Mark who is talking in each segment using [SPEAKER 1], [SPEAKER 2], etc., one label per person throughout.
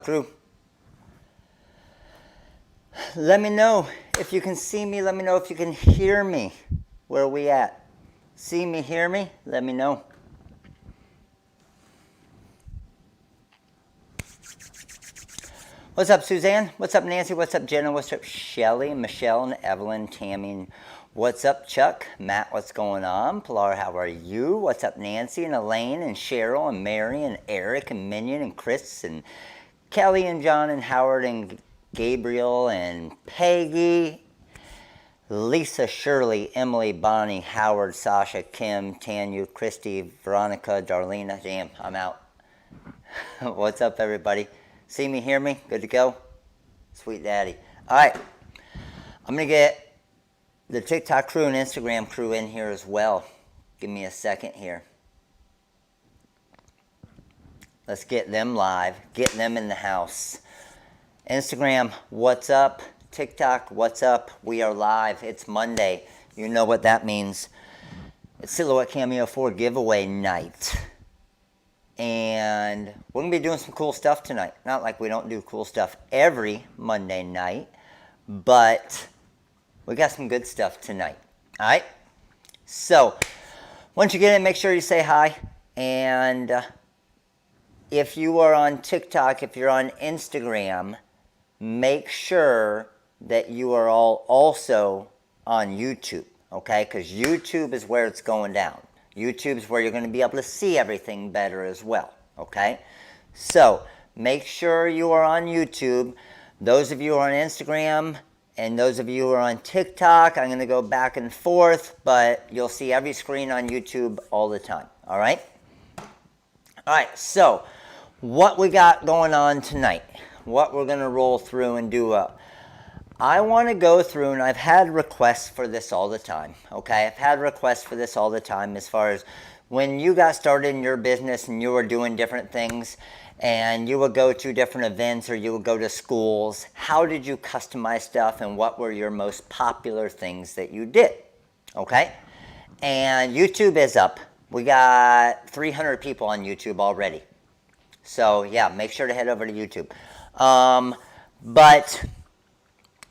[SPEAKER 1] Crew, let me know if you can see me. Let me know if you can hear me. Where are we at? See me, hear me? Let me know. What's up, Suzanne? What's up, Nancy? What's up, Jenna? What's up, Shelly, Michelle, and Evelyn, Tammy? What's up, Chuck? Matt, what's going on? Pilar, how are you? What's up, Nancy and Elaine and Cheryl and Mary and Eric and Minion and Chris and Kelly and John and Howard and Gabriel and Peggy, Lisa, Shirley, Emily, Bonnie, Howard, Sasha, Kim, Tanya, Christy, Veronica, Darlena. Damn, I'm out. What's up, everybody? See me, hear me? Good to go? Sweet daddy. All right. I'm going to get the TikTok crew and Instagram crew in here as well. Give me a second here. Let's get them live. Get them in the house. Instagram, what's up? TikTok, what's up? We are live. It's Monday. You know what that means. It's Silhouette Cameo 4 giveaway night. And we're going to be doing some cool stuff tonight. Not like we don't do cool stuff every Monday night, but we got some good stuff tonight. All right? So, once you get in, make sure you say hi. And if you are on TikTok, if you're on Instagram, make sure that you are all also on YouTube, okay? Because YouTube is where it's going down. YouTube is where you're going to be able to see everything better as well, okay? So, make sure you are on YouTube. Those of you who are on Instagram and those of you who are on TikTok, I'm going to go back and forth, but you'll see every screen on YouTube all the time, all right? All right, so what we got going on tonight, what we're going to roll through and do I want to go through, and I've had requests for this all the time, okay? I've had requests for this all the time as far as when you got started in your business and you were doing different things and you would go to different events or you would go to schools, how did you customize stuff and what were your most popular things that you did, okay? And YouTube is up. We got 300 people on YouTube already. So, yeah, make sure to head over to YouTube. But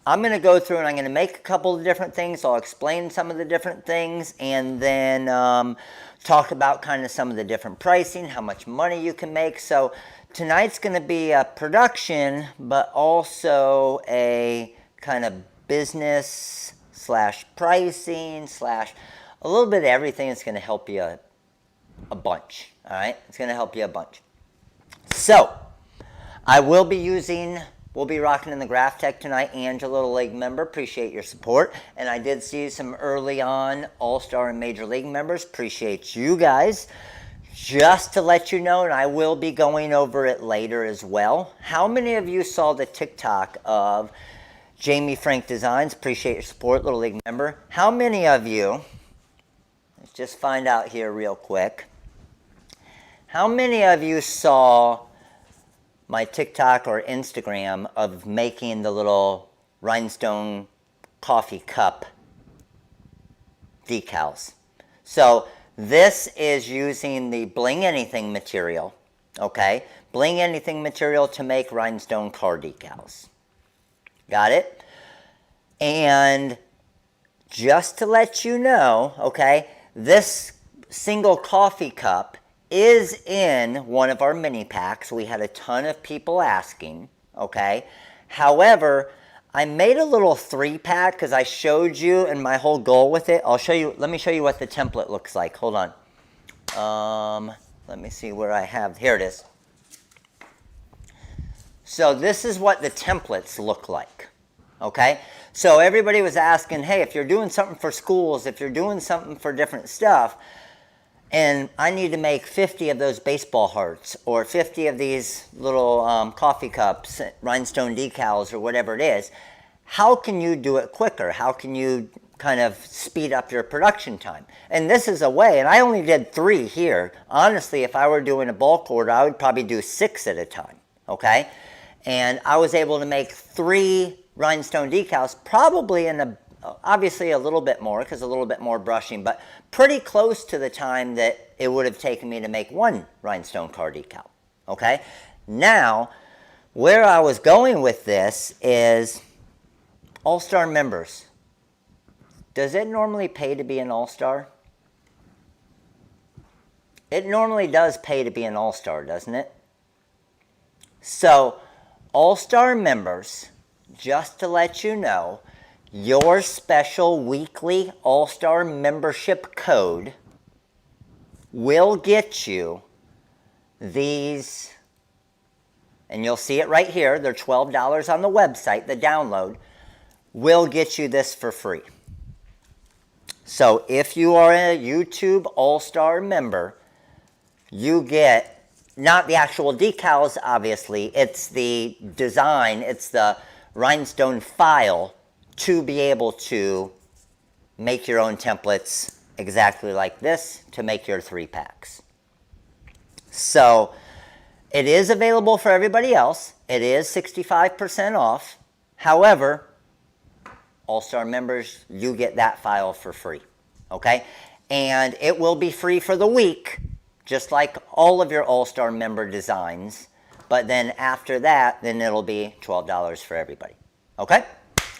[SPEAKER 1] I'm going to go through and I'm going to make a couple of different things. I'll explain some of the different things and then talk about kind of some of the different pricing, how much money you can make. So tonight's going to be a production, but also a kind of business slash pricing slash a little bit of everything that's going to help you a bunch. All right? It's going to help you a bunch. So I will be using... We'll be rocking in the Graph Tech tonight. Angela, League member, appreciate your support. And I did see some early on All-Star and Major League members. Appreciate you guys. Just to let you know, and I will be going over it later as well. How many of you saw the TikTok of Jamie Frank Designs? Appreciate your support, Little League member. How many of you, let's just find out here real quick. How many of you saw my TikTok or Instagram of making the little Rhinestone coffee cup decals? So this is using the Bling Anything material, okay? Bling Anything material to make Rhinestone car decals. Got it? And just to let you know, okay, this single coffee cup is in one of our mini packs. We had a ton of people asking, okay? However, I made a little 3-pack because I showed you and my whole goal with it. I'll show you, let me show you what the template looks like. Hold on. Let me see where I have, here it is. So this is what the templates look like, okay? So everybody was asking, hey, if you're doing something for schools, if you're doing something for different stuff, and I need to make 50 of those baseball hearts or 50 of these little coffee cups, rhinestone decals or whatever it is, how can you do it quicker? How can you kind of speed up your production time? And this is a way, and I only did 3 here. Honestly, if I were doing a bulk order, I would probably do 6 at a time, okay? And I was able to make 3 rhinestone decals probably in a obviously a little bit more because a little bit more brushing, but pretty close to the time that it would have taken me to make 1 rhinestone car decal, okay? Now, where I was going with this is All-Star members. Does it normally pay to be an All-Star? It normally does pay to be an All-Star, doesn't it? So, All-Star members, just to let you know, your special weekly All-Star membership code will get you these, and you'll see it right here, they're $12 on the website, the download, will get you this for free. So if you are a YouTube All-Star member, you get, not the actual decals, obviously, it's the design, it's the Rhinestone file to be able to make your own templates exactly like this to make your 3-packs. So it is available for everybody else. It is 65% off. However, All-Star members, you get that file for free. Okay? And it will be free for the week, just like all of your All-Star member designs. But then after that, then it'll be $12 for everybody. Okay?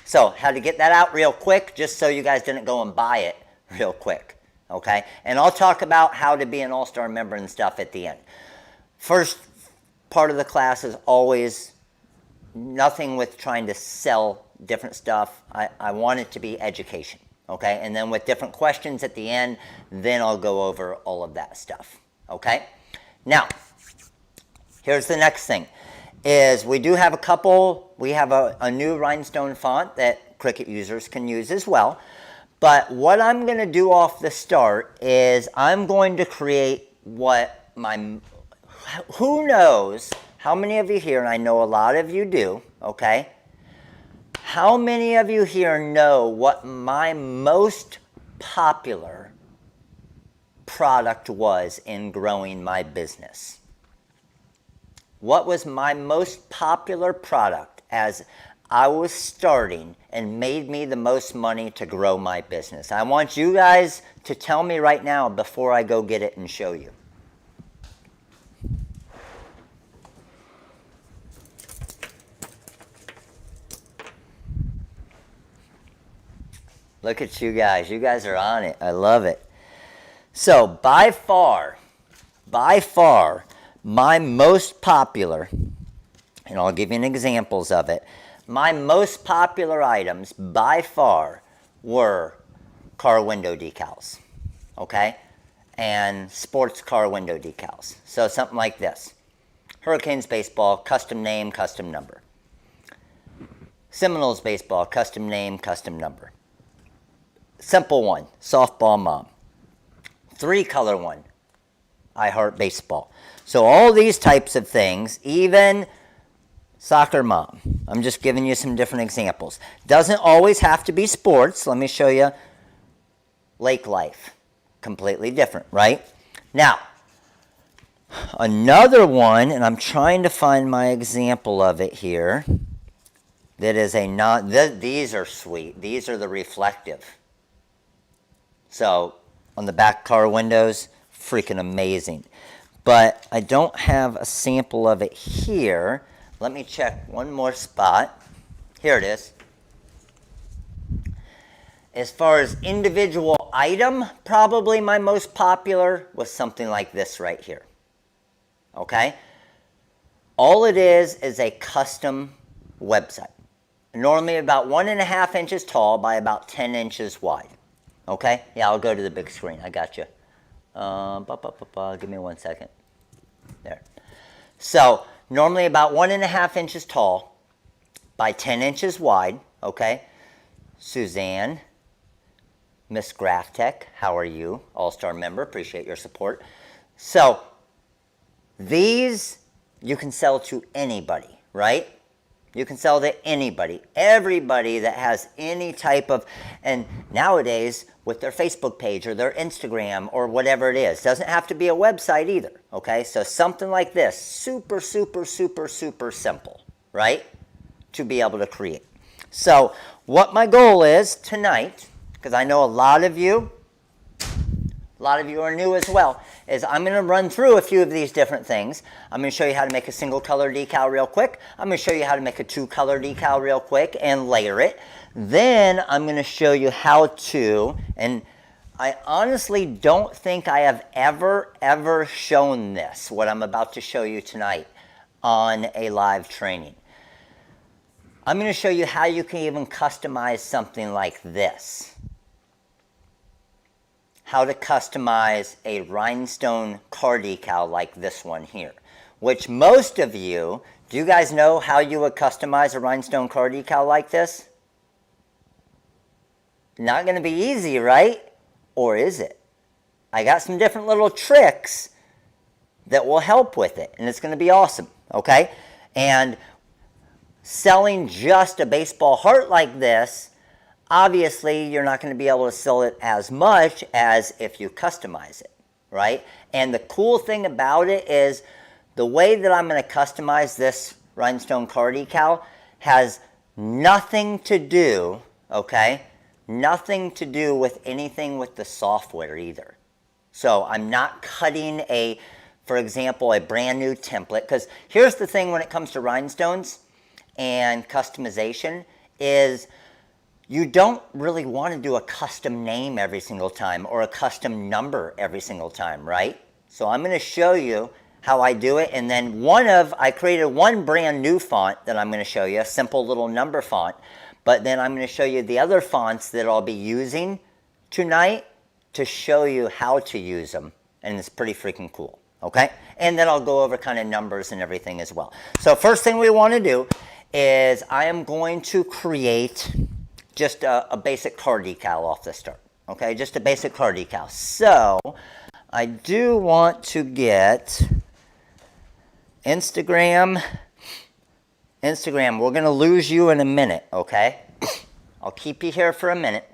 [SPEAKER 1] So, how to get that out real quick, just so you guys didn't go and buy it real quick. Okay? And I'll talk about how to be an All-Star member and stuff at the end. First part of the class is always nothing with trying to sell different stuff. I want it to be education. Okay? And then with different questions at the end, then I'll go over all of that stuff. Okay? Now, here's the next thing. Is we do have we have a new Rhinestone font that Cricut users can use as well. But what I'm going to do off the start is I'm going to create what who knows how many of you here, and I know a lot of you do, okay? How many of you here know what my most popular product was in growing my business? What was my most popular product as I was starting and made me the most money to grow my business? I want you guys to tell me right now before I go get it and show you. Look at you guys. You guys are on it. I love it. So by far, my most popular, and I'll give you examples of it, my most popular items by far were car window decals, okay? And sports car window decals. So something like this. Hurricanes baseball, custom name, custom number. Seminoles baseball, custom name, custom number. Simple one, softball mom. 3-color one, I heart baseball. So all these types of things, even soccer mom. I'm just giving you some different examples. Doesn't always have to be sports. Let me show you lake life. Completely different, right? Now, another one, and I'm trying to find my example of it here, that is these are sweet. These are the reflective. So, on the back car windows, freaking amazing. But I don't have a sample of it here. Let me check one more spot. Here it is. As far as individual item, probably my most popular was something like this right here. Okay? All it is a custom website. Normally about 1.5 inches tall by about 10 inches wide. Okay? Yeah, I'll go to the big screen. I got you. Give me 1 second. There. So, normally about 1.5 inches tall by 10 inches wide. Okay? Suzanne, Miss Graphtech, how are you? All-Star member, appreciate your support. So, these you can sell to anybody, right? You can sell to anybody, everybody that has any type of, and nowadays with their Facebook page or their Instagram or whatever it is. Doesn't have to be a website either, okay? So something like this, super, super, super, super simple, right? To be able to create. So what my goal is tonight, because I know a lot of you are new as well, is I'm going to run through a few of these different things. I'm going to show you how to make a single color decal real quick. I'm going to show you how to make a 2-color decal real quick and layer it. Then I'm going to show you how to, and I honestly don't think I have ever shown this, what I'm about to show you tonight on a live training. I'm going to show you how you can even customize something like this. How to customize a rhinestone car decal like this one here. Which most of you, do you guys know how you would customize a rhinestone car decal like this? Not going to be easy, right? Or is it? I got some different little tricks that will help with it, and it's going to be awesome, okay? And selling just a baseball heart like this, obviously you're not going to be able to sell it as much as if you customize it, right? And the cool thing about it is the way that I'm going to customize this rhinestone car decal has nothing to do, okay? Nothing to do with anything with the software either. So I'm not cutting for example, a brand new template. Because here's the thing when it comes to rhinestones and customization is you don't really want to do a custom name every single time or a custom number every single time, right? So I'm going to show you how I do it. And then I created one brand new font that I'm going to show you, a simple little number font. But then I'm going to show you the other fonts that I'll be using tonight to show you how to use them. And it's pretty freaking cool, okay? And then I'll go over kind of numbers and everything as well. So first thing we want to do is I am going to create just a basic car decal off the start, okay? Just a basic car decal. So I do want to get Instagram, we're going to lose you in a minute, okay? I'll keep you here for a minute,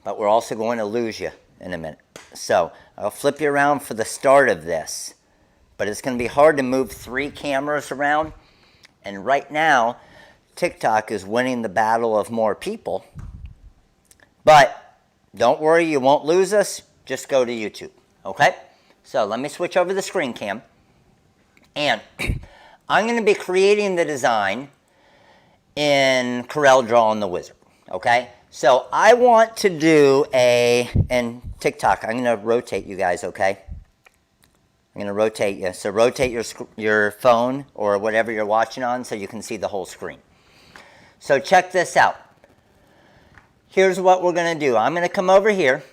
[SPEAKER 1] but we're also going to lose you in a minute. So I'll flip you around for the start of this, but it's going to be hard to move 3 cameras around. And right now, TikTok is winning the battle of more people. But don't worry, you won't lose us. Just go to YouTube, okay? So let me switch over the screen cam. And I'm going to be creating the design in CorelDRAW on the Wizard, okay? So I want to do and TikTok, I'm going to rotate you guys, okay? I'm going to rotate you. So rotate your phone or whatever you're watching on so you can see the whole screen. So check this out. Here's what we're going to do. I'm going to come over here.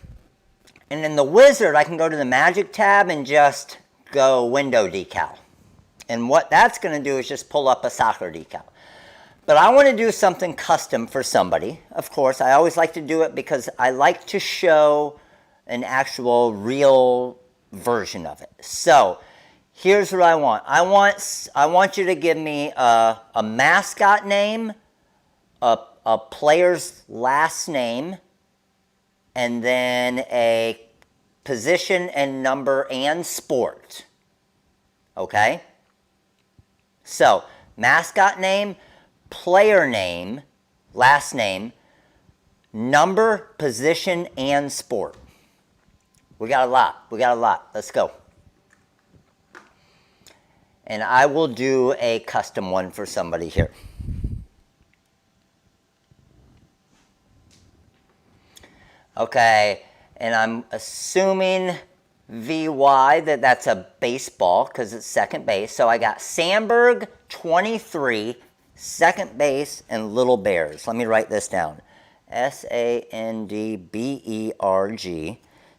[SPEAKER 1] And in the Wizard, I can go to the Magic tab and just go Window Decal. And what that's going to do is just pull up a soccer decal. But I want to do something custom for somebody. Of course, I always like to do it because I like to show an actual real version of it. So here's what I want. I want you to give me a mascot name, a player's last name, and then a position and number and sport. Okay? So, mascot name, player name, last name, number, position, and sport. We got a lot. Let's go. And I will do a custom one for somebody here. Okay, and I'm assuming VY that's a baseball because it's second base. So I got Sandberg 23, second base, and Little Bears. Let me write this down. Sandberg,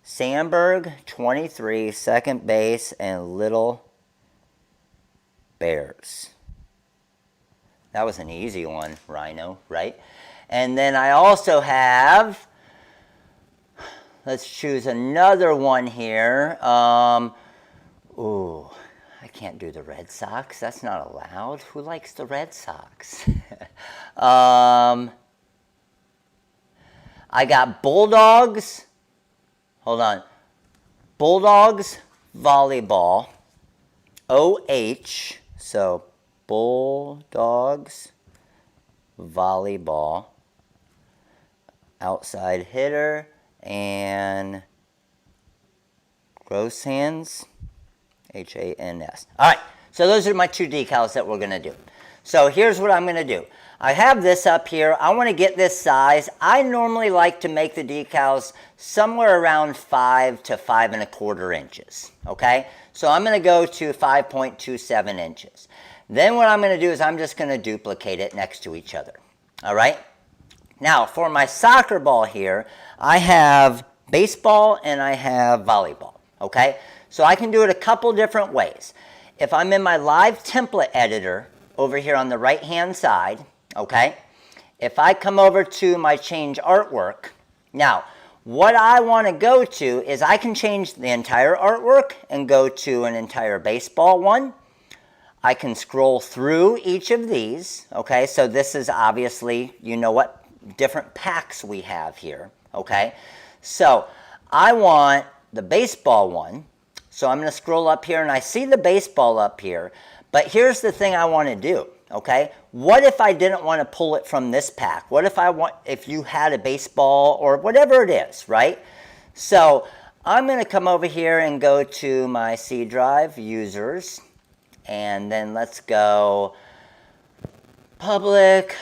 [SPEAKER 1] Sandberg 23, second base, and Little Bears. That was an easy one, Rhino, right? And then I also have, let's choose another one here. Ooh, I can't do the Red Sox. That's not allowed. Who likes the Red Sox? I got Bulldogs. Hold on. Bulldogs volleyball. OH. So Bulldogs volleyball. Outside hitter and Gross Hands, H-A-N-S. All right, so those are my 2 decals that we're going to do. So here's what I'm going to do. I have this up here. I want to get this size. I normally like to make the decals somewhere around 5 to 5 1/4 inches, okay? So I'm going to go to 5.27 inches. Then what I'm going to do is I'm just going to duplicate it next to each other, all right? Now, for my soccer ball here, I have baseball and I have volleyball, okay? So I can do it a couple different ways. If I'm in my live template editor over here on the right-hand side, okay, if I come over to my change artwork, now, what I want to go to is I can change the entire artwork and go to an entire baseball one. I can scroll through each of these, okay, so this is obviously, you know what different packs we have here, okay? So I want the baseball one, so I'm going to scroll up here and I see the baseball up here, but here's the thing I want to do, okay? What if I didn't want to pull it from this pack? What if you had a baseball or whatever it is, right? So I'm going to come over here and go to my C drive, users, and then let's go public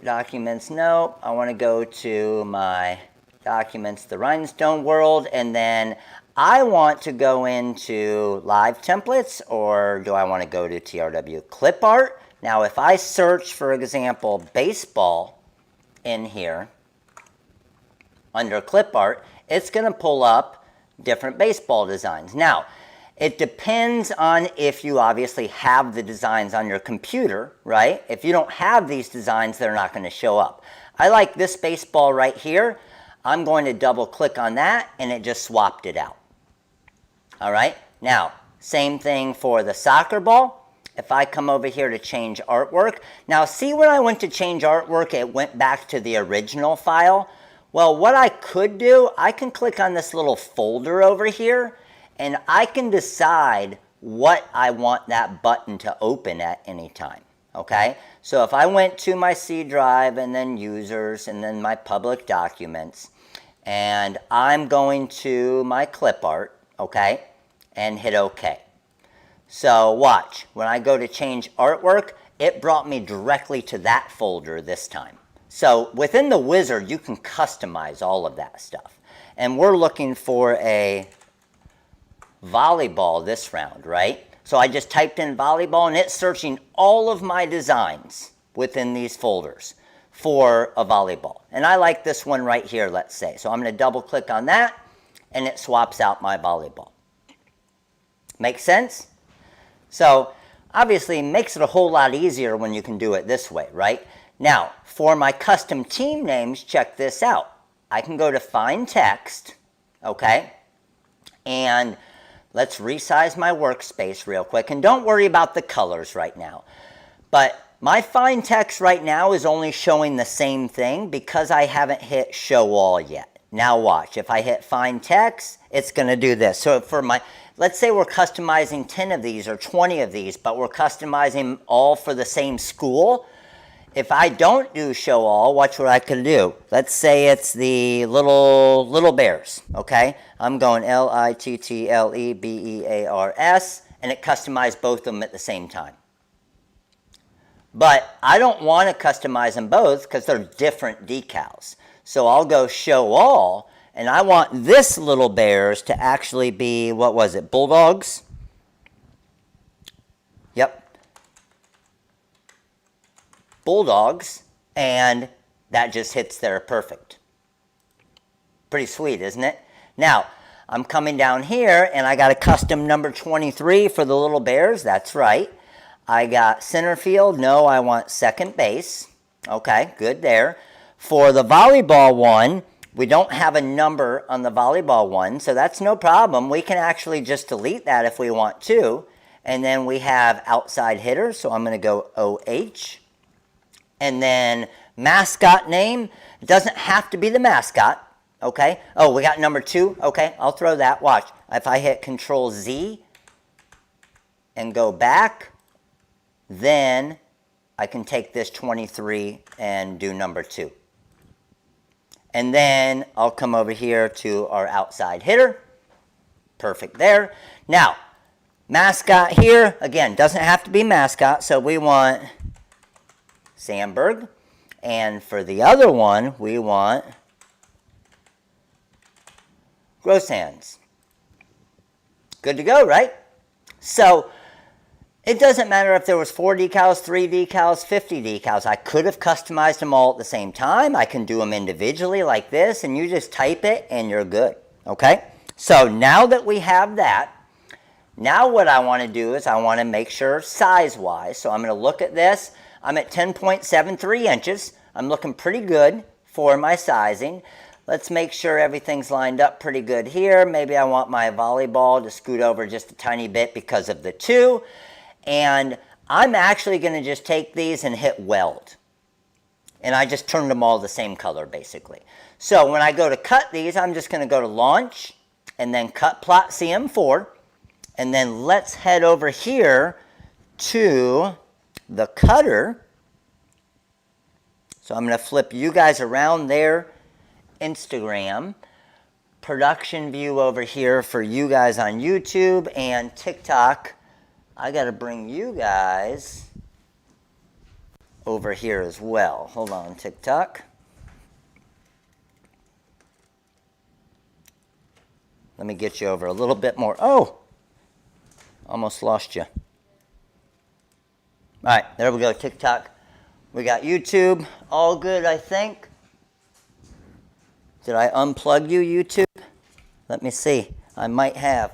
[SPEAKER 1] documents. No, I want to go to my documents, the Rhinestone world, and then I want to go into live templates, or do I want to go to TRW clip art? Now, if I search, for example, baseball in here under clip art, it's going to pull up different baseball designs. Now, it depends on if you obviously have the designs on your computer, right? If you don't have these designs, they're not going to show up. I like this baseball right here. I'm going to double click on that and it just swapped it out. All right, now, same thing for the soccer ball. If I come over here to change artwork, now see when I went to change artwork, it went back to the original file. Well, what I could do, I can click on this little folder over here and I can decide what I want that button to open at any time, okay? So if I went to my C drive and then users and then my public documents, and I'm going to my clip art, okay, and hit OK. So watch, when I go to change artwork, it brought me directly to that folder this time. So within the wizard, you can customize all of that stuff. And we're looking for a volleyball this round, right? So I just typed in volleyball and it's searching all of my designs within these folders for a volleyball. And I like this one right here, let's say. So I'm going to double click on that and it swaps out my volleyball. Make sense? So obviously it makes it a whole lot easier when you can do it this way, right? Now, for my custom team names, check this out. I can go to find text, okay? And let's resize my workspace real quick. And don't worry about the colors right now. But my find text right now is only showing the same thing because I haven't hit show all yet. Now watch, if I hit find text, it's going to do this. So for my, let's say we're customizing 10 of these or 20 of these, but we're customizing all for the same school. If I don't do show all, watch what I can do. Let's say it's the little bears, okay? I'm going LITTLEBEARS, and it customized both of them at the same time. But I don't want to customize them both because they're different decals. So I'll go show all, and I want this little bears to actually be, what was it, bulldogs? Yep. Bulldogs, and that just hits there perfect. Pretty sweet, isn't it? Now, I'm coming down here, and I got a custom number 23 for the little bears. That's right. I got center field. No, I want second base. Okay, good there. For the volleyball one, we don't have a number on the volleyball one, so that's no problem. We can actually just delete that if we want to. And then we have outside hitter, so I'm going to go OH. And then mascot name, it doesn't have to be the mascot, okay? Oh, we got number 2, okay, I'll throw that. Watch, if I hit Control Z and go back, then I can take this 23 and do number 2. And then I'll come over here to our outside hitter. Perfect there. Now, mascot here, again, doesn't have to be mascot, so we want Sandberg. And for the other one, we want Gross Hands. Good to go, right? So, it doesn't matter if there was 4 decals, 3 decals, 50 decals. I could have customized them all at the same time. I can do them individually like this, and you just type it and you're good, okay? So now that we have that, now what I want to do is I want to make sure size-wise. So I'm going to look at this. I'm at 10.73 inches. I'm looking pretty good for my sizing. Let's make sure everything's lined up pretty good here. Maybe I want my volleyball to scoot over just a tiny bit because of the 2. And I'm actually going to just take these and hit weld. And I just turned them all the same color, basically. So when I go to cut these, I'm just going to go to Launch, and then Cut Plot CM4. And then let's head over here to the cutter. So I'm going to flip you guys around there, Instagram. Production view over here for you guys on YouTube and TikTok. I got to bring you guys over here as well. Hold on, TikTok. Let me get you over a little bit more. Oh, almost lost you. All right, there we go, TikTok. We got YouTube. All good, I think. Did I unplug you, YouTube? Let me see. I might have.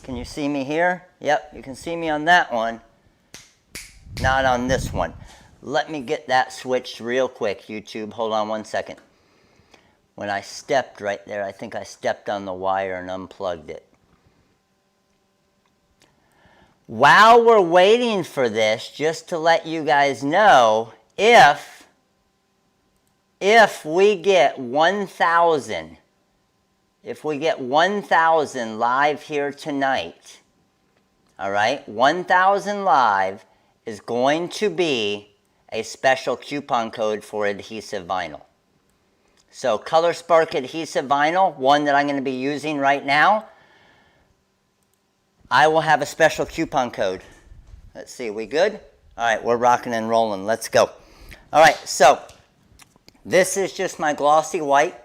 [SPEAKER 1] Can you see me here? Yep, you can see me on that one. Not on this one. Let me get that switched real quick, YouTube. Hold on one second. When I stepped right there, I think I stepped on the wire and unplugged it. While we're waiting for this, just to let you guys know, if we get 1,000, if we get 1,000 live here tonight, all right, 1,000 live is going to be a special coupon code for adhesive vinyl. So Color Spark adhesive vinyl, one that I'm going to be using right now, I will have a special coupon code. Let's see, we good? All right, we're rocking and rolling. Let's go. All right, so this is just my glossy white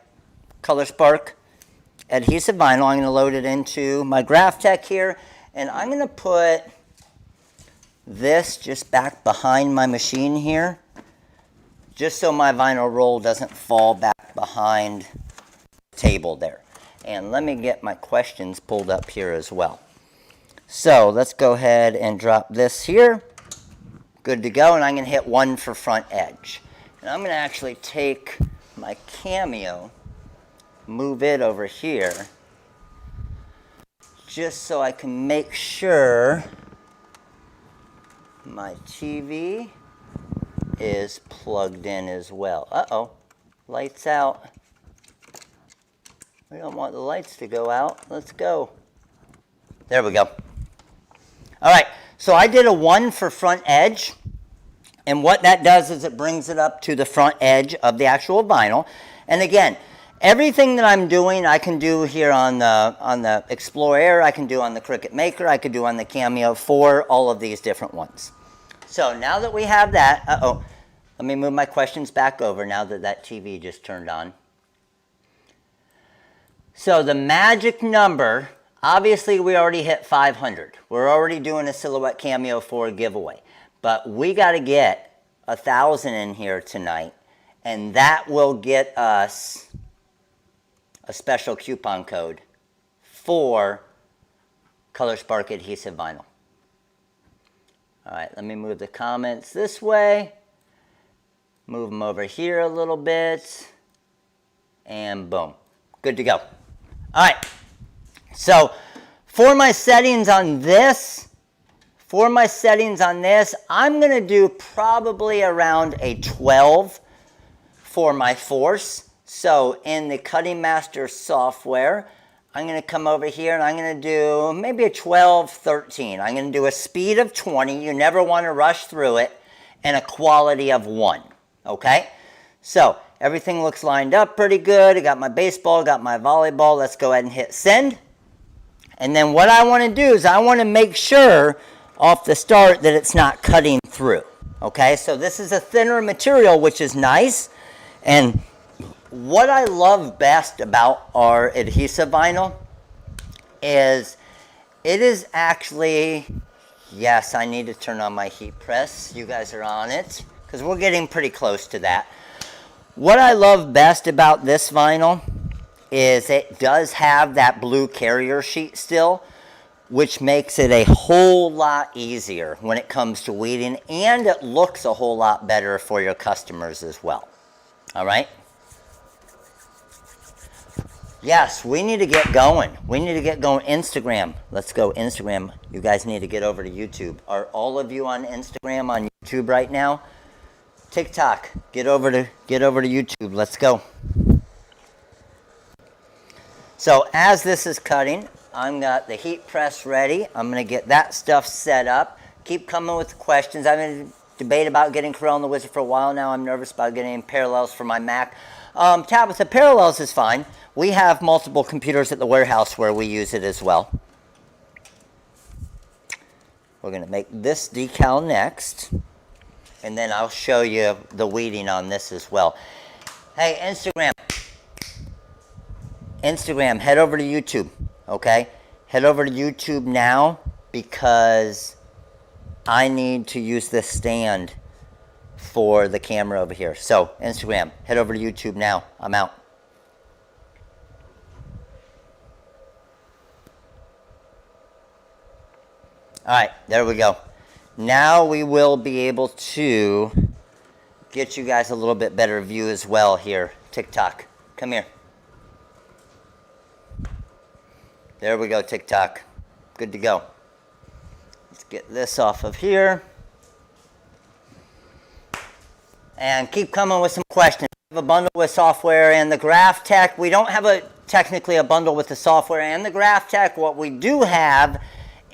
[SPEAKER 1] Color Spark adhesive vinyl. I'm going to load it into my Graphtec here, and I'm going to put this just back behind my machine here, just so my vinyl roll doesn't fall back behind the table there. And let me get my questions pulled up here as well. So let's go ahead and drop this here. Good to go, and I'm going to hit 1 for front edge. And I'm going to actually take my Cameo, move it over here, just so I can make sure my TV is plugged in as well. Uh-oh, lights out. We don't want the lights to go out. Let's go. There we go. All right, so I did a 1 for front edge, and what that does is it brings it up to the front edge of the actual vinyl. And again, everything that I'm doing, I can do here on the Explore Air, I can do on the Cricut Maker, I could do on the Cameo for all of these different ones. So now that we have that, let me move my questions back over now that that TV just turned on. So the magic number, obviously we already hit 500. We're already doing a Silhouette Cameo 4 giveaway. But we got to get 1,000 in here tonight, and that will get us a special coupon code for Color Spark adhesive vinyl. All right, let me move the comments this way. Move them over here a little bit. And boom. Good to go. All right. So for my settings on this, I'm going to do probably around a 12 for my force. So in the Cutting Master software, I'm going to come over here and I'm going to do maybe a 12, 13. I'm going to do a speed of 20. You never want to rush through it. And a quality of 1. Okay? So Everything looks lined up pretty good. I got my baseball, got my volleyball. Let's go ahead and hit send. And then what I want to do is I want to make sure off the start that it's not cutting through. Okay, so this is a thinner material, which is nice. And what I love best about our adhesive vinyl is it is actually, yes, I need to turn on my heat press. You guys are on it because we're getting pretty close to that. What I love best about this vinyl is it does have that blue carrier sheet still, which makes it a whole lot easier when it comes to weeding, and it looks a whole lot better for your customers as well. All right? Yes, we need to get going. We need to get going. Instagram. Let's go Instagram. You guys need to get over to YouTube. Are all of you on Instagram, on YouTube right now? TikTok. Get over to YouTube. Let's go. So as this is cutting, I've got the heat press ready. I'm going to get that stuff set up. Keep coming with questions. I've been debating about getting Corel and the Wizard for a while now. I'm nervous about getting parallels for my Mac. Tabitha, parallels is fine. We have multiple computers at the warehouse where we use it as well. We're going to make this decal next, and then I'll show you the weeding on this as well. Hey, Instagram, head over to YouTube, okay? Head over to YouTube now because I need to use this stand for the camera over here. So, Instagram, head over to YouTube now. I'm out. All right, there we go. Now we will be able to get you guys a little bit better view as well here. TikTok, come here. There we go, TikTok. Good to go. Let's get this off of here. And keep coming with some questions. We have a bundle with software and the Graph Tech. We don't have technically a bundle with the software and the Graph Tech. What we do have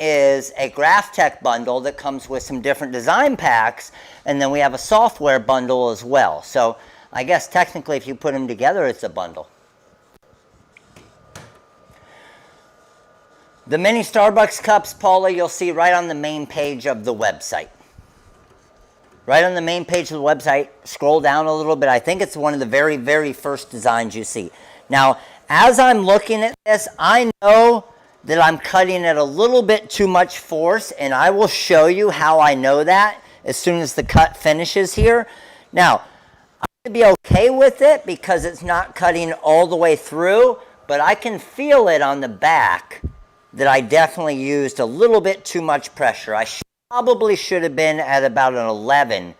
[SPEAKER 1] is a Graph Tech bundle that comes with some different design packs, and then we have a software bundle as well. So I guess technically if you put them together, it's a bundle. The mini Starbucks cups, Paula, you'll see right on the main page of the website. Right on the main page of the website, scroll down a little bit. I think it's one of the very, very first designs you see. Now, as I'm looking at this, I know that I'm cutting at a little bit too much force, and I will show you how I know that as soon as the cut finishes here. Now, I'm going to be okay with it because it's not cutting all the way through, but I can feel it on the back that I definitely used a little bit too much pressure. I probably should have been at about an 11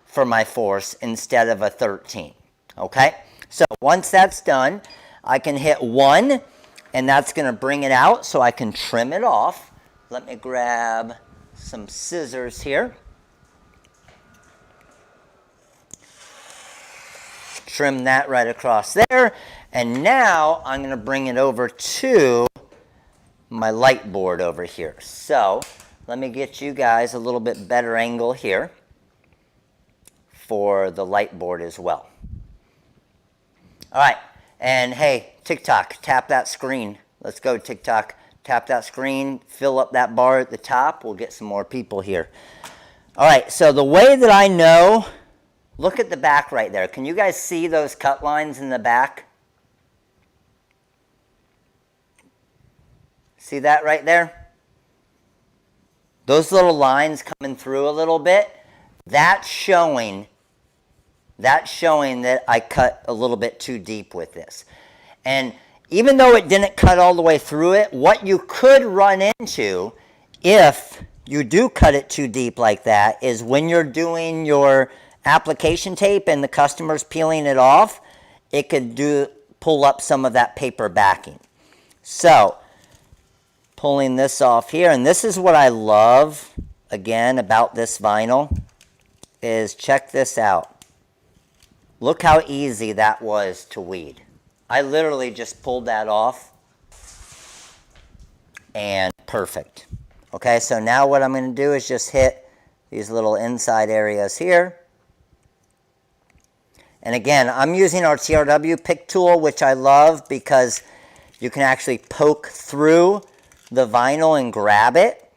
[SPEAKER 1] for my force instead of a 13. Okay? So once that's done, I can hit 1, and that's going to bring it out so I can trim it off. Let me grab some scissors here. Trim that right across there. And now I'm going to bring it over to my light board over here. So let me get you guys a little bit better angle here for the light board as well. All right, and hey, TikTok, tap that screen. Let's go, TikTok. Tap that screen, fill up that bar at the top. We'll get some more people here. All right, so the way that I know, look at the back right there. Can you guys see those cut lines in the back? See that right there? Those little lines coming through a little bit, that's showing that I cut a little bit too deep with this. And even though it didn't cut all the way through it, what you could run into if you do cut it too deep like that is when you're doing your application tape and the customer's peeling it off, it could pull up some of that paper backing. So pulling this off here, and this is what I love again about this vinyl, is check this out. Look how easy that was to weed. I literally just pulled that off and perfect. Okay, so now what I'm going to do is just hit these little inside areas here. And again, I'm using our TRW pick tool, which I love because you can actually poke through the vinyl and grab it.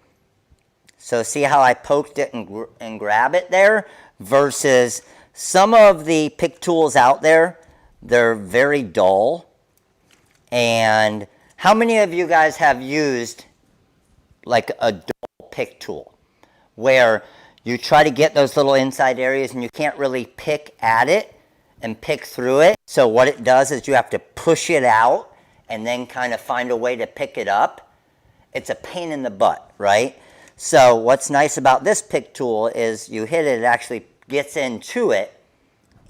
[SPEAKER 1] So see how I poked it and grab it there? Versus some of the pick tools out there, they're very dull. And how many of you guys have used like a dull pick tool where you try to get those little inside areas and you can't really pick at it and pick through it? So what it does is you have to push it out and then kind of find a way to pick it up. It's a pain in the butt, right? So what's nice about this pick tool is you hit it, it actually gets into it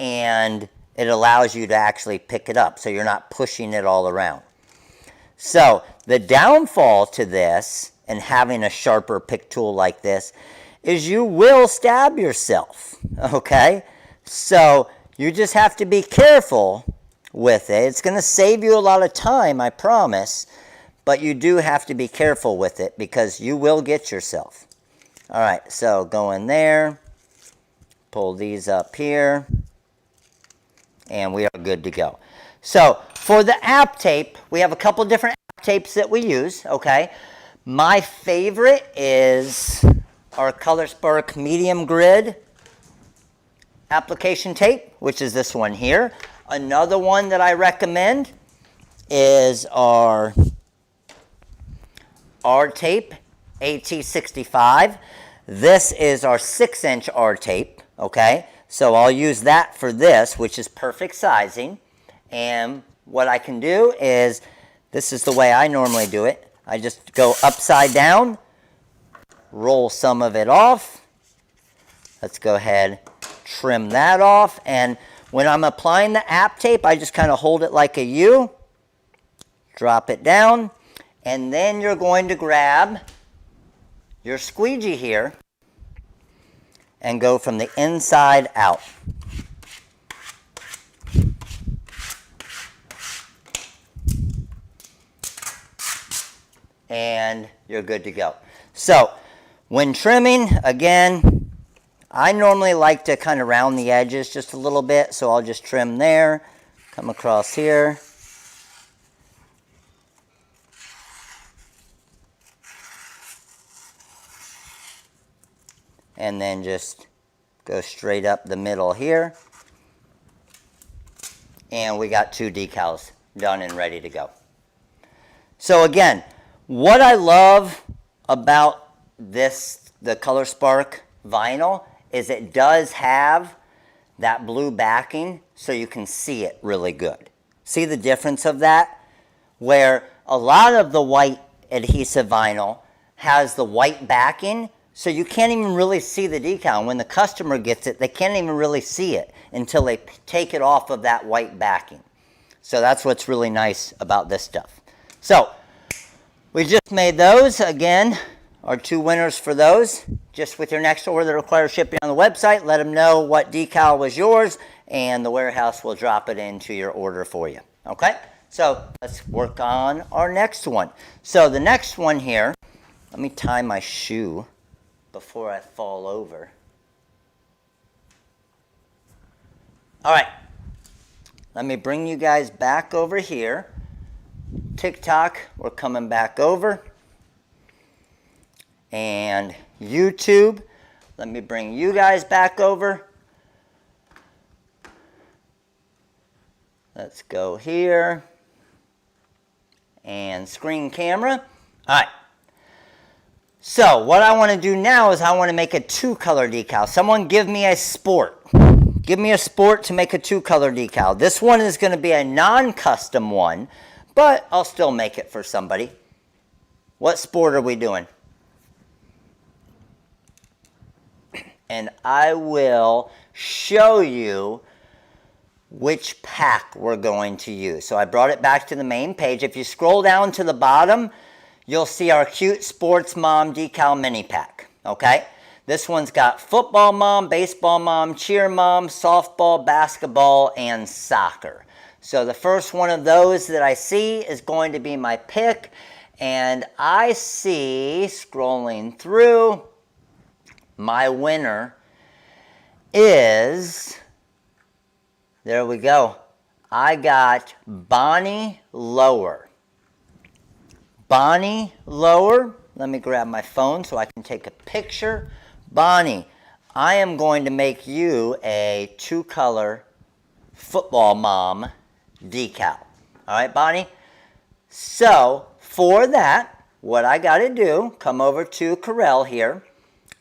[SPEAKER 1] and it allows you to actually pick it up so you're not pushing it all around. So the downfall to this and having a sharper pick tool like this is you will stab yourself, okay? So you just have to be careful with it. It's going to save you a lot of time, I promise, but you do have to be careful with it because you will get yourself. All right, so go in there, pull these up here, and we are good to go. So for the app tape, we have a couple different app tapes that we use, okay? My favorite is our ColorSpark medium grid application tape, which is this one here. Another one that I recommend is our R tape, AT65. This is our 6-inch R tape, okay? So I'll use that for this, which is perfect sizing. And what I can do is, this is the way I normally do it. I just go upside down, roll some of it off. Let's go ahead, trim that off. And when I'm applying the app tape, I just kind of hold it like a U, drop it down, and then you're going to grab your squeegee here and go from the inside out. And you're good to go. So when trimming, again, I normally like to kind of round the edges just a little bit, so I'll just trim there, come across here. And then just go straight up the middle here. And we got 2 decals done and ready to go. So again, what I love about this, the ColorSpark vinyl, is it does have that blue backing so you can see it really good. See the difference of that? Where a lot of the white adhesive vinyl has the white backing, so you can't even really see the decal. And when the customer gets it, they can't even really see it until they take it off of that white backing. So that's what's really nice about this stuff. So we just made those. Again, our 2 winners for those. Just with your next order that requires shipping on the website, let them know what decal was yours, and the warehouse will drop it into your order for you. Okay? So let's work on our next one. So the next one here, let me tie my shoe before I fall over. All right, let me bring you guys back over here. TikTok, we're coming back over. And YouTube, let me bring you guys back over. Let's go here. And screen camera. All right. So what I want to do now is I want to make a 2-color decal. Someone give me a sport. Give me a sport to make a 2-color decal. This one is going to be a non-custom one, but I'll still make it for somebody. What sport are we doing? And I will show you which pack we're going to use. So I brought it back to the main page. If you scroll down to the bottom, you'll see our Cute Sports Mom Decal Mini Pack, okay? This one's got football mom, baseball mom, cheer mom, softball, basketball, and soccer. So the first one of those that I see is going to be my pick. And I see, scrolling through, my winner is There we go. I got Bonnie Lower. Bonnie Lower. Let me grab my phone so I can take a picture. Bonnie, I am going to make you a 2-color football mom decal. All right, Bonnie? So, for that, what I got to do, come over to Corel here.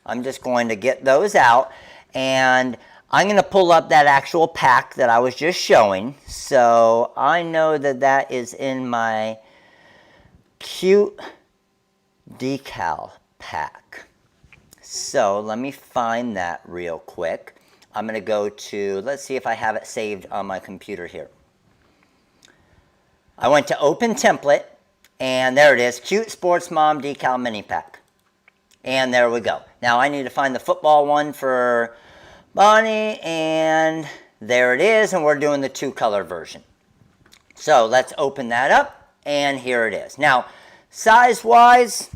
[SPEAKER 1] I'm just going to get those out, and I'm going to pull up that actual pack that I was just showing. So, I know that that is in my cute decal pack. So, let me find that real quick. I'm going to go to, let's see if I have it saved on my computer here. I went to Open Template, and there it is, Cute Sports Mom Decal Mini Pack. And there we go. Now I need to find the football one for Bonnie, and there it is, and we're doing the 2-color version. So let's open that up, and here it is. Now, size-wise,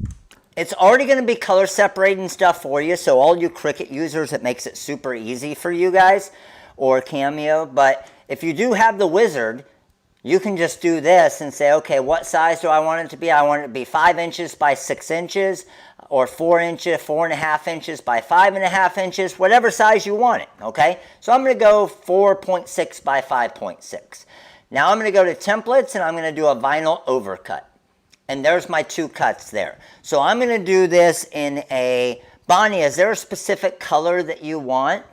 [SPEAKER 1] it's already going to be color separating stuff for you, so all you Cricut users, it makes it super easy for you guys, or Cameo. But if you do have the wizard, you can just do this and say, okay, what size do I want it to be? I want it to be 5 inches by 6 inches, or 4 inches, 4.5 inches by 5.5 inches, whatever size you want it, okay? So I'm going to go 4.6 by 5.6. Now I'm going to go to templates, and I'm going to do a vinyl overcut. And there's my 2 cuts there. So I'm going to do this in a, Bonnie, is there a specific color that you want?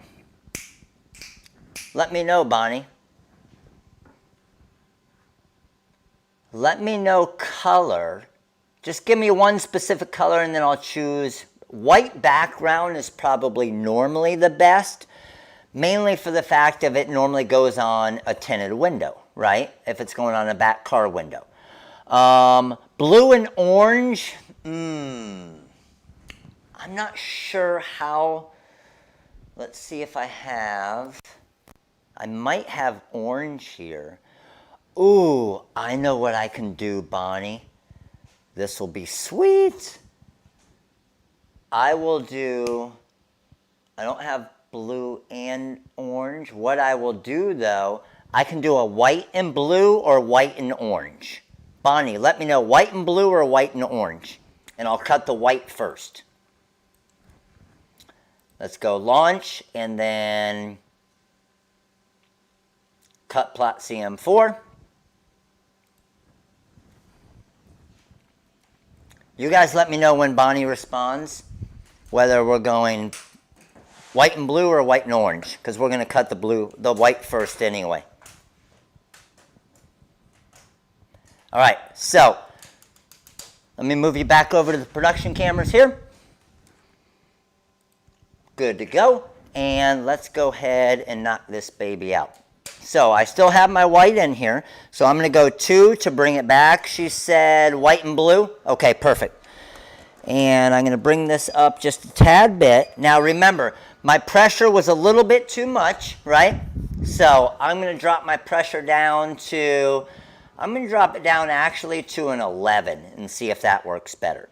[SPEAKER 1] Let me know, Bonnie. Let me know color. Just give me one specific color, and then I'll choose. White background is probably normally the best, mainly for the fact of it normally goes on a tinted window, right? If it's going on a back car window. Blue and orange, I'm not sure how. Let's see if I have. I might have orange here. Ooh, I know what I can do, Bonnie. This will be sweet. I will do, I don't have blue and orange. What I will do, though, I can do a white and blue or white and orange. Bonnie, let me know white and blue or white and orange. And I'll cut the white first. Let's go launch, and then cut plot CM4. You guys let me know when Bonnie responds, whether we're going white and blue or white and orange, because we're going to cut the white first anyway. All right, so let me move you back over to the production cameras here. Good to go. And let's go ahead and knock this baby out. So I still have my white in here, so I'm going to go 2 to bring it back. She said white and blue. Okay, perfect. And I'm going to bring this up just a tad bit. Now remember, my pressure was a little bit too much, right? So I'm going to drop my pressure down to, I'm going to drop it down actually to an 11 and see if that works better.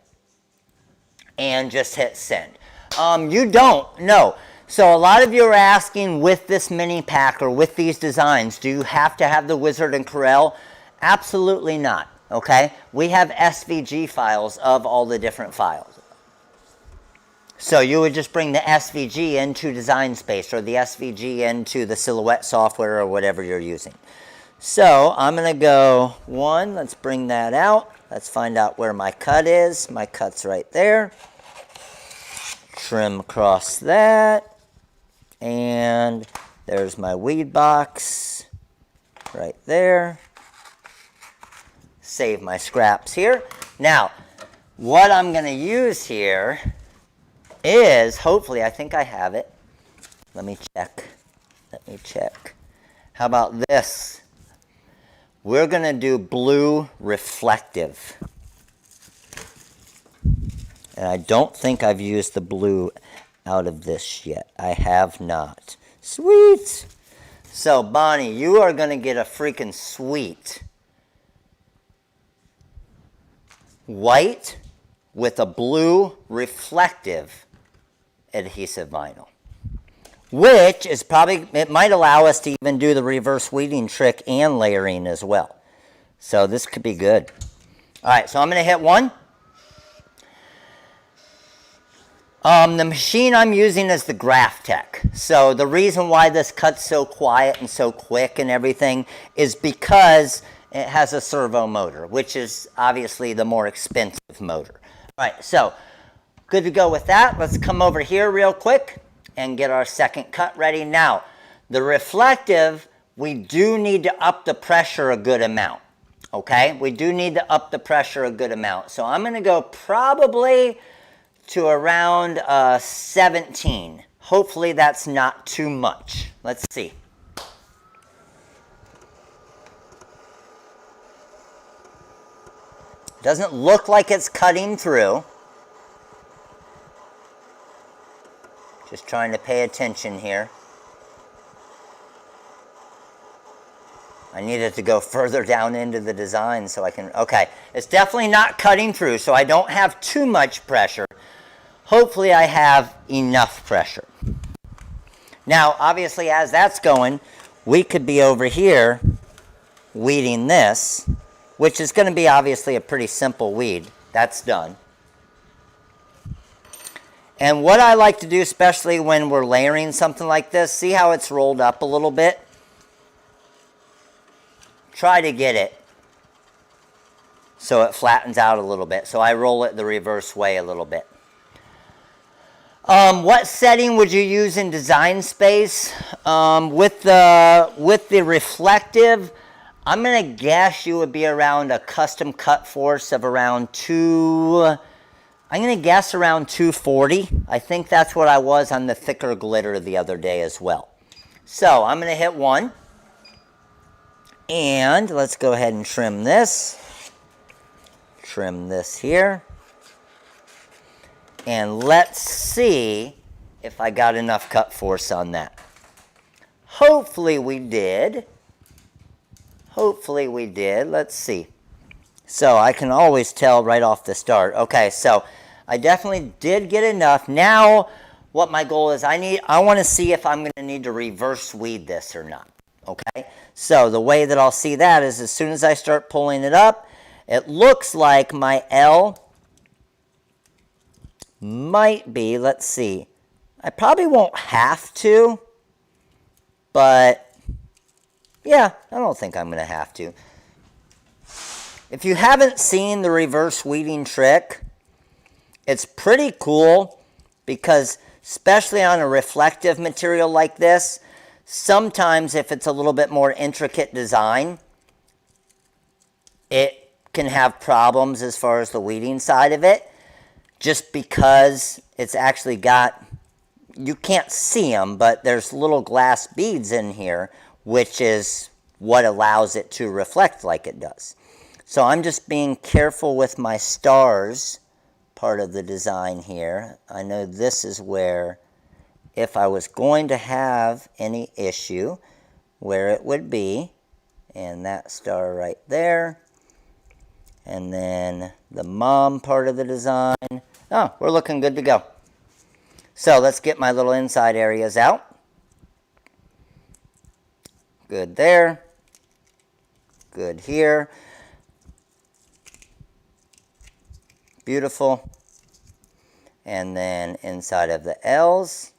[SPEAKER 1] And just hit send. You don't, no. So a lot of you are asking, with this mini pack or with these designs, do you have to have the wizard and Corel? Absolutely not, okay? We have SVG files of all the different files. So you would just bring the SVG into Design Space, or the SVG into the Silhouette software, or whatever you're using. So I'm going to go 1, let's bring that out. Let's find out where my cut is. My cut's right there. Trim across that. And there's my weed box right there. Save my scraps here. Now, what I'm going to use here is, hopefully, I think I have it. Let me check. How about this? We're going to do blue reflective. And I don't think I've used the blue out of this yet. I have not. Sweet. So Bonnie, you are going to get a freaking sweet white with a blue reflective adhesive vinyl. which is probably, it might allow us to even do the reverse weeding trick and layering as well. So this could be good. All right, so I'm going to hit one. The machine I'm using is the Graphtec. So the reason why this cuts so quiet and so quick and everything is because it has a servo motor, which is obviously the more expensive motor. All right, so good to go with that. Let's come over here real quick and get our second cut ready. Now, the reflective, we do need to up the pressure a good amount. Okay, we do need to up the pressure a good amount. So I'm going to go probably to around 17. Hopefully that's not too much. Let's see. Doesn't look like it's cutting through. Just trying to pay attention here. I need it to go further down into the design so I can, okay. It's definitely not cutting through, so I don't have too much pressure. Hopefully I have enough pressure. Now, obviously, as that's going, we could be over here weeding this, which is going to be obviously a pretty simple weed. That's done. And what I like to do, especially when we're layering something like this, see how it's rolled up a little bit? Try to get it so it flattens out a little bit. So I roll it the reverse way a little bit. What setting would you use in design space? With the reflective, I'm going to guess you would be around a custom cut force of around I'm going to guess around 240. I think that's what I was on the thicker glitter the other day as well. So I'm going to hit one. And let's go ahead and trim this. Trim this here. And let's see if I got enough cut force on that. Hopefully we did. Hopefully we did. Let's see. So I can always tell right off the start. Okay, so I definitely did get enough. Now what my goal is, I want to see if I'm going to need to reverse weed this or not. Okay, so the way that I'll see that is as soon as I start pulling it up, it looks like my L might be, let's see, I probably won't have to, but yeah, I don't think I'm going to have to. If you haven't seen the reverse weeding trick, it's pretty cool because especially on a reflective material like this, sometimes if it's a little bit more intricate design, it can have problems as far as the weeding side of it. Just because it's actually got, you can't see them, but there's little glass beads in here, which is what allows it to reflect like it does. So I'm just being careful with my stars part of the design here. I know this is where, if I was going to have any issue, where it would be, and that star right there. And then the mom part of the design. Oh, we're looking good to go. So let's get my little inside areas out. Good there. Good here. Beautiful. And then inside of the L's,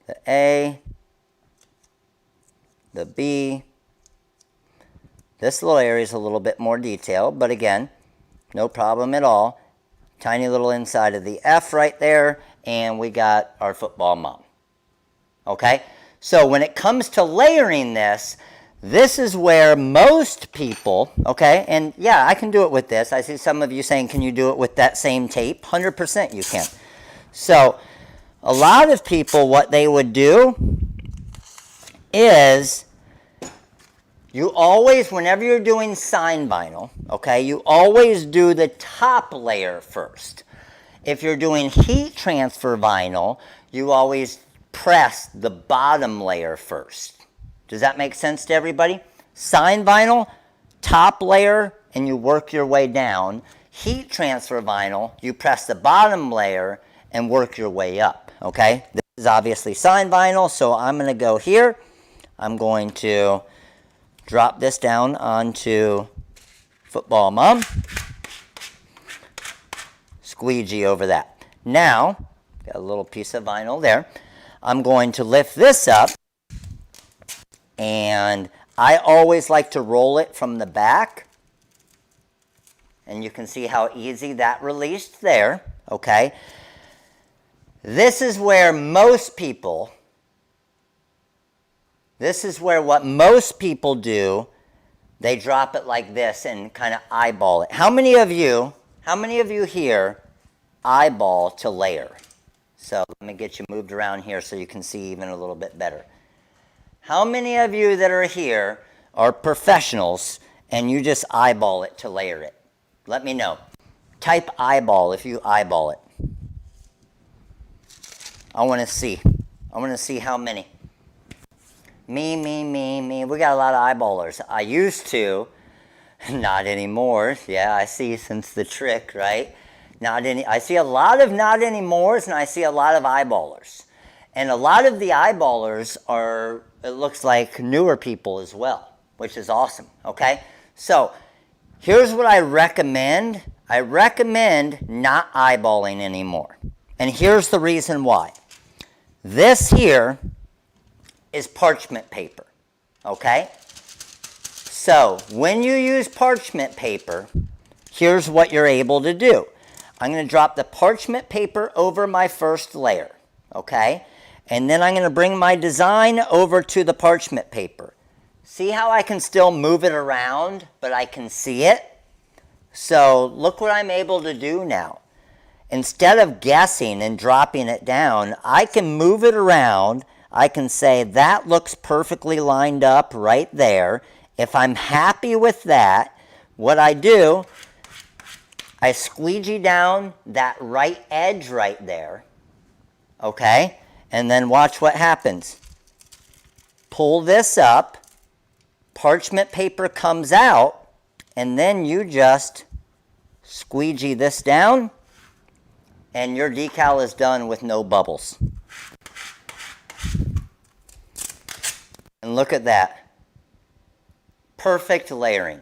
[SPEAKER 1] the A, the B. This little area is a little bit more detailed, but again, no problem at all. Tiny little inside of the F right there, and we got our football mom. Okay? So when it comes to layering this, this is where most people, okay, and yeah, I can do it with this. I see some of you saying, can you do it with that same tape? 100% you can. So a lot of people, what they would do is, you always, whenever you're doing sign vinyl, okay, you always do the top layer first. If you're doing heat transfer vinyl, you always press the bottom layer first. Does that make sense to everybody? Sign vinyl, top layer, and you work your way down. Heat transfer vinyl, you press the bottom layer and work your way up, okay? is obviously sign vinyl, so I'm going to go here. I'm going to drop this down onto Football Mom. Squeegee over that. Now, got a little piece of vinyl there. I'm going to lift this up, and I always like to roll it from the back. And you can see how easy that released there, okay? This is where what most people do, they drop it like this and kind of eyeball it. How many of you here eyeball to layer? So let me get you moved around here so you can see even a little bit better. How many of you that are here are professionals and you just eyeball it to layer it? Let me know. Type eyeball if you eyeball it. I want to see. I want to see how many. Me. We got a lot of eyeballers. I used to. Not anymore. Yeah, I see since the trick, right? I see a lot of not anymores, and I see a lot of eyeballers. And a lot of the eyeballers are, it looks like, newer people as well, which is awesome, okay? So here's what I recommend. I recommend not eyeballing anymore. And here's the reason why. This here is parchment paper, okay? So when you use parchment paper, here's what you're able to do. I'm going to drop the parchment paper over my first layer, okay? And then I'm going to bring my design over to the parchment paper. See how I can still move it around, but I can see it? So look what I'm able to do now. Instead of guessing and dropping it down, I can move it around. I can say that looks perfectly lined up right there. If I'm happy with that, what I do, I squeegee down that right edge right there, okay? And then watch what happens. Pull this up, parchment paper comes out, and then you just squeegee this down, and your decal is done with no bubbles. And look at that. Perfect layering.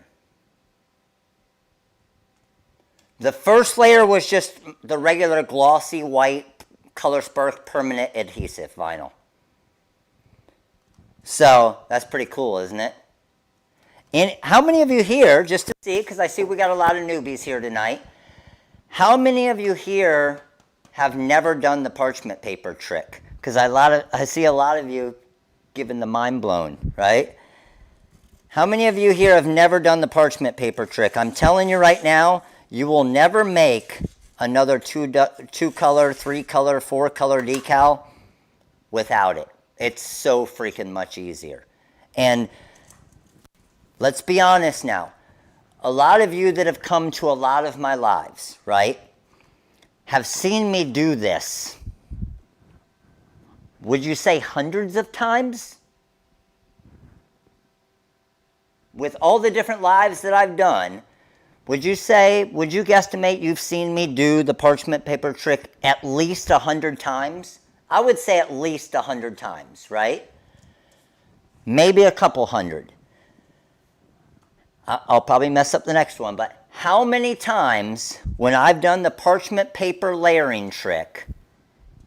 [SPEAKER 1] The first layer was just the regular glossy white Color Spark permanent adhesive vinyl. So that's pretty cool, isn't it? And how many of you here, just to see, because I see we got a lot of newbies here tonight, how many of you here have never done the parchment paper trick? Because I see a lot of you giving the mind blown, right? How many of you here have never done the parchment paper trick? I'm telling you right now, you will never make another two color, 3 color, 4 color decal without it. It's so freaking much easier. And let's be honest now. A lot of you that have come to a lot of my lives, right, have seen me do this. Would you say hundreds of times? With all the different lives that I've done, would you guesstimate you've seen me do the parchment paper trick at least 100 times? I would say at least 100 times, right? Maybe a couple hundred. I'll probably mess up the next one, but how many times when I've done the parchment paper layering trick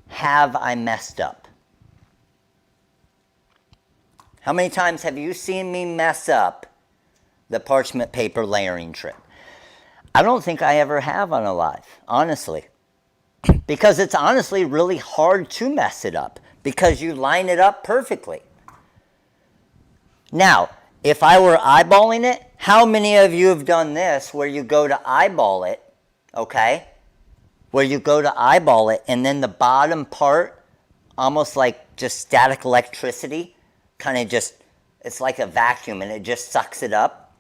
[SPEAKER 1] have I messed up? How many times have you seen me mess up the parchment paper layering trick? I don't think I ever have on a live, honestly. Because it's honestly really hard to mess it up because you line it up perfectly. Now, if I were eyeballing it, how many of you have done this where you go to eyeball it, okay? Where you go to eyeball it and then the bottom part, almost like just static electricity, kind of just, it's like a vacuum and it just sucks it up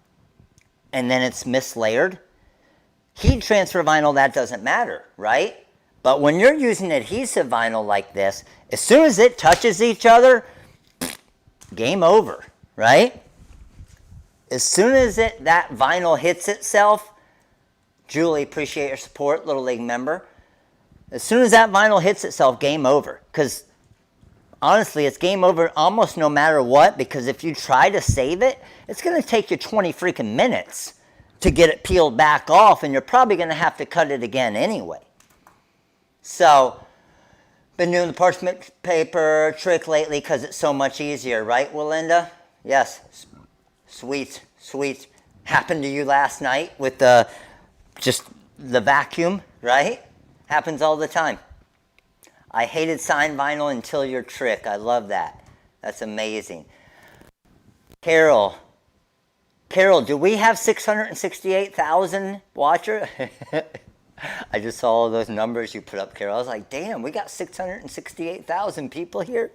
[SPEAKER 1] and then it's mislayered. Heat transfer vinyl, that doesn't matter, right? But when you're using adhesive vinyl like this, as soon as it touches each other, game over, right? As soon as that vinyl hits itself, Julie, appreciate your support, Little League member. As soon as that vinyl hits itself, game over. Because honestly, it's game over almost no matter what, because if you try to save it, it's going to take you 20 freaking minutes to get it peeled back off, and you're probably going to have to cut it again anyway. So, been doing the parchment paper trick lately because it's so much easier, right, Walinda? Yes. Sweet, sweet. Happened to you last night with just the vacuum, right? Happens all the time. I hated sign vinyl until your trick. I love that. That's amazing. Carol, do we have 668,000 watchers? I just saw all those numbers you put up, Carol. I was like, damn, we got 668,000 people here.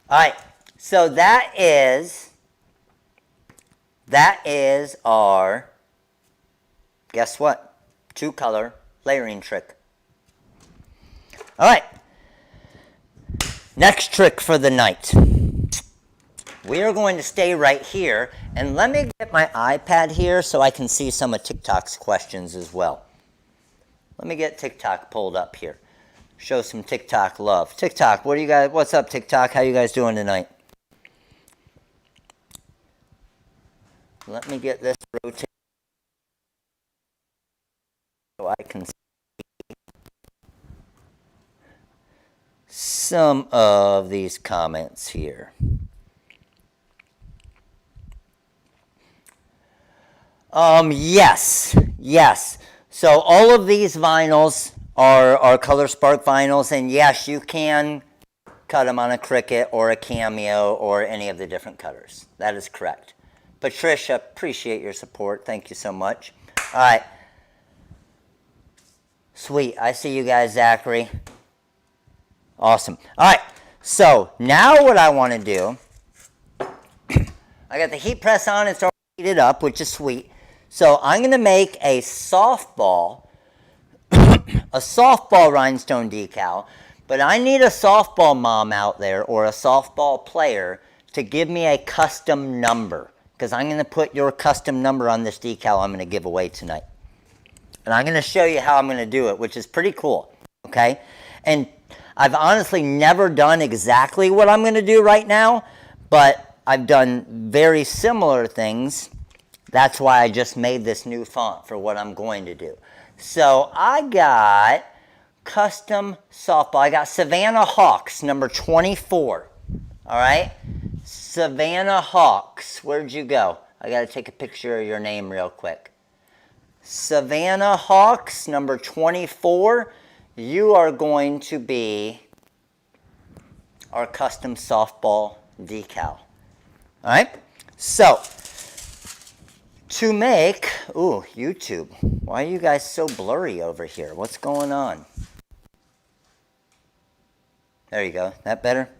[SPEAKER 1] All right, so that is our, guess what? 2-color layering trick. All right, next trick for the night. We are going to stay right here, and let me get my iPad here so I can see some of TikTok's questions as well. Let me get TikTok pulled up here. Show some TikTok love. TikTok, what's up, TikTok? How you guys doing tonight? Let me get this rotated so I can see some of these comments here. Yes. So all of these vinyls are Color Spark vinyls, and yes, you can cut them on a Cricut or a Cameo or any of the different cutters. That is correct. Patricia, appreciate your support. Thank you so much. All right. Sweet. I see you guys, Zachary. Awesome. All right. So now what I want to do, I got the heat press on. It's already heated up, which is sweet. So I'm going to make a softball rhinestone decal, but I need a softball mom out there or a softball player to give me a custom number, because I'm going to put your custom number on this decal I'm going to give away tonight. And I'm going to show you how I'm going to do it, which is pretty cool, okay? And I've honestly never done exactly what I'm going to do right now, but I've done very similar things. That's why I just made this new font for what I'm going to do. So I got custom softball. I got Savannah Hawks, number 24. All right? Savannah Hawks. Where'd you go? I got to take a picture of your name real quick. Savannah Hawks, number 24. You are going to be our custom softball decal. All right? So, to make, YouTube, why are you guys so blurry over here? What's going on? There you go. That better?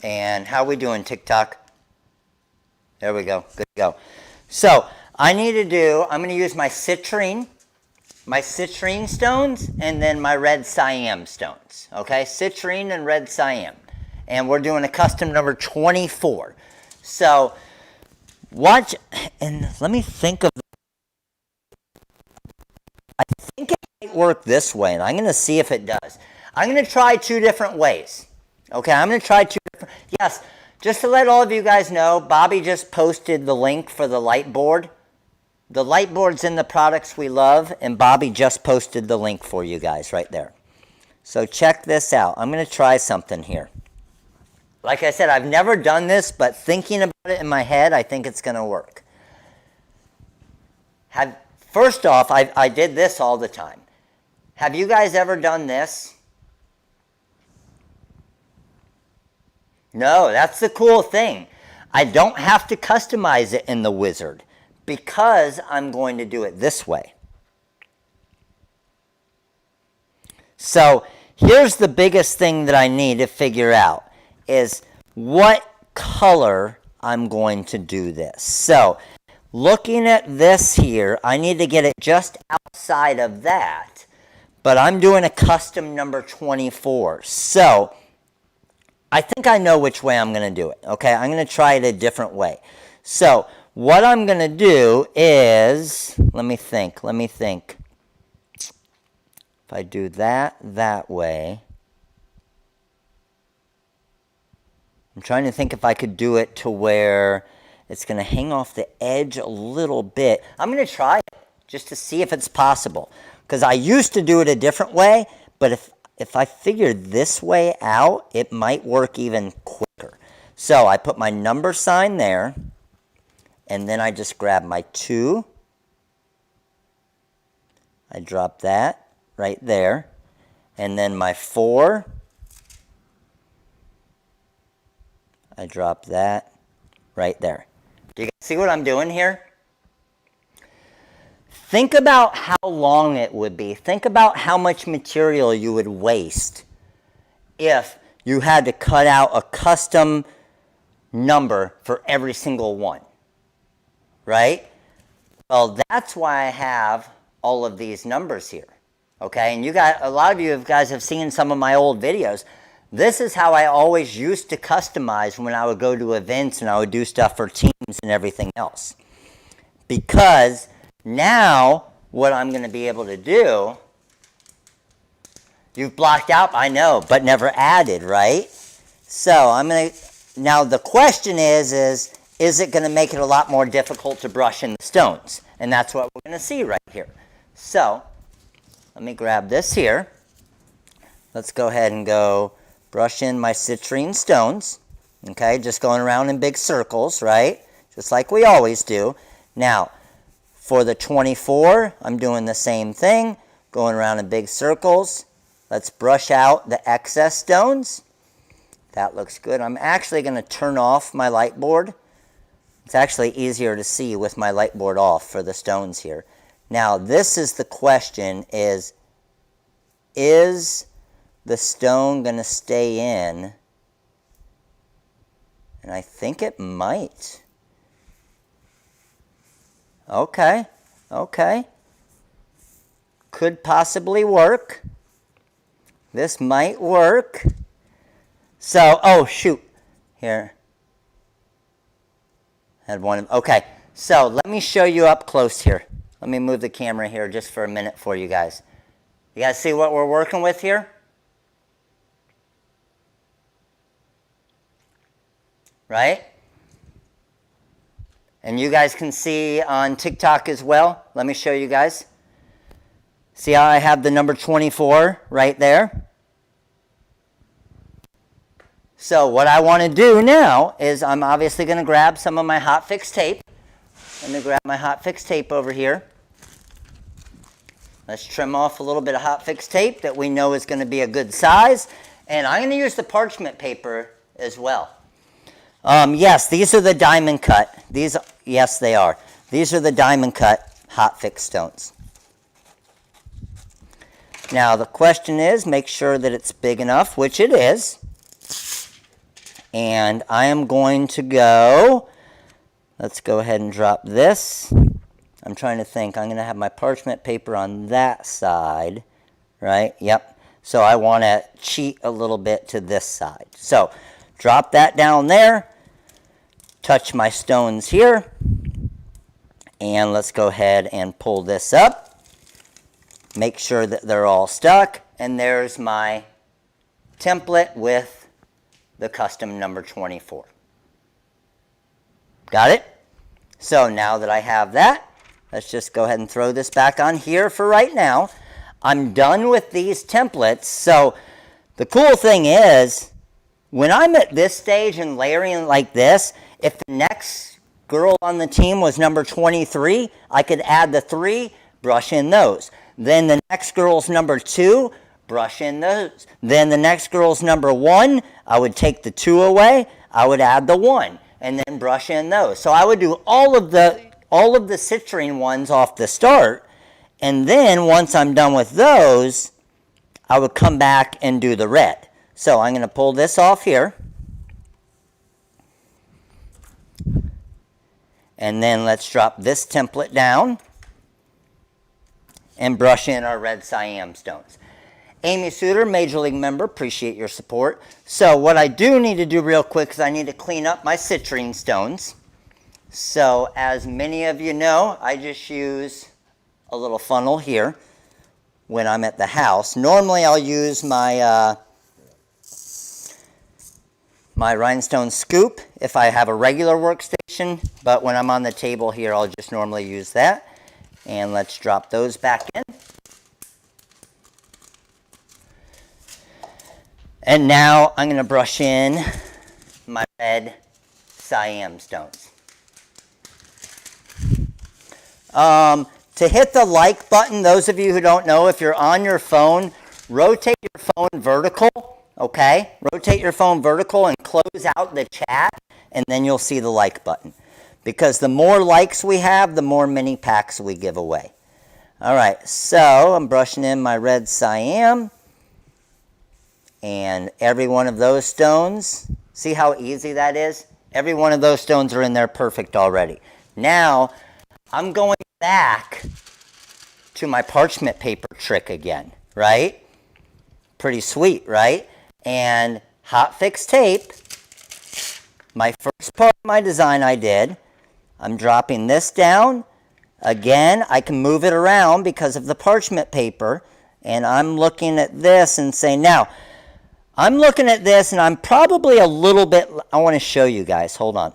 [SPEAKER 1] And how we doing, TikTok? There we go. Good to go. So, I'm going to use my citrine stones, and then my red cyan stones. Okay? Citrine and red cyan. And we're doing a custom number 24. So, watch, and let me think of, I think it might work this way, and I'm going to see if it does. I'm going to try 2 different ways. Okay, I'm going to try 2 different, yes, just to let all of you guys know, Bobby just posted the link for the light board. The light board's in the products we love, and Bobby just posted the link for you guys right there. So check this out. I'm going to try something here. Like I said, I've never done this, but thinking about it in my head, I think it's going to work. First off, I did this all the time. Have you guys ever done this? No, that's the cool thing. I don't have to customize it in the wizard because I'm going to do it this way. So here's the biggest thing that I need to figure out is what color I'm going to do this. So looking at this here, I need to get it just outside of that, but I'm doing a custom number 24. So I think I know which way I'm going to do it. Okay, I'm going to try it a different way. So what I'm going to do is, let me think. If I do that way, I'm trying to think if I could do it to where it's going to hang off the edge a little bit. I'm going to try it just to see if it's possible. Because I used to do it a different way, but if I figure this way out, it might work even quicker. So I put my number sign there, and then I just grab my 2. I drop that right there, and then my 4. I drop that right there. Do you guys see what I'm doing here? Think about how long it would be. Think about how much material you would waste if you had to cut out a custom number for every single one, right? Well, that's why I have all of these numbers here, okay? And a lot of you guys have seen some of my old videos. This is how I always used to customize when I would go to events and I would do stuff for teams and everything else. Because now what I'm going to be able to do, you've blocked out, I know, but never added, right? So now the question is it going to make it a lot more difficult to brush in the stones? And that's what we're going to see right here. So let me grab this here. Let's go ahead and go brush in my citrine stones, okay, just going around in big circles, right, just like we always do. Now, for the 24, I'm doing the same thing, going around in big circles. Let's brush out the excess stones. That looks good. I'm actually going to turn off my light board. It's actually easier to see with my light board off for the stones here. Now, this is the question, is the stone going to stay in? And I think it might. Okay. Could possibly work. This might work. So, oh shoot. Here. Had one. Okay. So, let me show you up close here. Let me move the camera here just for a minute for you guys. You guys see what we're working with here? Right? And you guys can see on TikTok as well. Let me show you guys. See how I have the number 24 right there? So what I want to do now is I'm obviously going to grab some of my hot fix tape. Let me grab my hot fix tape over here. Let's trim off a little bit of hot fix tape that we know is going to be a good size. And I'm going to use the parchment paper as well. Yes, these are the diamond cut. Yes, they are. These are the diamond cut hot fix stones. Now, the question is, make sure that it's big enough, which it is. And I am going to go, let's go ahead and drop this. I'm trying to think. I'm going to have my parchment paper on that side, right? Yep. So I want to cheat a little bit to this side. So drop that down there. Touch my stones here. And let's go ahead and pull this up. Make sure that they're all stuck. And there's my template with the custom number 24. Got it? So now that I have that, let's just go ahead and throw this back on here for right now. I'm done with these templates. So the cool thing is, when I'm at this stage and layering like this, if the next girl on the team was number 23, I could add the 3, brush in those. Then the next girl's number 2, brush in those. Then the next girl's number 1, I would take the 2 away, I would add the 1, and then brush in those. So I would do all of the citrine ones off the start, and then once I'm done with those, I would come back and do the red. So I'm going to pull this off here. And then let's drop this template down and brush in our red Siam stones. Amy Suter, Major League member, appreciate your support. So what I do need to do real quick is I need to clean up my citrine stones. So as many of you know, I just use a little funnel here when I'm at the house. Normally I'll use my my rhinestone scoop if I have a regular workstation, but when I'm on the table here, I'll just normally use that. And let's drop those back in. And now I'm going to brush in my red cyan stones. To hit the like button, those of you who don't know, if you're on your phone, rotate your phone vertical, okay? Rotate your phone vertical and close out the chat, and then you'll see the like button. Because the more likes we have, the more mini packs we give away. All right, so I'm brushing in my red cyan. And every one of those stones, see how easy that is? Every one of those stones are in there perfect already. Now, I'm going back to my parchment paper trick again, right? Pretty sweet, right? And hot fix tape, my first part of my design I did, I'm dropping this down. Again, I can move it around because of the parchment paper, and I'm looking at this and saying, now, I'm looking at this and I'm probably a little bit, I want to show you guys, hold on.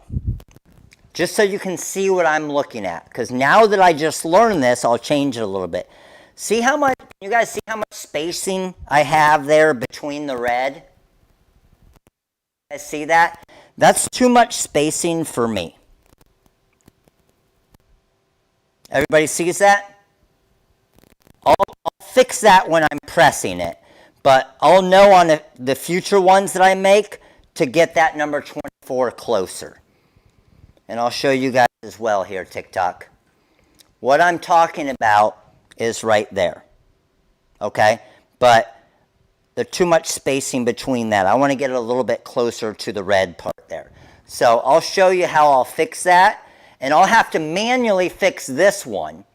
[SPEAKER 1] Just so you can see what I'm looking at, because now that I just learned this, I'll change it a little bit. See how much, you guys see how much spacing I have there between the red? You guys see that? That's too much spacing for me. Everybody sees that? I'll fix that when I'm pressing it. But I'll know on the future ones that I make to get that number 24 closer. And I'll show you guys as well here, TikTok. What I'm talking about is right there. Okay? But there's too much spacing between that. I want to get it a little bit closer to the red part there. So I'll show you how I'll fix that. And I'll have to manually fix this one.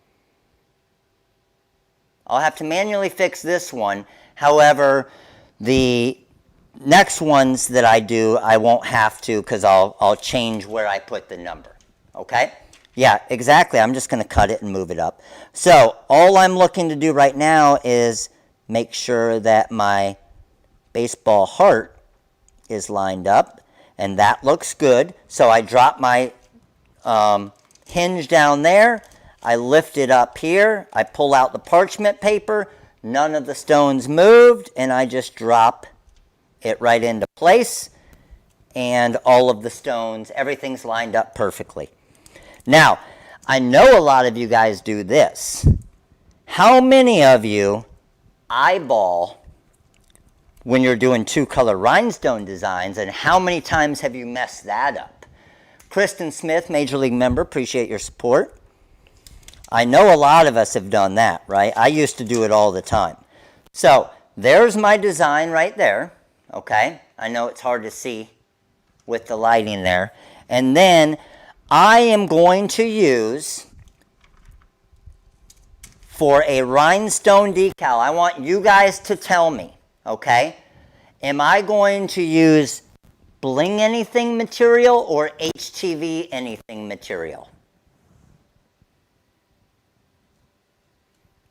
[SPEAKER 1] I'll have to manually fix this one. However, the next ones that I do, I won't have to because I'll change where I put the number. Okay? Yeah, exactly. I'm just going to cut it and move it up. So all I'm looking to do right now is make sure that my baseball heart is lined up. And that looks good. So I drop my hinge down there. I lift it up here. I pull out the parchment paper. None of the stones moved, and I just drop it right into place, and all of the stones, everything's lined up perfectly. Now, I know a lot of you guys do this. How many of you eyeball when you're doing two-color rhinestone designs, and how many times have you messed that up? Kristen Smith, Major League member, appreciate your support. I know a lot of us have done that, right? I used to do it all the time. So there's my design right there, okay? I know it's hard to see with the lighting there. And then I am going to use, for a rhinestone decal, I want you guys to tell me, okay? Am I going to use Bling anything material or HTV anything material?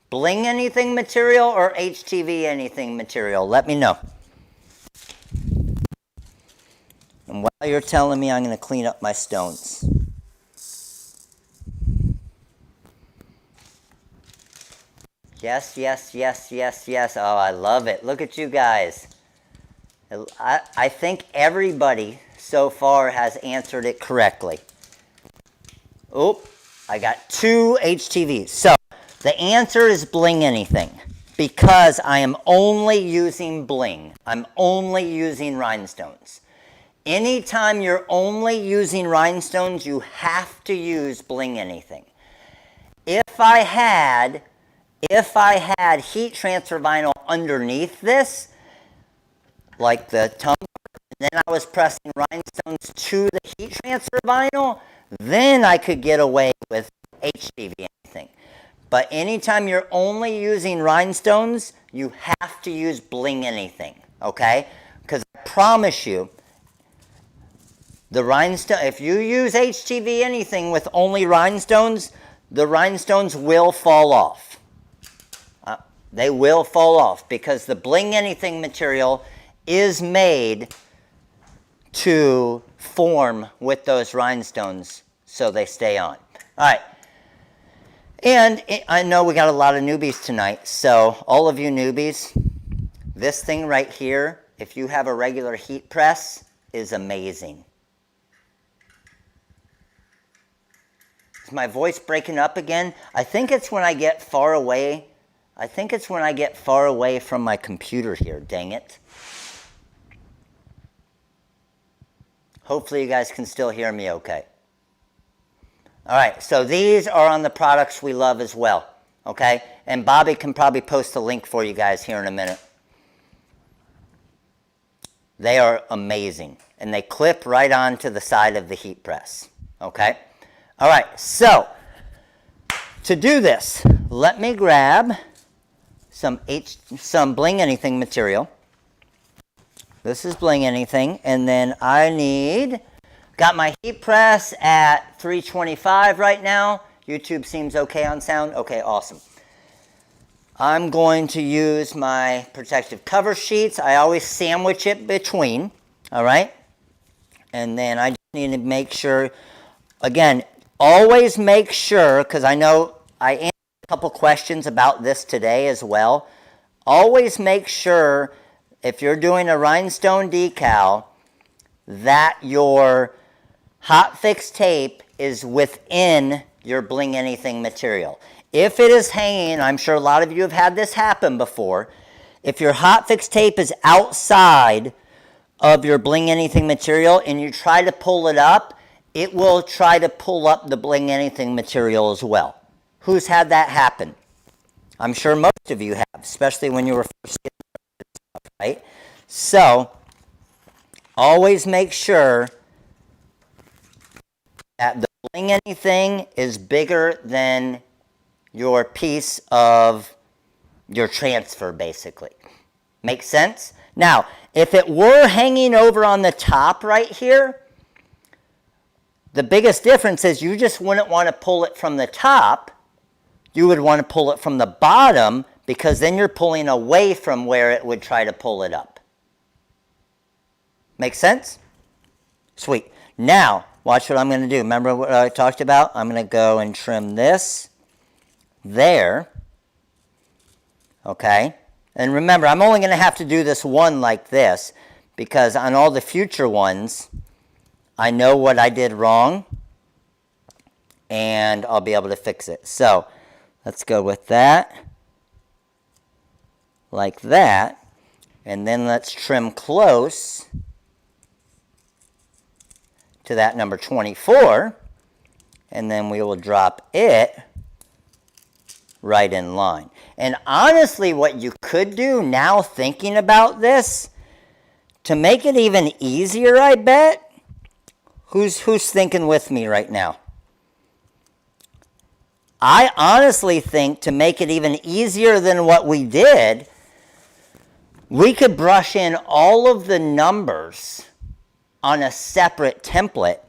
[SPEAKER 1] Bling anything material or HTV anything material? Let me know. And while you're telling me, I'm going to clean up my stones. Yes, yes, yes, yes, yes. Oh, I love it. Look at you guys. I think everybody so far has answered it correctly. Oop, I got 2 HTVs. So the answer is Bling anything, because I am only using Bling. I'm only using rhinestones. Anytime you're only using rhinestones, you have to use Bling anything. If I had heat transfer vinyl underneath this, like the tumbler, and then I was pressing rhinestones to the heat transfer vinyl, then I could get away with HTV anything. But anytime you're only using rhinestones, you have to use Bling anything, okay? Because I promise you, the rhinestone, if you use HTV anything with only rhinestones, the rhinestones will fall off. They will fall off because the Bling anything material is made to form with those rhinestones so they stay on. All right. And I know we got a lot of newbies tonight, so all of you newbies, this thing right here, if you have a regular heat press, is amazing. Is my voice breaking up again? I think it's when I get far away. I think it's when I get far away from my computer here, dang it. Hopefully you guys can still hear me okay. All right, so these are on the products we love as well, okay? And Bobby can probably post a link for you guys here in a minute. They are amazing, and they clip right onto the side of the heat press, okay? All right, so to do this, let me grab some Bling Anything material. This is Bling Anything, and then I got my heat press at 325 right now. YouTube seems okay on sound. Okay, awesome. I'm going to use my protective cover sheets. I always sandwich it between, all right? And then I just need to make sure, again, always make sure, because I know I answered a couple questions about this today as well. Always make sure, if you're doing a rhinestone decal, that your hot fix tape is within your Bling Anything material. If it is hanging, I'm sure a lot of you have had this happen before. If your hot fix tape is outside of your Bling Anything material and you try to pull it up, it will try to pull up the Bling Anything material as well. Who's had that happen? I'm sure most of you have, especially when you were first getting stuff, right? So, always make sure that the Bling Anything is bigger than your piece of your transfer, basically. Make sense? Now, if it were hanging over on the top right here, the biggest difference is you just wouldn't want to pull it from the top. You would want to pull it from the bottom, because then you're pulling away from where it would try to pull it up. Make sense? Sweet. Now, watch what I'm going to do. Remember what I talked about? I'm going to go and trim this there. Okay? And remember, I'm only going to have to do this one like this, because on all the future ones, I know what I did wrong, and I'll be able to fix it. So, let's go with that, like that, and then let's trim close to that number 24, and then we will drop it right in line. And honestly, what you could do now, thinking about this, to make it even easier, I bet, who's thinking with me right now? I honestly think, to make it even easier than what we did, we could brush in all of the numbers on a separate template,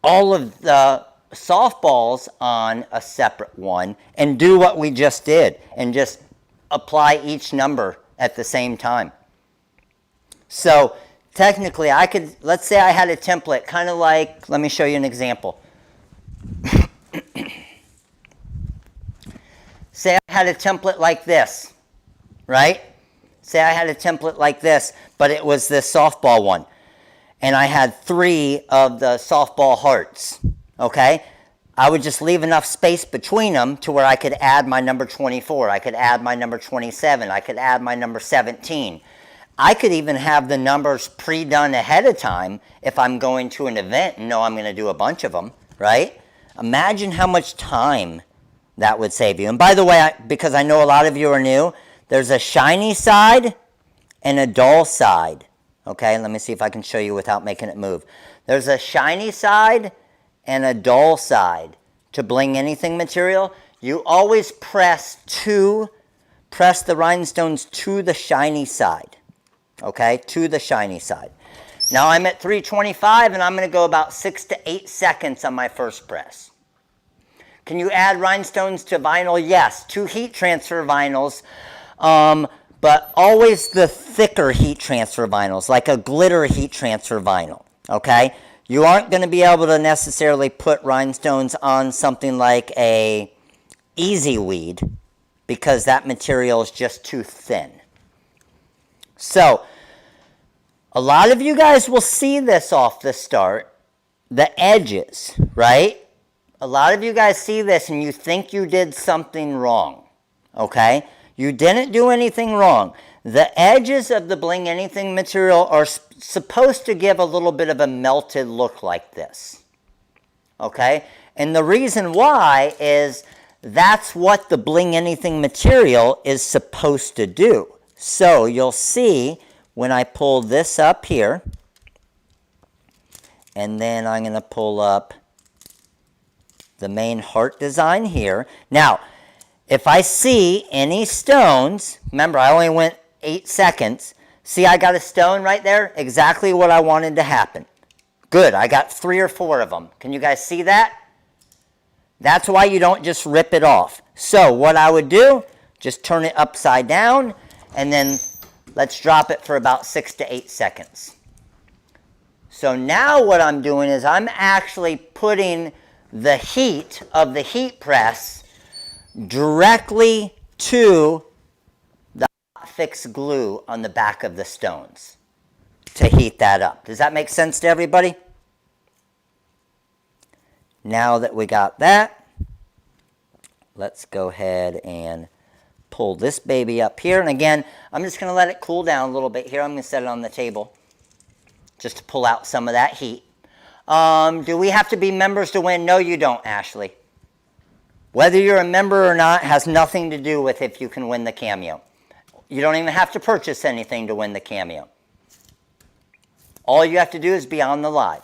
[SPEAKER 1] all of the softballs on a separate one, and do what we just did, and just apply each number at the same time. So technically, I could, let's say I had a template, kind of like, let me show you an example. Say I had a template like this, right? Say I had a template like this, but it was this softball one. And I had 3 of the softball hearts, okay? I would just leave enough space between them to where I could add my number 24. I could add my number 27. I could add my number 17. I could even have the numbers pre-done ahead of time if I'm going to an event and know I'm going to do a bunch of them, right? Imagine how much time that would save you. And by the way, because I know a lot of you are new, there's a shiny side and a dull side. Okay, let me see if I can show you without making it move. There's a shiny side and a dull side to Bling Anything material. You always press the rhinestones to the shiny side. Okay, to the shiny side. Now I'm at 325 and I'm going to go about 6 to 8 seconds on my first press. Can you add rhinestones to vinyl? Yes, 2 heat transfer vinyls. but always the thicker heat transfer vinyls, like a glitter heat transfer vinyl, okay? You aren't going to be able to necessarily put rhinestones on something like a Easy Weed because that material is just too thin. So, a lot of you guys will see this off the start, the edges, right? A lot of you guys see this and you think you did something wrong, okay? You didn't do anything wrong. The edges of the Bling Anything material are supposed to give a little bit of a melted look like this, okay? And the reason why is that's what the Bling Anything material is supposed to do. So you'll see when I pull this up here, and then I'm going to pull up the main heart design here. Now, if I see any stones, remember I only went 8 seconds. See, I got a stone right there, exactly what I wanted to happen. Good, I got 3 or 4 of them. Can you guys see that? That's why you don't just rip it off. So what I would do, just turn it upside down, and then let's drop it for about 6 to 8 seconds. So now what I'm doing is I'm actually putting the heat of the heat press directly to the hot fix glue on the back of the stones to heat that up. Does that make sense to everybody? Now that we got that, let's go ahead and pull this baby up here. And again, I'm just going to let it cool down a little bit here. I'm going to set it on the table just to pull out some of that heat. Do we have to be members to win? No, you don't, Ashley. Whether you're a member or not has nothing to do with if you can win the Cameo. You don't even have to purchase anything to win the Cameo. All you have to do is be on the live.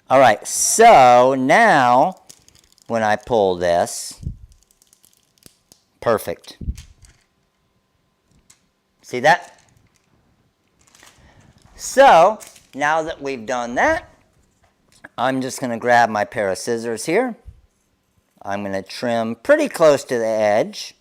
[SPEAKER 1] All right, so now when I pull this, perfect. See that? So now that we've done that, I'm just going to grab my pair of scissors here. I'm going to trim pretty close to the edge.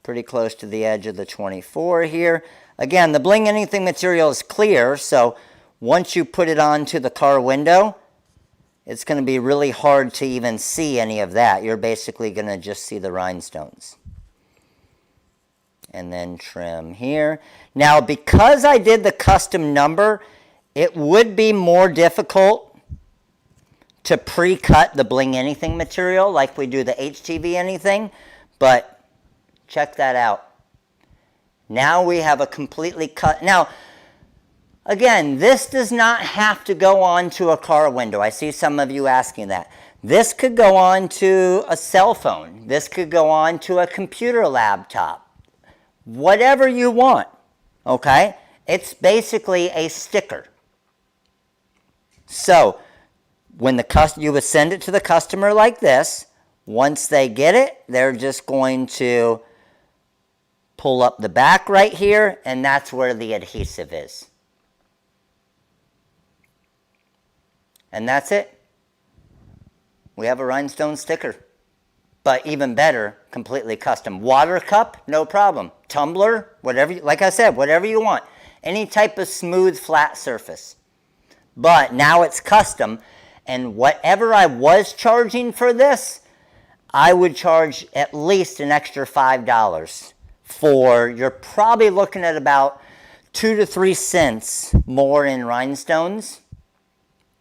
[SPEAKER 1] Pretty close to the edge of the 24 here. Again, the Bling Anything material is clear, so once you put it onto the car window, it's going to be really hard to even see any of that. You're basically going to just see the rhinestones. And then trim here. Now, because I did the custom number, it would be more difficult to pre-cut the Bling Anything material like we do the HTV Anything, but check that out. Now we have a completely cut. Now, again, this does not have to go onto a car window. I see some of you asking that. This could go onto a cell phone. This could go onto a computer laptop. Whatever you want, okay? It's basically a sticker. So, when you would send it to the customer like this, once they get it, they're just going to pull up the back right here, and that's where the adhesive is. And that's it. We have a rhinestone sticker. But even better, completely custom. Water cup, no problem. Tumbler, whatever, like I said, whatever you want. Any type of smooth, flat surface. But now it's custom, and whatever I was charging for this, I would charge at least an extra $5 for, you're probably looking at about 2 to 3 cents more in rhinestones,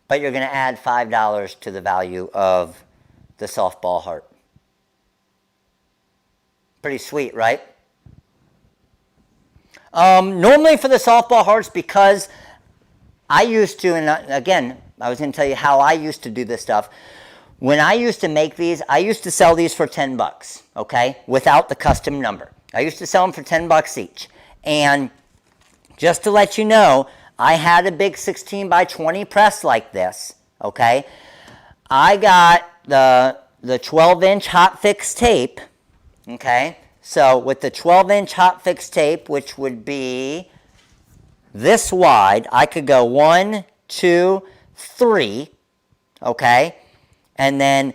[SPEAKER 1] but you're going to add $5 to the value of the softball heart. Pretty sweet, right? Normally for the softball hearts, because I used to, and again, I was going to tell you how I used to do this stuff. When I used to make these, I used to sell these for 10 bucks, okay, without the custom number. I used to sell them for 10 bucks each. And just to let you know, I had a big 16 by 20 press like this, okay? I got the 12-inch hot fix tape, okay? So with the 12-inch hot fix tape, which would be this wide, I could go 1, 2, 3, okay? And then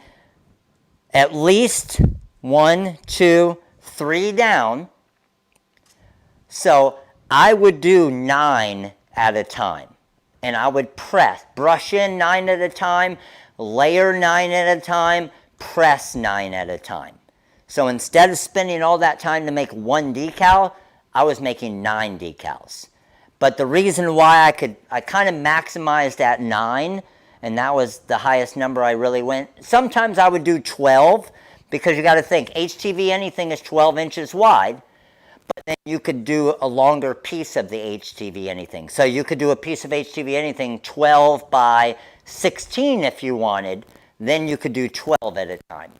[SPEAKER 1] at least 1, 2, 3 down. So I would do 9 at a time. And I would brush in 9 at a time, layer 9 at a time, press 9 at a time. So instead of spending all that time to make 1 decal, I was making 9 decals. But the reason why I kind of maximized at 9, and that was the highest number I really went. Sometimes I would do 12, because you got to think, HTV anything is 12 inches wide, but then you could do a longer piece of the HTV anything. So you could do a piece of HTV anything 12 by 16 if you wanted, then you could do 12 at a time.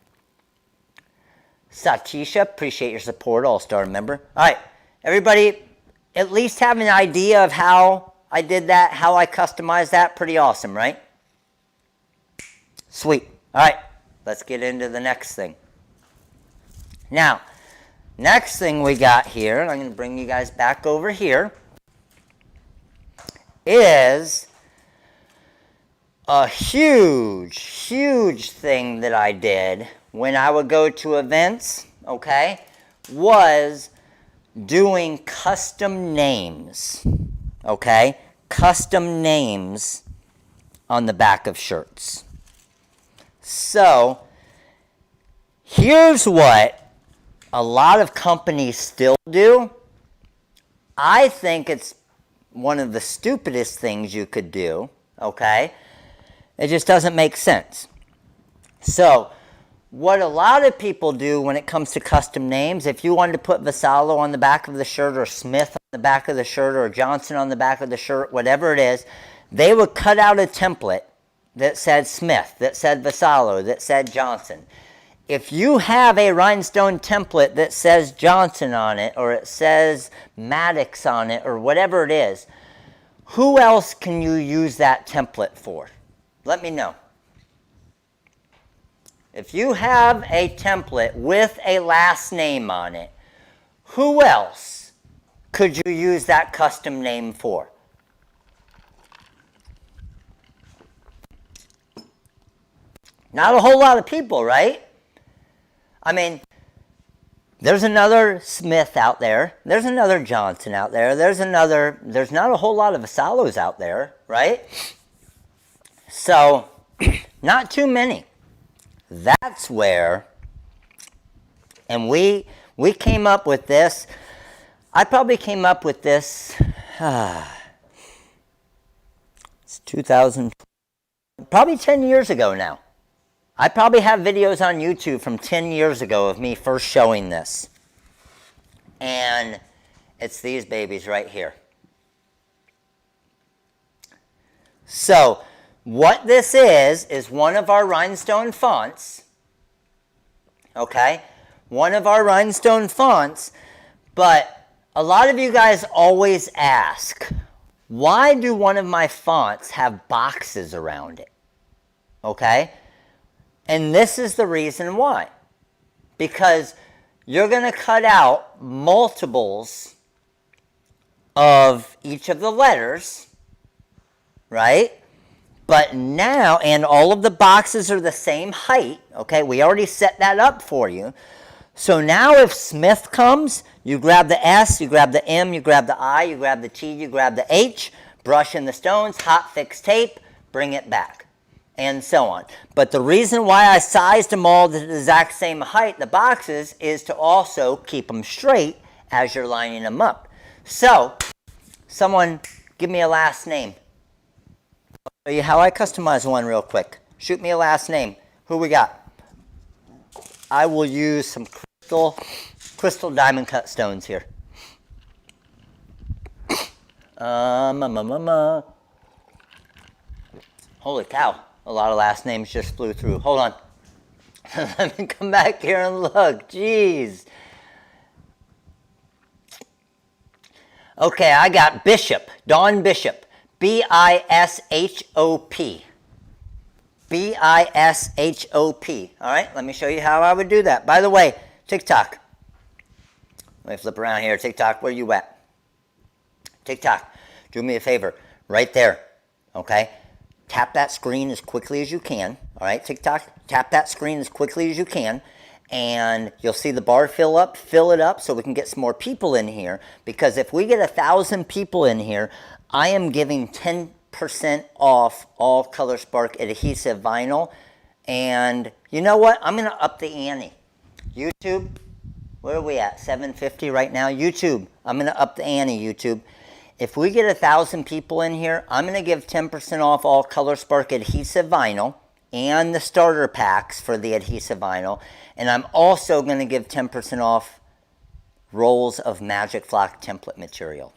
[SPEAKER 1] Satisha, appreciate your support, All-Star member. All right, everybody, at least have an idea of how I did that, how I customized that. Pretty awesome, right? Sweet. All right, let's get into the next thing. Now, next thing we got here, and I'm going to bring you guys back over here, is a huge, huge thing that I did when I would go to events, okay, was doing custom names, okay, custom names on the back of shirts. So, here's what a lot of companies still do. I think it's one of the stupidest things you could do, okay? It just doesn't make sense. So, what a lot of people do when it comes to custom names, if you wanted to put Vassallo on the back of the shirt, or Smith on the back of the shirt, or Johnson on the back of the shirt, whatever it is, they would cut out a template that said Smith, that said Vassallo, that said Johnson. If you have a Rhinestone template that says Johnson on it, or it says Maddox on it, or whatever it is, who else can you use that template for? Let me know. If you have a template with a last name on it, who else could you use that custom name for? Not a whole lot of people, right? I mean, there's another Smith out there. There's another Johnson out there. There's not a whole lot of Vassallos out there, right? So, not too many. That's where, and we came up with this. I probably came up with this, it's 2000, probably 10 years ago now. I probably have videos on YouTube from 10 years ago of me first showing this. And it's these babies right here. So, what this is one of our Rhinestone fonts. Okay? One of our Rhinestone fonts. But a lot of you guys always ask, why do one of my fonts have boxes around it? Okay? And this is the reason why. Because you're going to cut out multiples of each of the letters, right? But now, and all of the boxes are the same height, okay? We already set that up for you. So now if Smith comes, you grab the S, you grab the M, you grab the I, you grab the T, you grab the H, brush in the stones, hot fix tape, bring it back, and so on. But the reason why I sized them all to the exact same height, the boxes, is to also keep them straight as you're lining them up. So, someone give me a last name. I'll show you how I customize one real quick. Shoot me a last name. Who we got? I will use some crystal diamond cut stones here. Holy cow. A lot of last names just flew through. Hold on. Let me come back here and look. Jeez. Okay, I got Bishop. Dawn Bishop. B-I-S-H-O-P. B-I-S-H-O-P. All right, let me show you how I would do that. By the way, TikTok. Let me flip around here. TikTok, where you at? TikTok, do me a favor. Right there, okay? Tap that screen as quickly as you can. All right, TikTok, tap that screen as quickly as you can. and you'll see the bar fill it up so we can get some more people in here, because if we get 1,000 people in here, I am giving 10% off all Color Spark adhesive vinyl. And you know what? I'm going to up the ante. YouTube, where are we at? $7.50 right now. YouTube, I'm going to up the ante, YouTube. If we get 1,000 people in here, I'm going to give 10% off all Color Spark adhesive vinyl and the starter packs for the adhesive vinyl. And I'm also going to give 10% off rolls of Magic Flock template material,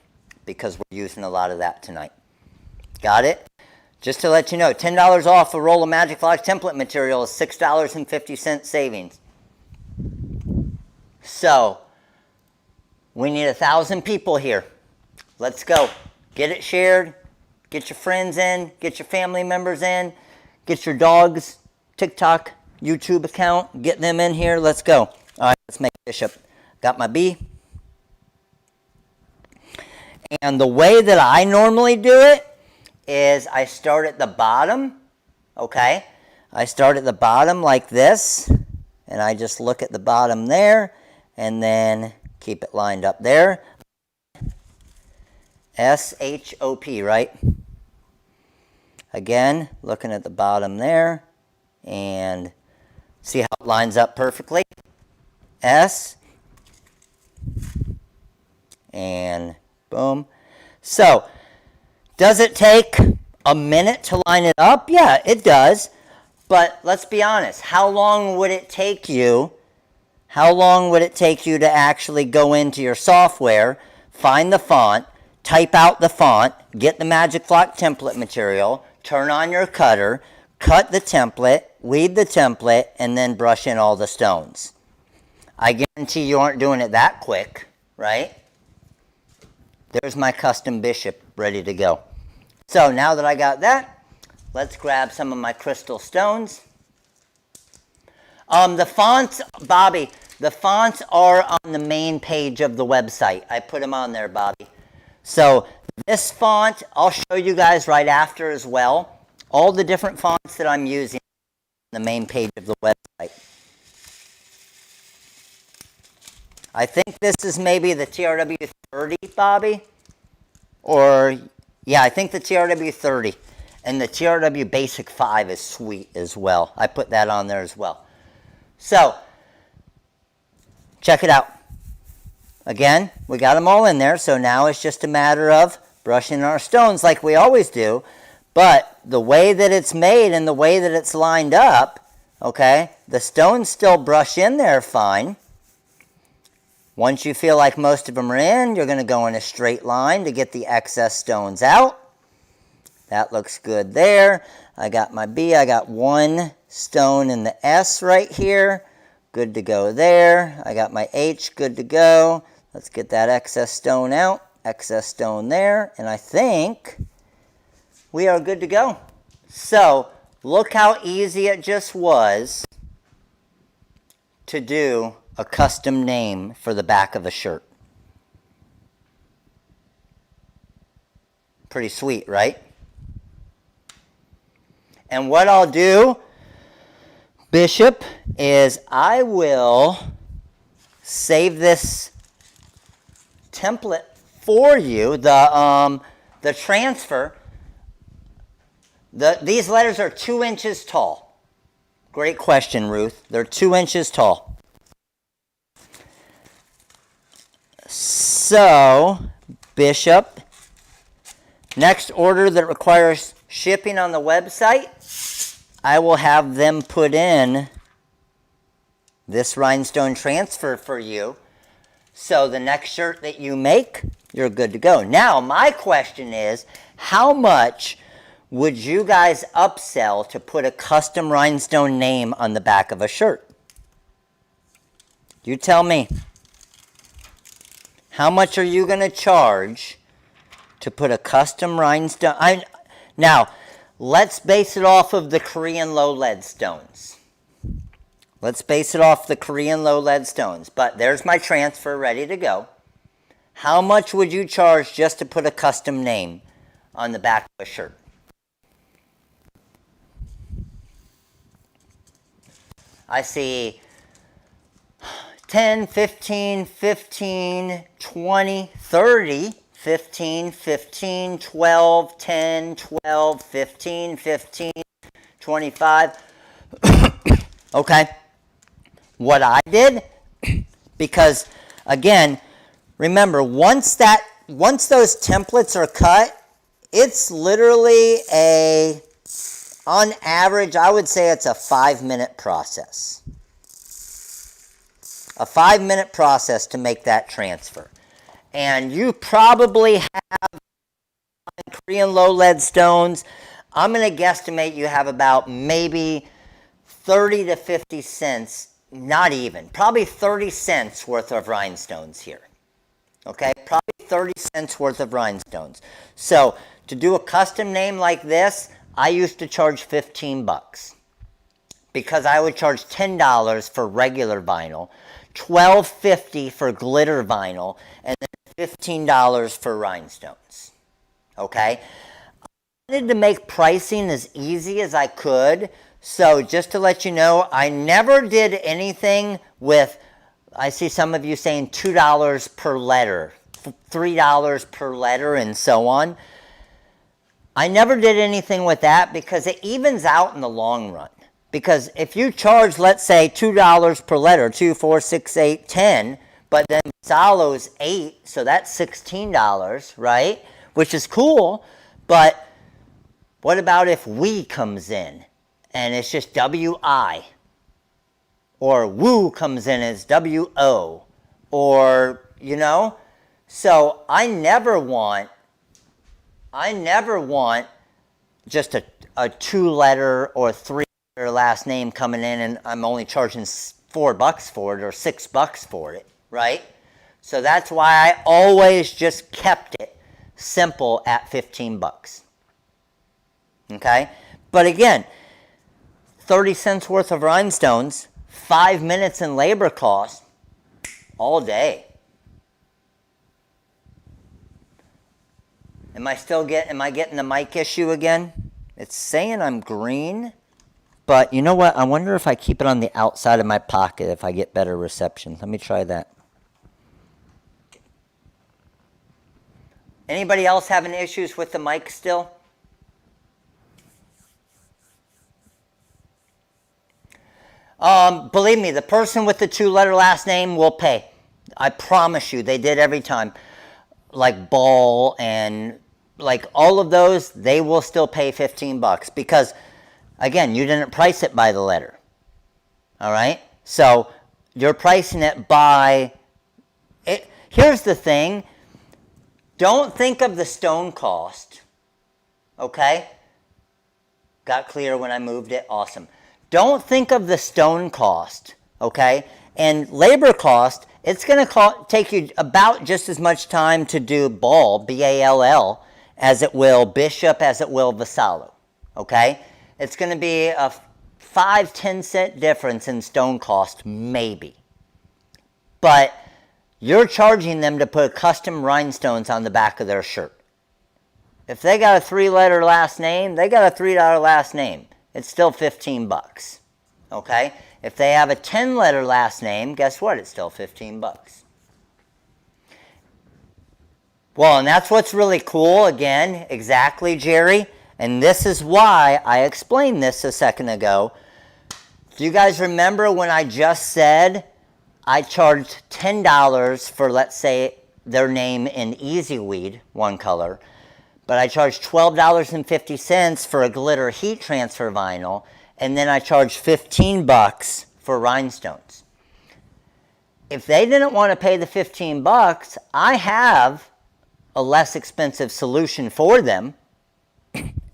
[SPEAKER 1] because we're using a lot of that tonight. Got it? Just to let you know, $10 off a roll of Magic Flock template material is $6.50 savings. So, we need 1,000 people here. Let's go. Get it shared. Get your friends in. Get your family members in. Get your dog's TikTok, YouTube account. Get them in here. Let's go. All right, let's make Bishop. Got my B. And the way that I normally do it is I start at the bottom, okay? I start at the bottom like this, and I just look at the bottom there, and then keep it lined up there. S-H-O-P, right? Again, looking at the bottom there, and see how it lines up perfectly? S, and boom. So, does it take a minute to line it up? Yeah, it does. But let's be honest, how long would it take you? How long would it take you to actually go into your software, find the font, type out the font, get the Magic Flock template material, turn on your cutter, cut the template, weed the template, and then brush in all the stones? I guarantee you aren't doing it that quick, right? There's my custom Bishop ready to go. So now that I got that, let's grab some of my crystal stones. The fonts, Bobby, the fonts are on the main page of the website. I put them on there, Bobby. So this font, I'll show you guys right after as well. All the different fonts that I'm using on the main page of the website. I think this is maybe the TRW 30, Bobby. Or, yeah, I think the TRW 30. And the TRW Basic 5 is sweet as well. I put that on there as well. So, check it out. Again, we got them all in there. So now it's just a matter of brushing our stones like we always do. But the way that it's made and the way that it's lined up, okay, the stones still brush in there fine. Once you feel like most of them are in, you're going to go in a straight line to get the excess stones out. That looks good there. I got my B. I got one stone in the S right here. Good to go there. I got my H. Good to go. Let's get that excess stone out. Excess stone there. And I think we are good to go. So, look how easy it just was to do a custom name for the back of a shirt. Pretty sweet, right? And what I'll do, Bishop, is I will save this template for you, the transfer. These letters are 2 inches tall. Great question, Ruth. They're 2 inches tall. So, Bishop, next order that requires shipping on the website, I will have them put in this rhinestone transfer for you. So the next shirt that you make, you're good to go. Now, my question is, how much would you guys upsell to put a custom rhinestone name on the back of a shirt? You tell me. How much are you going to charge to put a custom rhinestone? Now, let's base it off of the Korean low lead stones. Let's base it off the Korean low lead stones. But there's my transfer ready to go. How much would you charge just to put a custom name on the back of a shirt? I see 10, 15, 15, 20, 30, 15, 15, 12, 10, 12, 15, 15, 25. Okay. What I did, because again, remember, once those templates are cut, it's literally on average, I would say it's a 5-minute process. A 5-minute process to make that transfer. And you probably have Korean low lead stones. I'm going to guesstimate you have about maybe 30 to 50 cents, not even, probably 30 cents worth of rhinestones here. Okay, probably 30 cents worth of rhinestones. So to do a custom name like this, I used to charge 15 bucks because I would charge $10 for regular vinyl, $12.50 for glitter vinyl, and then $15 for rhinestones. Okay? I wanted to make pricing as easy as I could, so just to let you know, I never did anything with, I see some of you saying $2 per letter, $3 per letter, and so on. I never did anything with that because it evens out in the long run. Because if you charge, let's say, $2 per letter, 2, 4, 6, 8, 10, but then Salo's 8, so that's $16, right? Which is cool, but what about if we comes in and it's just W-I? Or Woo comes in as W-O? Or, you know? So I never want just a 2-letter or 3-letter last name coming in and I'm only charging $4 for it or $6 for it, right? So that's why I always just kept it simple at 15 bucks. Okay? But again, 30 cents worth of rhinestones, 5 minutes in labor cost, all day. Am I getting the mic issue again? It's saying I'm green, but you know what? I wonder if I keep it on the outside of my pocket if I get better reception. Let me try that. Anybody else having issues with the mic still? Believe me, the person with the 2-letter last name will pay. I promise you, they did every time. Like Ball and like all of those, they will still pay 15 bucks because, again, you didn't price it by the letter. All right? So you're pricing it by it. Here's the thing. Don't think of the stone cost. Okay? Got clear when I moved it? Awesome. Don't think of the stone cost. Okay? And labor cost, it's going to take you about just as much time to do Ball, B-A-L-L, as it will Bishop, as it will Vassallo. Okay? It's going to be a 5-10 cent difference in stone cost, maybe. But you're charging them to put custom rhinestones on the back of their shirt. If they got a 3-letter last name, they got a $3 last name. It's still 15 bucks. Okay? If they have a 10-letter last name, guess what? It's still 15 bucks. Well, and that's what's really cool. Again, exactly, Jerry. And this is why I explained this a second ago. Do you guys remember when I just said I charged $10 for, let's say, their name in Easy Weed, one color, but I charged $12.50 for a glitter heat transfer vinyl, and then I charged 15 bucks for rhinestones. If they didn't want to pay the 15 bucks, I have a less expensive solution for them.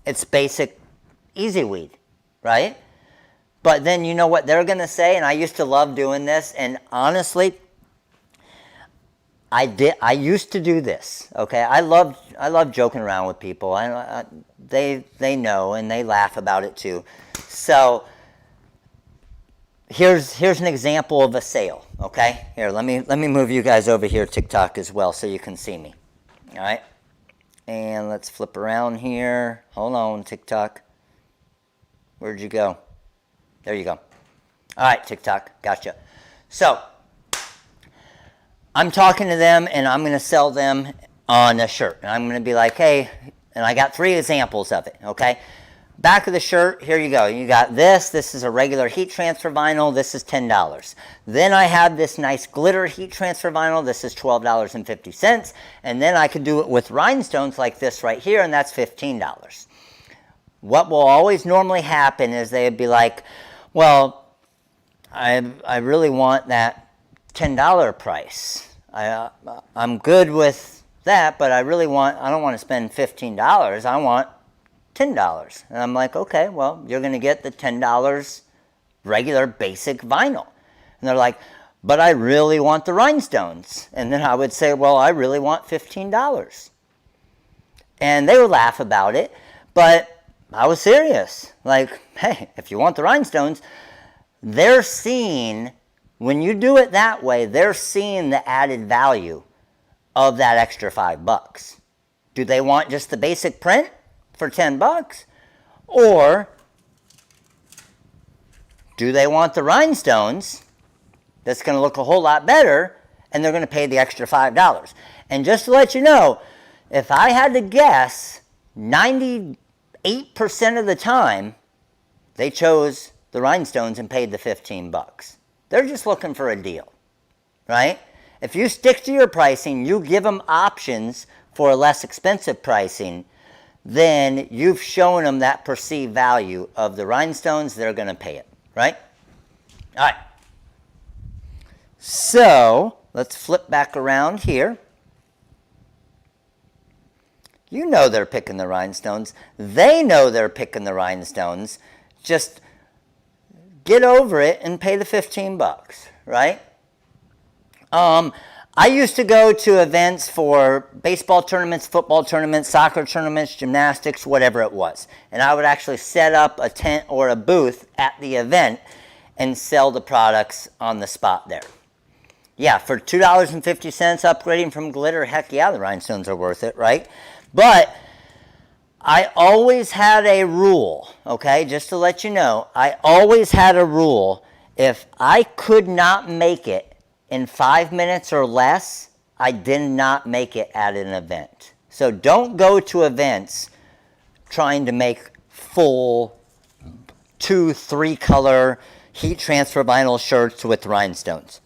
[SPEAKER 1] It's basic Easy Weed, right? But then you know what they're going to say, and I used to love doing this, and honestly, I used to do this, okay? I love joking around with people. They know, and they laugh about it too. So here's an example of a sale, okay? Here, let me move you guys over here, TikTok, as well, so you can see me. All right? And let's flip around here. Hold on, TikTok. Where'd you go? There you go. All right, TikTok, gotcha. So I'm talking to them and I'm going to sell them on a shirt. And I'm going to be like, hey, and I got 3 examples of it, okay? Back of the shirt, here you go. You got this. This is a regular heat transfer vinyl. This is $10. Then I have this nice glitter heat transfer vinyl. This is $12.50. And then I could do it with rhinestones like this right here, and that's $15. What will always normally happen is they'd be like, well, I really want that $10 price. I'm good with that, but I don't want to spend $15. I want $10. And I'm like, okay, well, you're going to get the $10 regular basic vinyl. And they're like, but I really want the rhinestones. And then I would say, well, I really want $15. And they would laugh about it, but I was serious. Like, hey, if you want the rhinestones, they're seeing, when you do it that way, they're seeing the added value of that extra $5. Do they want just the basic print for $10? Or do they want the rhinestones that's going to look a whole lot better and they're going to pay the extra $5? And just to let you know, if I had to guess, 98% of the time they chose the rhinestones and paid the $15. They're just looking for a deal, right? If you stick to your pricing, you give them options for a less expensive pricing, then you've shown them that perceived value of the rhinestones, they're going to pay it, right? All right. So let's flip back around here. You know they're picking the rhinestones. They know they're picking the rhinestones. Just get over it and pay the $15, right? I used to go to events for baseball tournaments, football tournaments, soccer tournaments, gymnastics, whatever it was. And I would actually set up a tent or a booth at the event and sell the products on the spot there. Yeah, for $2.50 upgrading from glitter, heck yeah, the rhinestones are worth it, right? But I always had a rule, okay, just to let you know, I always had a rule. If I could not make it in 5 minutes or less, I did not make it at an event. So don't go to events trying to make full 2-3 color heat transfer vinyl shirts with rhinestones.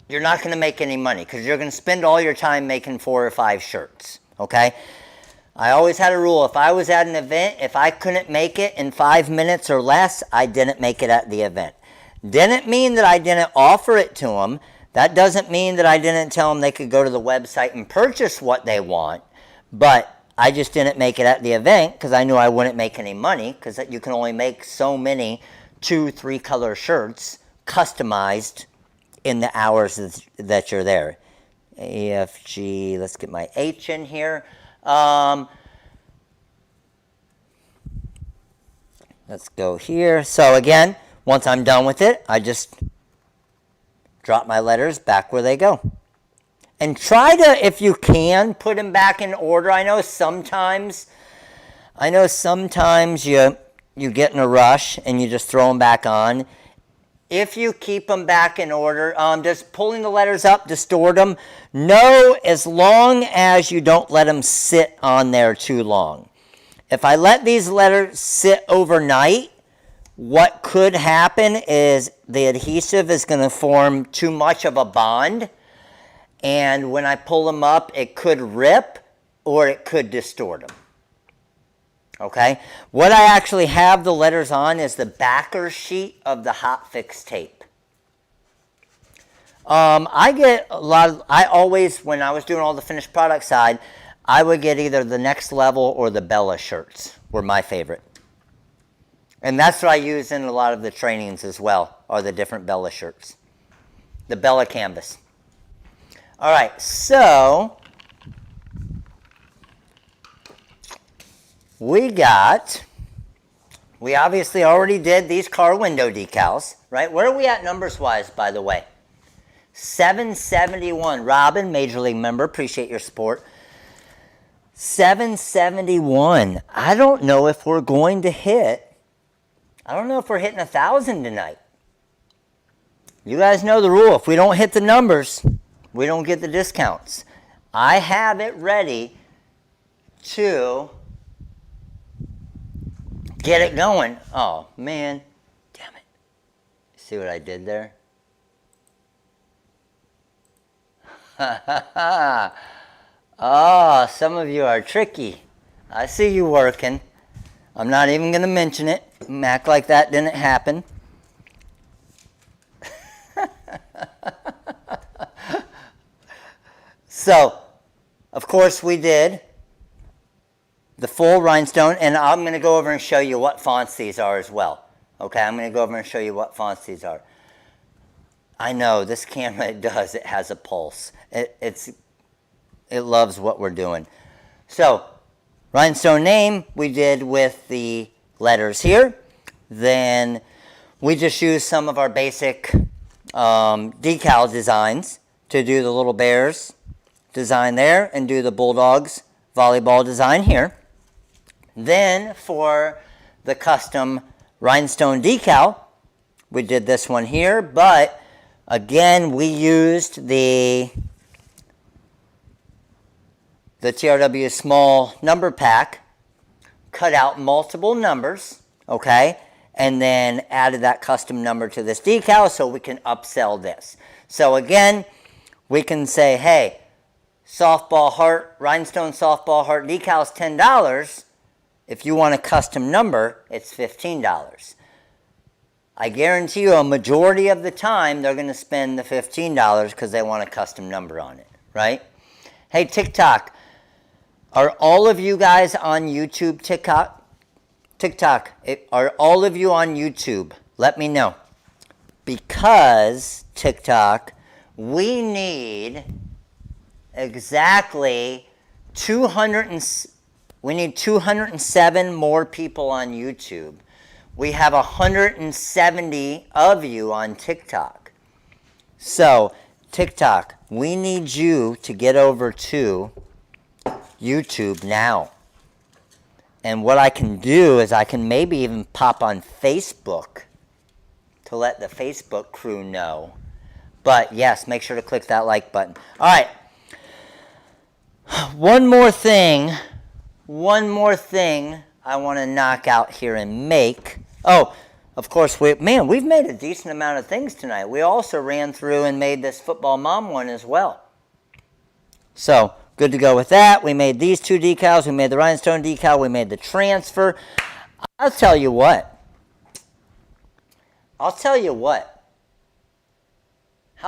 [SPEAKER 1] You're not going to make any money because you're going to spend all your time making 4 or 5 shirts, okay? I always had a rule. If I was at an event, if I couldn't make it in 5 minutes or less, I didn't make it at the event. Didn't mean that I didn't offer it to them. That doesn't mean that I didn't tell them they could go to the website and purchase what they want, but I just didn't make it at the event because I knew I wouldn't make any money because you can only make so many 2-3 color shirts customized in the hours that you're there. A, F, G, let's get my H in here. Let's go here. So again, once I'm done with it, I just drop my letters back where they go. And try to, if you can, put them back in order. I know sometimes you get in a rush and you just throw them back on. If you keep them back in order, just pulling the letters up, distort them. No, as long as you don't let them sit on there too long. If I let these letters sit overnight, what could happen is the adhesive is going to form too much of a bond. And when I pull them up, it could rip or it could distort them. Okay? What I actually have the letters on is the backer sheet of the hot fix tape. I get a lot of, when I was doing all the finished product side, I would get either the Next Level or the Bella shirts were my favorite. And that's what I use in a lot of the trainings as well, are the different Bella shirts. The Bella canvas. All right, so we obviously already did these car window decals, right? Where are we at numbers-wise, by the way? 771. Robin, Major League member, appreciate your support. 771. I don't know if we're going to hit, I don't know if we're hitting 1,000 tonight. You guys know the rule. If we don't hit the numbers, we don't get the discounts. I have it ready to get it going. Oh, man. Damn it. See what I did there? Oh, some of you are tricky. I see you working. I'm not even going to mention it. Act like that didn't happen. So, of course we did the full rhinestone, and I'm going to go over and show you what fonts these are as well. Okay, I'm going to go over and show you what fonts these are. I know, this camera, it does. It has a pulse. It loves what we're doing. So, rhinestone name, we did with the letters here. Then we just used some of our basic decal designs to do the little bears design there and do the Bulldogs volleyball design here. Then for the custom rhinestone decal, we did this one here, but again, we used the TRW small number pack, cut out multiple numbers, okay, and then added that custom number to this decal so we can upsell this. So again, we can say, hey, softball heart, rhinestone softball heart decal is $10. If you want a custom number, it's $15. I guarantee you a majority of the time they're going to spend the $15 because they want a custom number on it, right? Hey, TikTok, are all of you guys on YouTube? TikTok, are all of you on YouTube? Let me know. Because, TikTok, we need exactly 207 more people on YouTube. We have 170 of you on TikTok. So, TikTok, we need you to get over to YouTube now. And what I can do is I can maybe even pop on Facebook to let the Facebook crew know. But yes, make sure to click that like button. All right. One more thing I want to knock out here and make. Oh, of course, we've made a decent amount of things tonight. We also ran through and made this football mom one as well. So, good to go with that. We made these two decals. We made the rhinestone decal. We made the transfer. I'll tell you what. How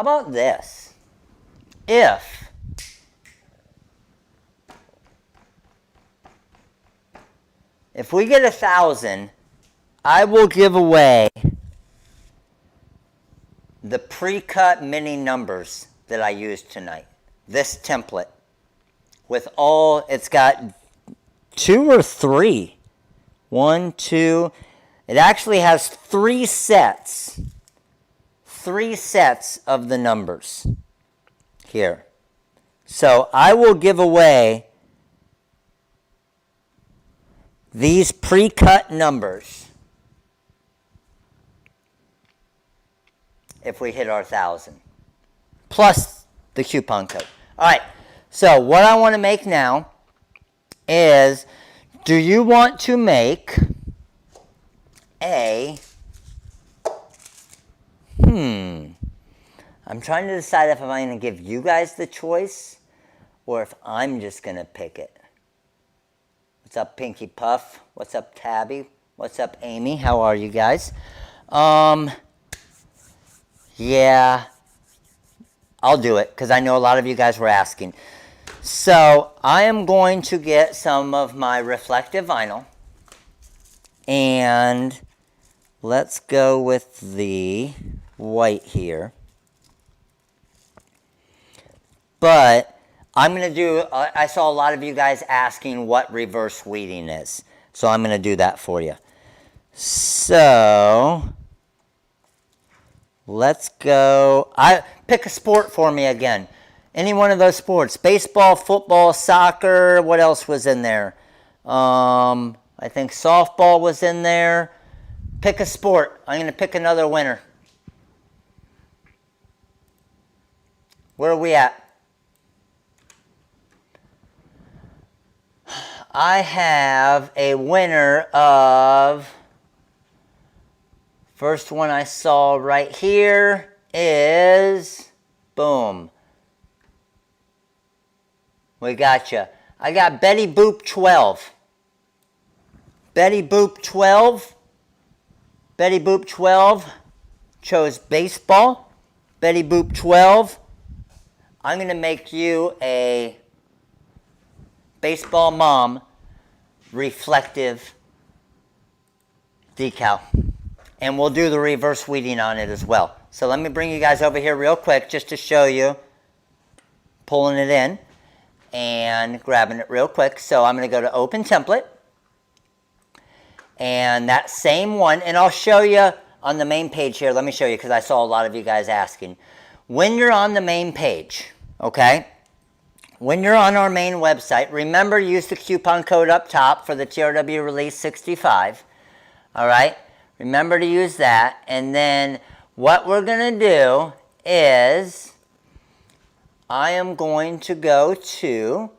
[SPEAKER 1] about this? If we get 1,000, I will give away the pre-cut mini numbers that I used tonight. This template with all, it's got 2 or 3. 1, 2. It actually has 3 sets. 3 sets of the numbers here. So I will give away these pre-cut numbers if we hit our 1,000, plus the coupon code. All right, so what I want to make now is, do you want to make a, I'm trying to decide if I'm going to give you guys the choice or if I'm just going to pick it. What's up, Pinky Puff? What's up, Tabby? What's up, Amy? How are you guys? Yeah, I'll do it because I know a lot of you guys were asking. So I am going to get some of my reflective vinyl, and let's go with the white here. But I'm going to do, I saw a lot of you guys asking what reverse weeding is. So I'm going to do that for you. So let's go. Pick a sport for me again. Any one of those sports. Baseball, football, soccer. What else was in there? I think softball was in there. Pick a sport. I'm going to pick another winner. Where are we at? I have a winner of, first one I saw right here is, boom. We got you. I got Betty Boop 12. Betty Boop 12. Betty Boop 12 chose baseball. Betty Boop 12. I'm going to make you a baseball mom reflective decal. And we'll do the reverse weeding on it as well. So let me bring you guys over here real quick just to show you pulling it in and grabbing it real quick. So I'm going to go to open template. And that same one, and I'll show you on the main page here. Let me show you because I saw a lot of you guys asking. When you're on the main page, okay, when you're on our main website, remember use the coupon code up top for the TRW Release 65. All right, remember to use that. And then what we're going to do is I am going to go to,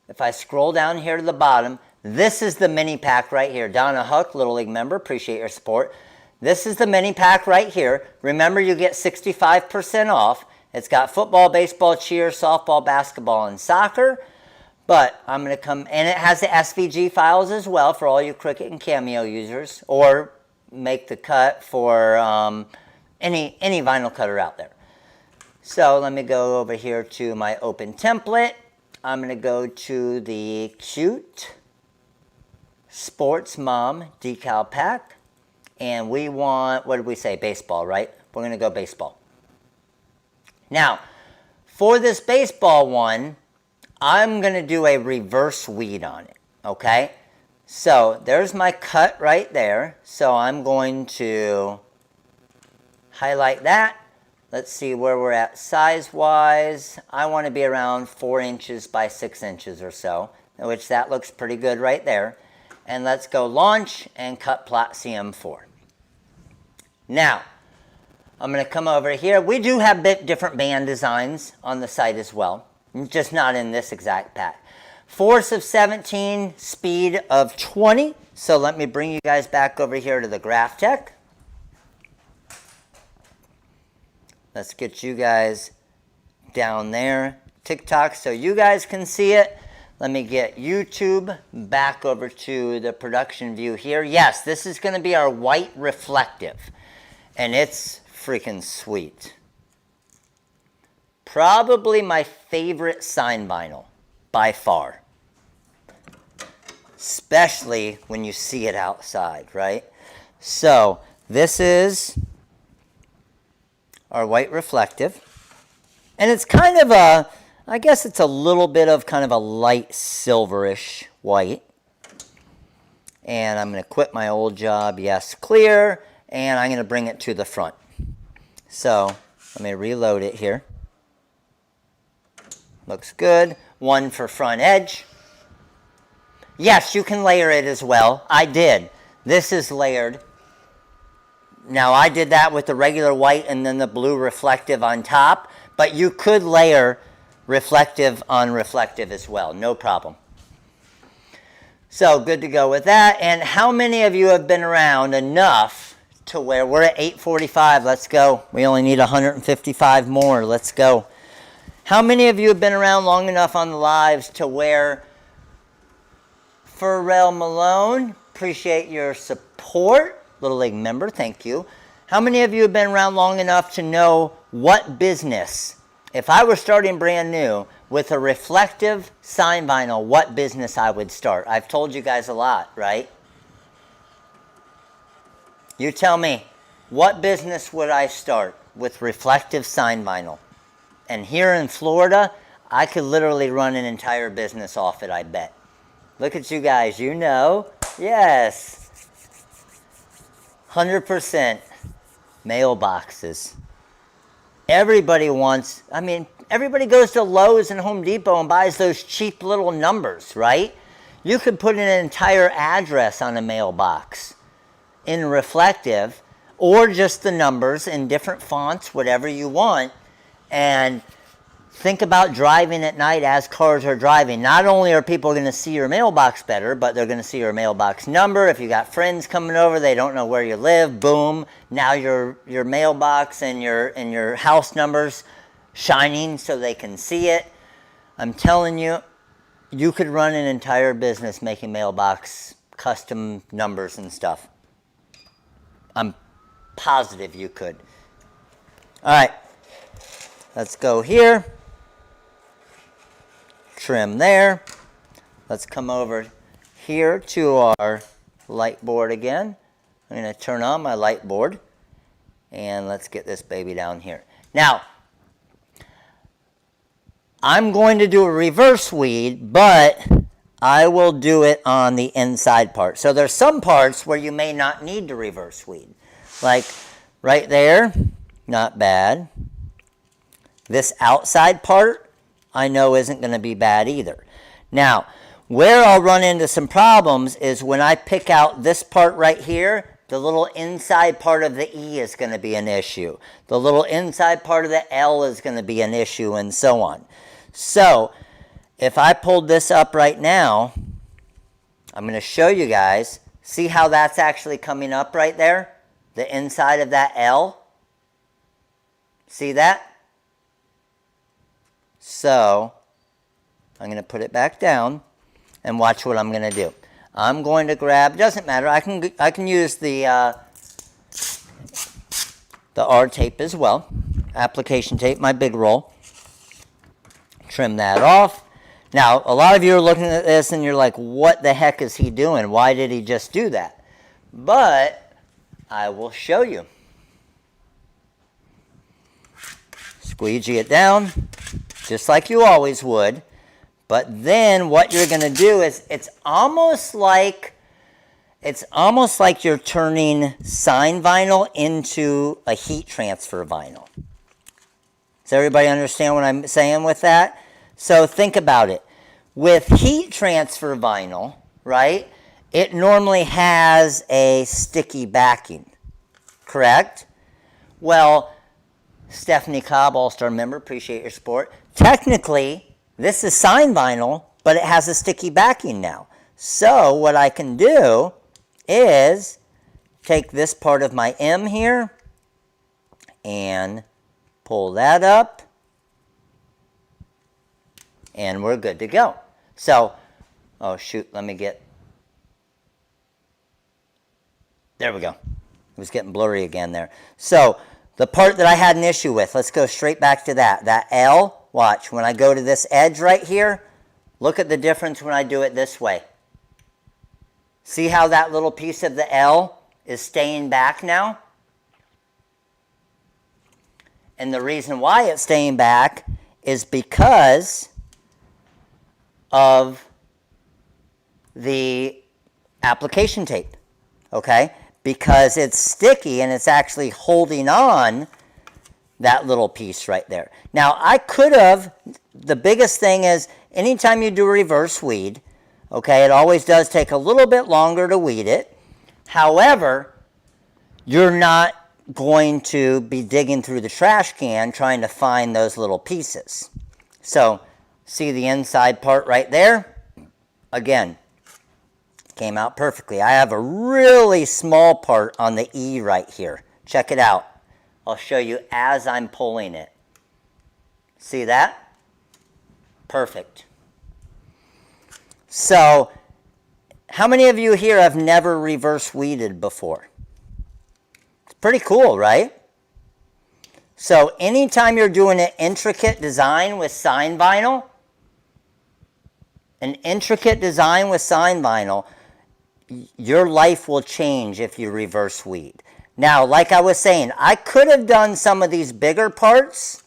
[SPEAKER 1] if I scroll down here to the bottom, this is the mini pack right here. Donna Huck, Little League member, appreciate your support. This is the mini pack right here. Remember, you get 65% off. It's got football, baseball, cheer, softball, basketball, and soccer. But I'm going to come, and it has the SVG files as well for all you Cricut and Cameo users, or make the cut for any vinyl cutter out there. So let me go over here to my open template. I'm going to go to the Cute Sports Mom decal pack. And we want, what did we say, baseball, right? We're going to go baseball. Now, for this baseball one, I'm going to do a reverse weed on it, okay? So there's my cut right there. So I'm going to highlight that. Let's see where we're at size-wise. I want to be around 4 inches by 6 inches or so, which that looks pretty good right there. And let's go launch and cut plot CM4. Now, I'm going to come over here. We do have different band designs on the site as well, just not in this exact pack. Force of 17, speed of 20. So let me bring you guys back over here to the Graph Tech. Let's get you guys down there, TikTok, so you guys can see it. Let me get YouTube back over to the production view here. Yes, this is going to be our white reflective, and it's freaking sweet. Probably my favorite sign vinyl by far, especially when you see it outside, right? So this is our white reflective, and it's kind of a, I guess it's a little bit of kind of a light silverish white. And I'm going to quit my old job, yes, clear, and I'm going to bring it to the front. So let me reload it here. Looks good. One for front edge. Yes, you can layer it as well. I did. This is layered. Now I did that with the regular white and then the blue reflective on top, but you could layer reflective on reflective as well, no problem. So good to go with that. And how many of you have been around enough to where we're at 8:45? Let's go. We only need 155 more. Let's go. How many of you have been around long enough on the lives to where Pharrell Malone, appreciate your support. Little League member, thank you. How many of you have been around long enough to know what business, if I were starting brand new with a reflective sign vinyl, what business I would start? I've told you guys a lot, right? You tell me, what business would I start with reflective sign vinyl? And here in Florida, I could literally run an entire business off it, I bet. Look at you guys, you know. Yes. 100% mailboxes. Everybody wants, I mean, everybody goes to Lowe's and Home Depot and buys those cheap little numbers, right? You could put an entire address on a mailbox in reflective, or just the numbers in different fonts, whatever you want, and think about driving at night as cars are driving. Not only are people going to see your mailbox better, but they're going to see your mailbox number. If you got friends coming over, they don't know where you live, boom, now your mailbox and your house numbers shining so they can see it. I'm telling you, you could run an entire business making mailbox custom numbers and stuff. I'm positive you could. All right, let's go here. Trim there. Let's come over here to our light board again. I'm going to turn on my light board and let's get this baby down here. Now, I'm going to do a reverse weed, but I will do it on the inside part. So there's some parts where you may not need to reverse weed. Like right there, not bad. This outside part, I know isn't going to be bad either. Now, where I'll run into some problems is when I pick out this part right here, the little inside part of the E is going to be an issue. The little inside part of the L is going to be an issue, and so on. So, if I pulled this up right now, I'm going to show you guys. See how that's actually coming up right there? The inside of that L. See that? So, I'm going to put it back down and watch what I'm going to do. I'm going to grab, doesn't matter, I can use the R tape as well. Application tape, my big roll. Trim that off. Now, a lot of you are looking at this and you're like, what the heck is he doing? Why did he just do that? But I will show you. Squeegee it down, just like you always would. But then what you're going to do is it's almost like you're turning sign vinyl into a heat transfer vinyl. Does everybody understand what I'm saying with that? So think about it. With heat transfer vinyl, right, it normally has a sticky backing, correct? Well, Stephanie Cobb, All-Star member, appreciate your support. Technically, this is sign vinyl, but it has a sticky backing now. So what I can do is take this part of my M here and pull that up, and we're good to go. So, oh shoot, let me get, there we go. It was getting blurry again there. So, the part that I had an issue with, let's go straight back to that. That L, watch, when I go to this edge right here, look at the difference when I do it this way. See how that little piece of the L is staying back now? And the reason why it's staying back is because of the application tape, okay? Because it's sticky and it's actually holding on that little piece right there. Now, I could have, the biggest thing is, anytime you do reverse weed, okay, it always does take a little bit longer to weed it. However, you're not going to be digging through the trash can trying to find those little pieces. So, see the inside part right there? Again, came out perfectly. I have a really small part on the E right here. Check it out. I'll show you as I'm pulling it. See that? Perfect. So, how many of you here have never reverse weeded before? It's pretty cool, right? So, anytime you're doing an intricate design with sign vinyl, your life will change if you reverse weed. Now, like I was saying, I could have done some of these bigger parts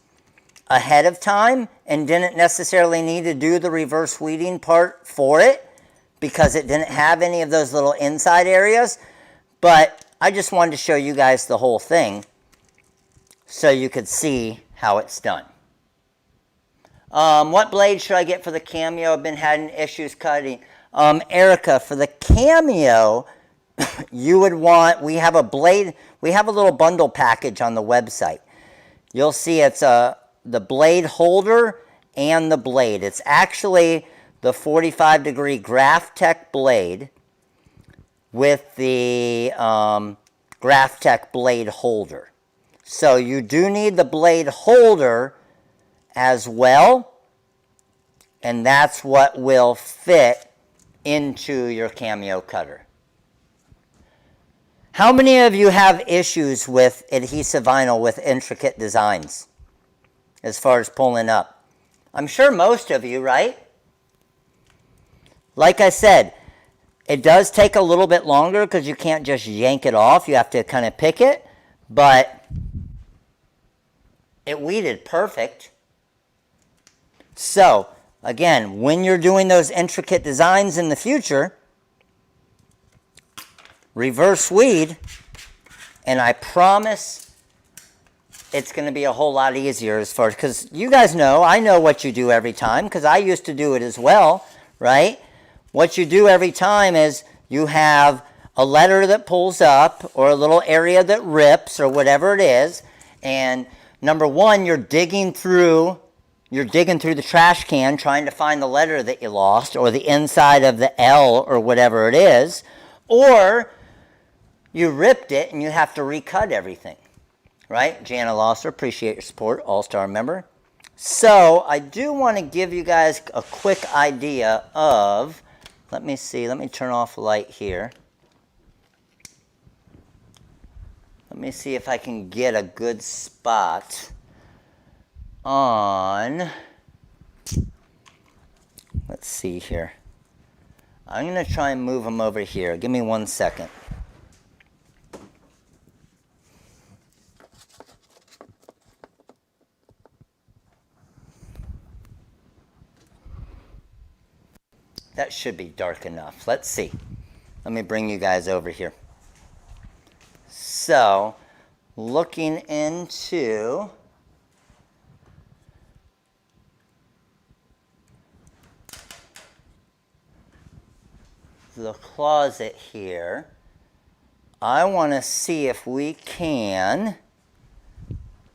[SPEAKER 1] ahead of time and didn't necessarily need to do the reverse weeding part for it because it didn't have any of those little inside areas. But I just wanted to show you guys the whole thing so you could see how it's done. What blade should I get for the Cameo? I've been having issues cutting. Erica, for the Cameo, you would want, we have a blade, we have a little bundle package on the website. You'll see it's a the blade holder and the blade. It's actually the 45-degree Graphtec blade with the Graphtec blade holder. So you do need the blade holder as well, and that's what will fit into your Cameo cutter. How many of you have issues with adhesive vinyl with intricate designs as far as pulling up? I'm sure most of you, right? Like I said, it does take a little bit longer because you can't just yank it off. You have to kind of pick it, but it weeded perfect. So, again, when you're doing those intricate designs in the future, reverse weed, and I promise it's going to be a whole lot easier as far as, because you guys know, I know what you do every time, because I used to do it as well, right? What you do every time is you have a letter that pulls up, or a little area that rips, or whatever it is, and number one, you're digging through the trash can trying to find the letter that you lost, or the inside of the L, or whatever it is, or you ripped it and you have to recut everything, right? Jana Losser, appreciate your support, all-star member. So I do want to give you guys a quick idea of, let me see, let me turn off the light here. Let me see if I can get a good spot on, let's see here. I'm going to try and move them over here. Give me 1 second. That should be dark enough. Let's see. Let me bring you guys over here. So, looking into the closet here, I want to see if we can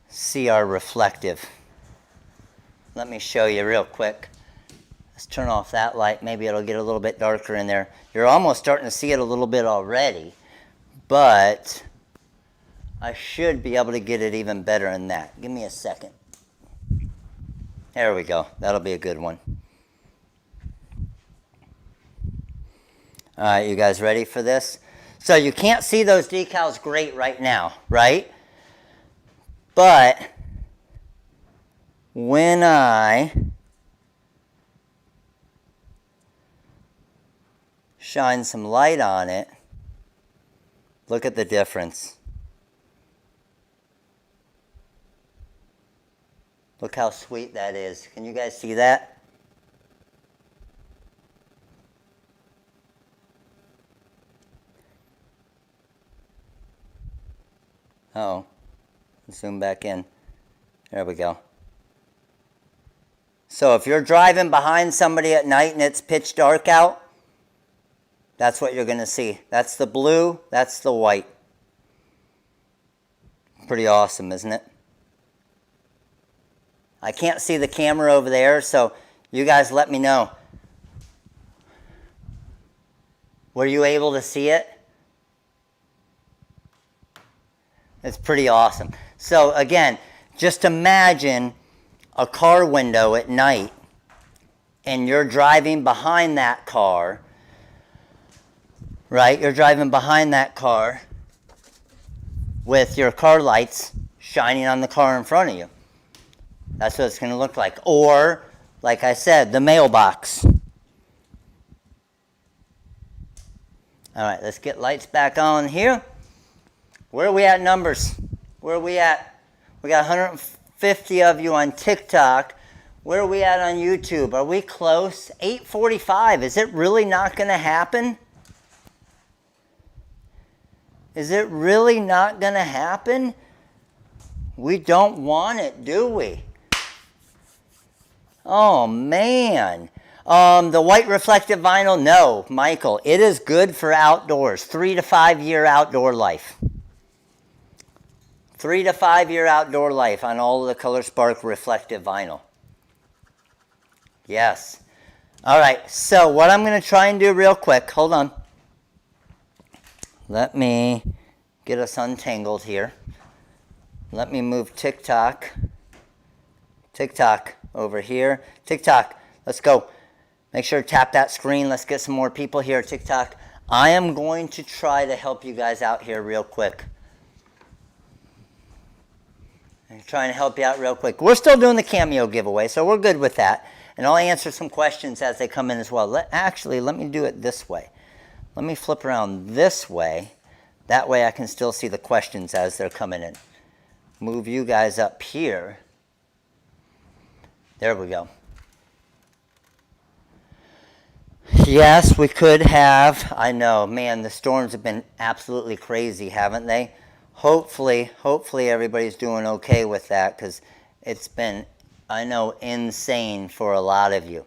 [SPEAKER 1] see our reflective. Let me show you real quick. Let's turn off that light. Maybe it'll get a little bit darker in there. You're almost starting to see it a little bit already, but I should be able to get it even better than that. Give me a second. There we go. That'll be a good one. All right, you guys ready for this? So you can't see those decals great right now, right? But when I shine some light on it, look at the difference. Look how sweet that is. Can you guys see that? Uh-oh. Zoom back in. There we go. So if you're driving behind somebody at night and it's pitch dark out, that's what you're going to see. That's the blue, that's the white. Pretty awesome, isn't it? I can't see the camera over there, so you guys let me know. Were you able to see it? It's pretty awesome. So again, just imagine a car window at night and you're driving behind that car, right? You're driving behind that car with your car lights shining on the car in front of you. That's what it's going to look like. Or, like I said, the mailbox. All right, let's get lights back on here. Where are we at numbers? Where are we at? We got 150 of you on TikTok. Where are we at on YouTube? Are we close? 8:45. Is it really not going to happen? Is it really not going to happen? We don't want it, do we? Oh, man. The white reflective vinyl, no, Michael. It is good for outdoors. 3 to 5 year outdoor life. 3 to 5 year outdoor life on all of the Color Spark reflective vinyl. Yes. All right, so what I'm going to try and do real quick, hold on. Let me get us untangled here. Let me move TikTok. TikTok over here. TikTok, let's go. Make sure to tap that screen. Let's get some more people here. TikTok. I am going to try to help you guys out here real quick. I'm trying to help you out real quick. We're still doing the Cameo giveaway, so we're good with that. And I'll answer some questions as they come in as well. Let me do it this way. Let me flip around this way. That way I can still see the questions as they're coming in. Move you guys up here. There we go. Yes, we could have. I know, man, the storms have been absolutely crazy, haven't they? Hopefully everybody's doing okay with that, because it's been, I know, insane for a lot of you.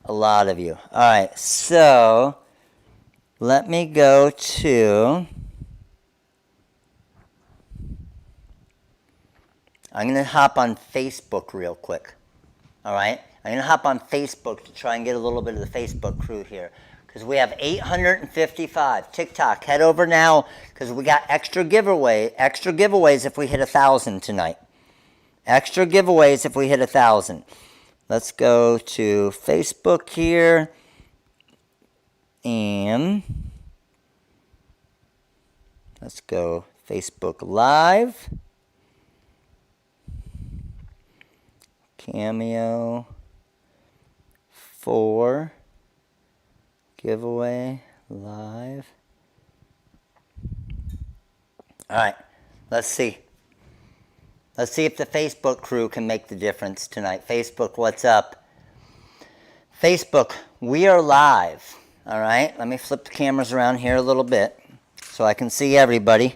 [SPEAKER 1] A lot of you. All right, so let me go to, I'm going to hop on Facebook real quick. All right? I'm going to hop on Facebook to try and get a little bit of the Facebook crew here, because we have 855. TikTok, head over now, because we got extra giveaways if we hit 1,000 tonight. Extra giveaways if we hit 1,000. Let's go to Facebook here, and let's go Facebook Live. Cameo 4 giveaway live. All right, let's see. Let's see if the Facebook crew can make the difference tonight. Facebook, what's up? Facebook, we are live. All right, let me flip the cameras around here a little bit so I can see everybody.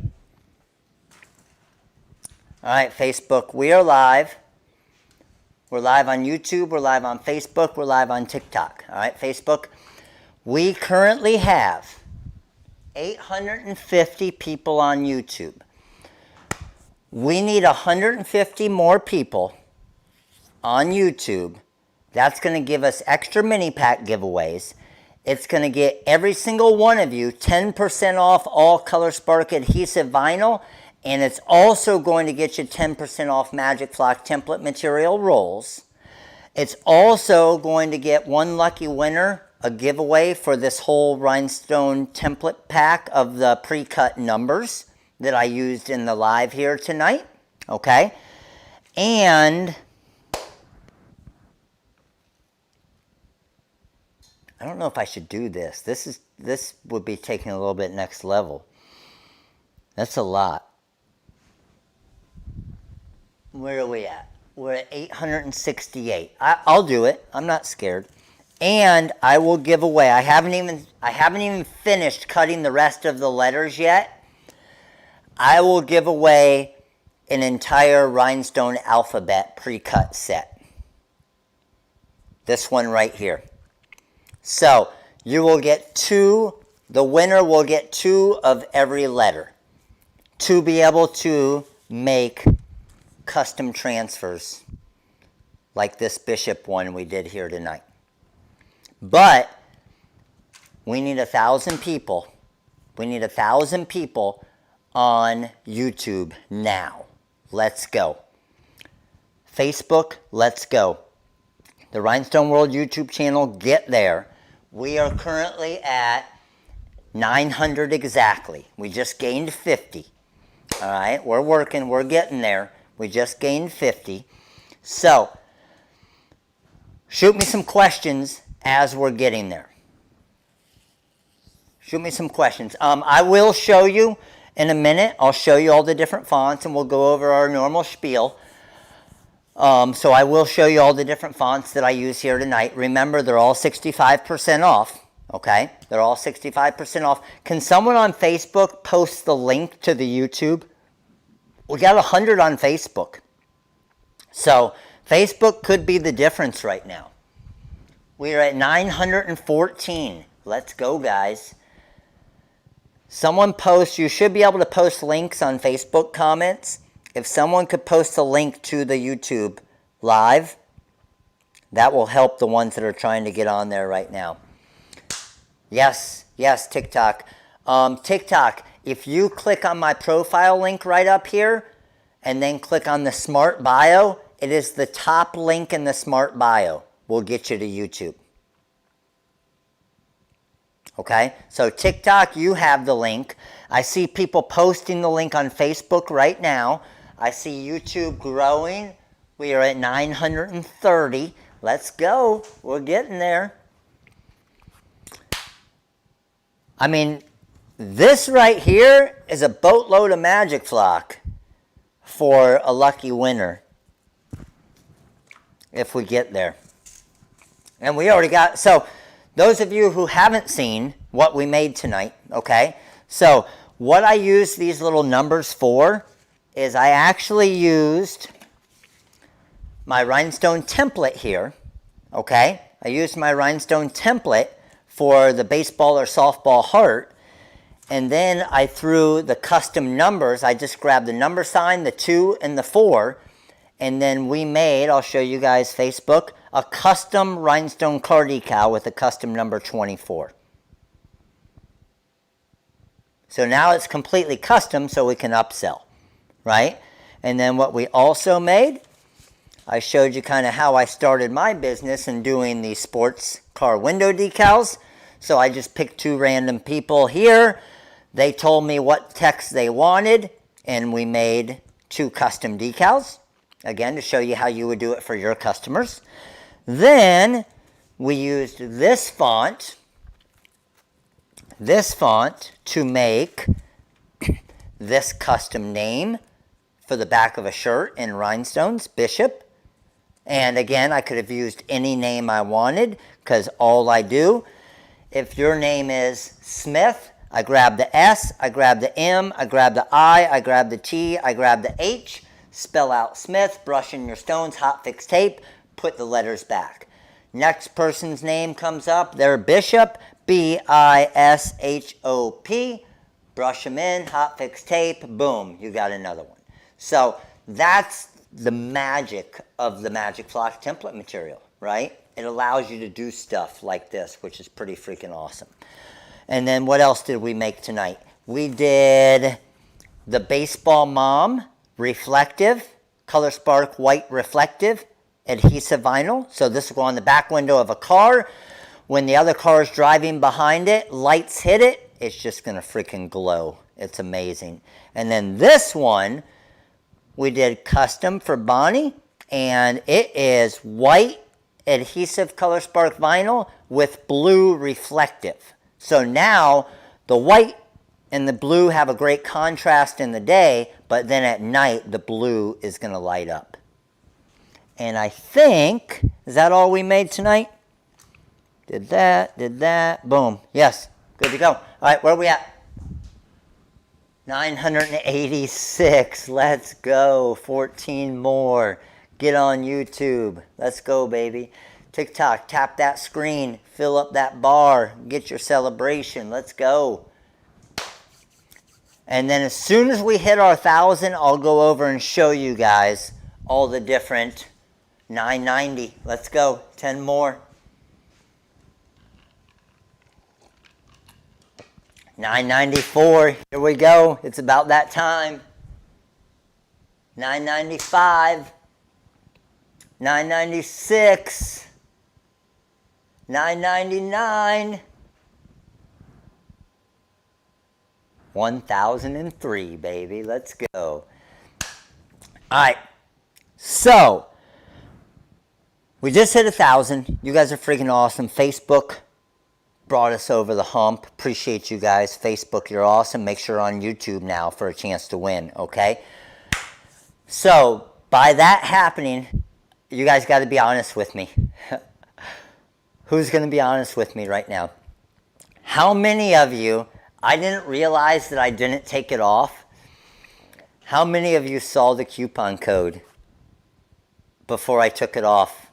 [SPEAKER 1] All right, Facebook, we are live. We're live on YouTube, we're live on Facebook, we're live on TikTok. All right, Facebook. We currently have 850 people on YouTube. We need 150 more people on YouTube. That's going to give us extra mini pack giveaways. It's going to get every single one of you 10% off all Color Spark adhesive vinyl. And it's also going to get you 10% off Magic Flock template material rolls. It's also going to get one lucky winner a giveaway for this whole Rhinestone template pack of the pre-cut numbers that I used in the live here tonight. Okay? And I don't know if I should do this. This would be taking a little bit next level. That's a lot. Where are we at? We're at 868. I'll do it. I'm not scared. And I will give away. I haven't even finished cutting the rest of the letters yet. I will give away an entire Rhinestone alphabet pre-cut set. This one right here. So you will get 2. The winner will get 2 of every letter to be able to make custom transfers like this bishop one we did here tonight. But we need 1,000 people. We need 1,000 people on YouTube now. Let's go. Facebook, let's go. The Rhinestone World YouTube channel, get there. We are currently at 900 exactly. We just gained 50. All right, we're working, we're getting there. We just gained 50. So, shoot me some questions as we're getting there. Shoot me some questions. I will show you in a minute. I'll show you all the different fonts, and we'll go over our normal spiel. So I will show you all the different fonts that I use here tonight. Remember, they're all 65% off. Okay? They're all 65% off. Can someone on Facebook post the link to the YouTube? We got 100 on Facebook. So Facebook could be the difference right now. We are at 914. Let's go, guys. Someone posts, you should be able to post links on Facebook comments. If someone could post a link to the YouTube live, that will help the ones that are trying to get on there right now. Yes, yes, TikTok. TikTok, if you click on my profile link right up here and then click on the Smart Bio, it is the top link in the Smart Bio. Will get you to YouTube. Okay, so TikTok, you have the link. I see people posting the link on Facebook right now. I see YouTube growing. We are at 930. Let's go. We're getting there. I mean, this right here is a boatload of Magic Flock for a lucky winner. If we get there. And we already got, so those of you who haven't seen what we made tonight, okay? So what I used these little numbers for is I actually used my Rhinestone template here, okay? I used my Rhinestone template for the baseball or softball heart, and then I threw the custom numbers. I just grabbed the number sign, the 2 and the 4, and then we made, I'll show you guys Facebook, a custom Rhinestone card decal with a custom number 24. So now it's completely custom so we can upsell, right? And then what we also made, I showed you kind of how I started my business in doing the sports car window decals. So I just picked 2 random people here. They told me what text they wanted, and we made 2 custom decals. Again, to show you how you would do it for your customers. Then we used this font to make this custom name for the back of a shirt in rhinestones, Bishop. And again, I could have used any name I wanted because all I do, if your name is Smith, I grab the S, I grab the M, I grab the I grab the T, I grab the H, spell out Smith, brush in your stones, hot fix tape, put the letters back. Next person's name comes up, they're Bishop, B-I-S-H-O-P, brush them in, hot fix tape, boom, you got another one. So that's the magic of the Magic Flock template material, right? It allows you to do stuff like this, which is pretty freaking awesome. And then what else did we make tonight? We did the Baseball Mom reflective, Color Spark white reflective, adhesive vinyl. So this will go on the back window of a car. When the other car is driving behind it, lights hit it, it's just going to freaking glow. It's amazing. And then this one, we did custom for Bonnie, and it is white adhesive Color Spark vinyl with blue reflective. So now the white and the blue have a great contrast in the day, but then at night the blue is going to light up. And I think, is that all we made tonight? Did that, boom. Yes, good to go. All right, where are we at? 986, let's go. 14 more. Get on YouTube. Let's go, baby. TikTok, tap that screen, fill up that bar, get your celebration. Let's go. And then as soon as we hit our 1,000, I'll go over and show you guys all the different 990. Let's go. 10 more. 994. Here we go. It's about that time. 995. 996. 999. 1003, baby. Let's go. All right. So, we just hit 1,000. You guys are freaking awesome. Facebook brought us over the hump. Appreciate you guys. Facebook, you're awesome. Make sure you're on YouTube now for a chance to win, okay? So, by that happening, you guys got to be honest with me. Who's going to be honest with me right now? How many of you, I didn't realize that I didn't take it off. How many of you saw the coupon code before I took it off?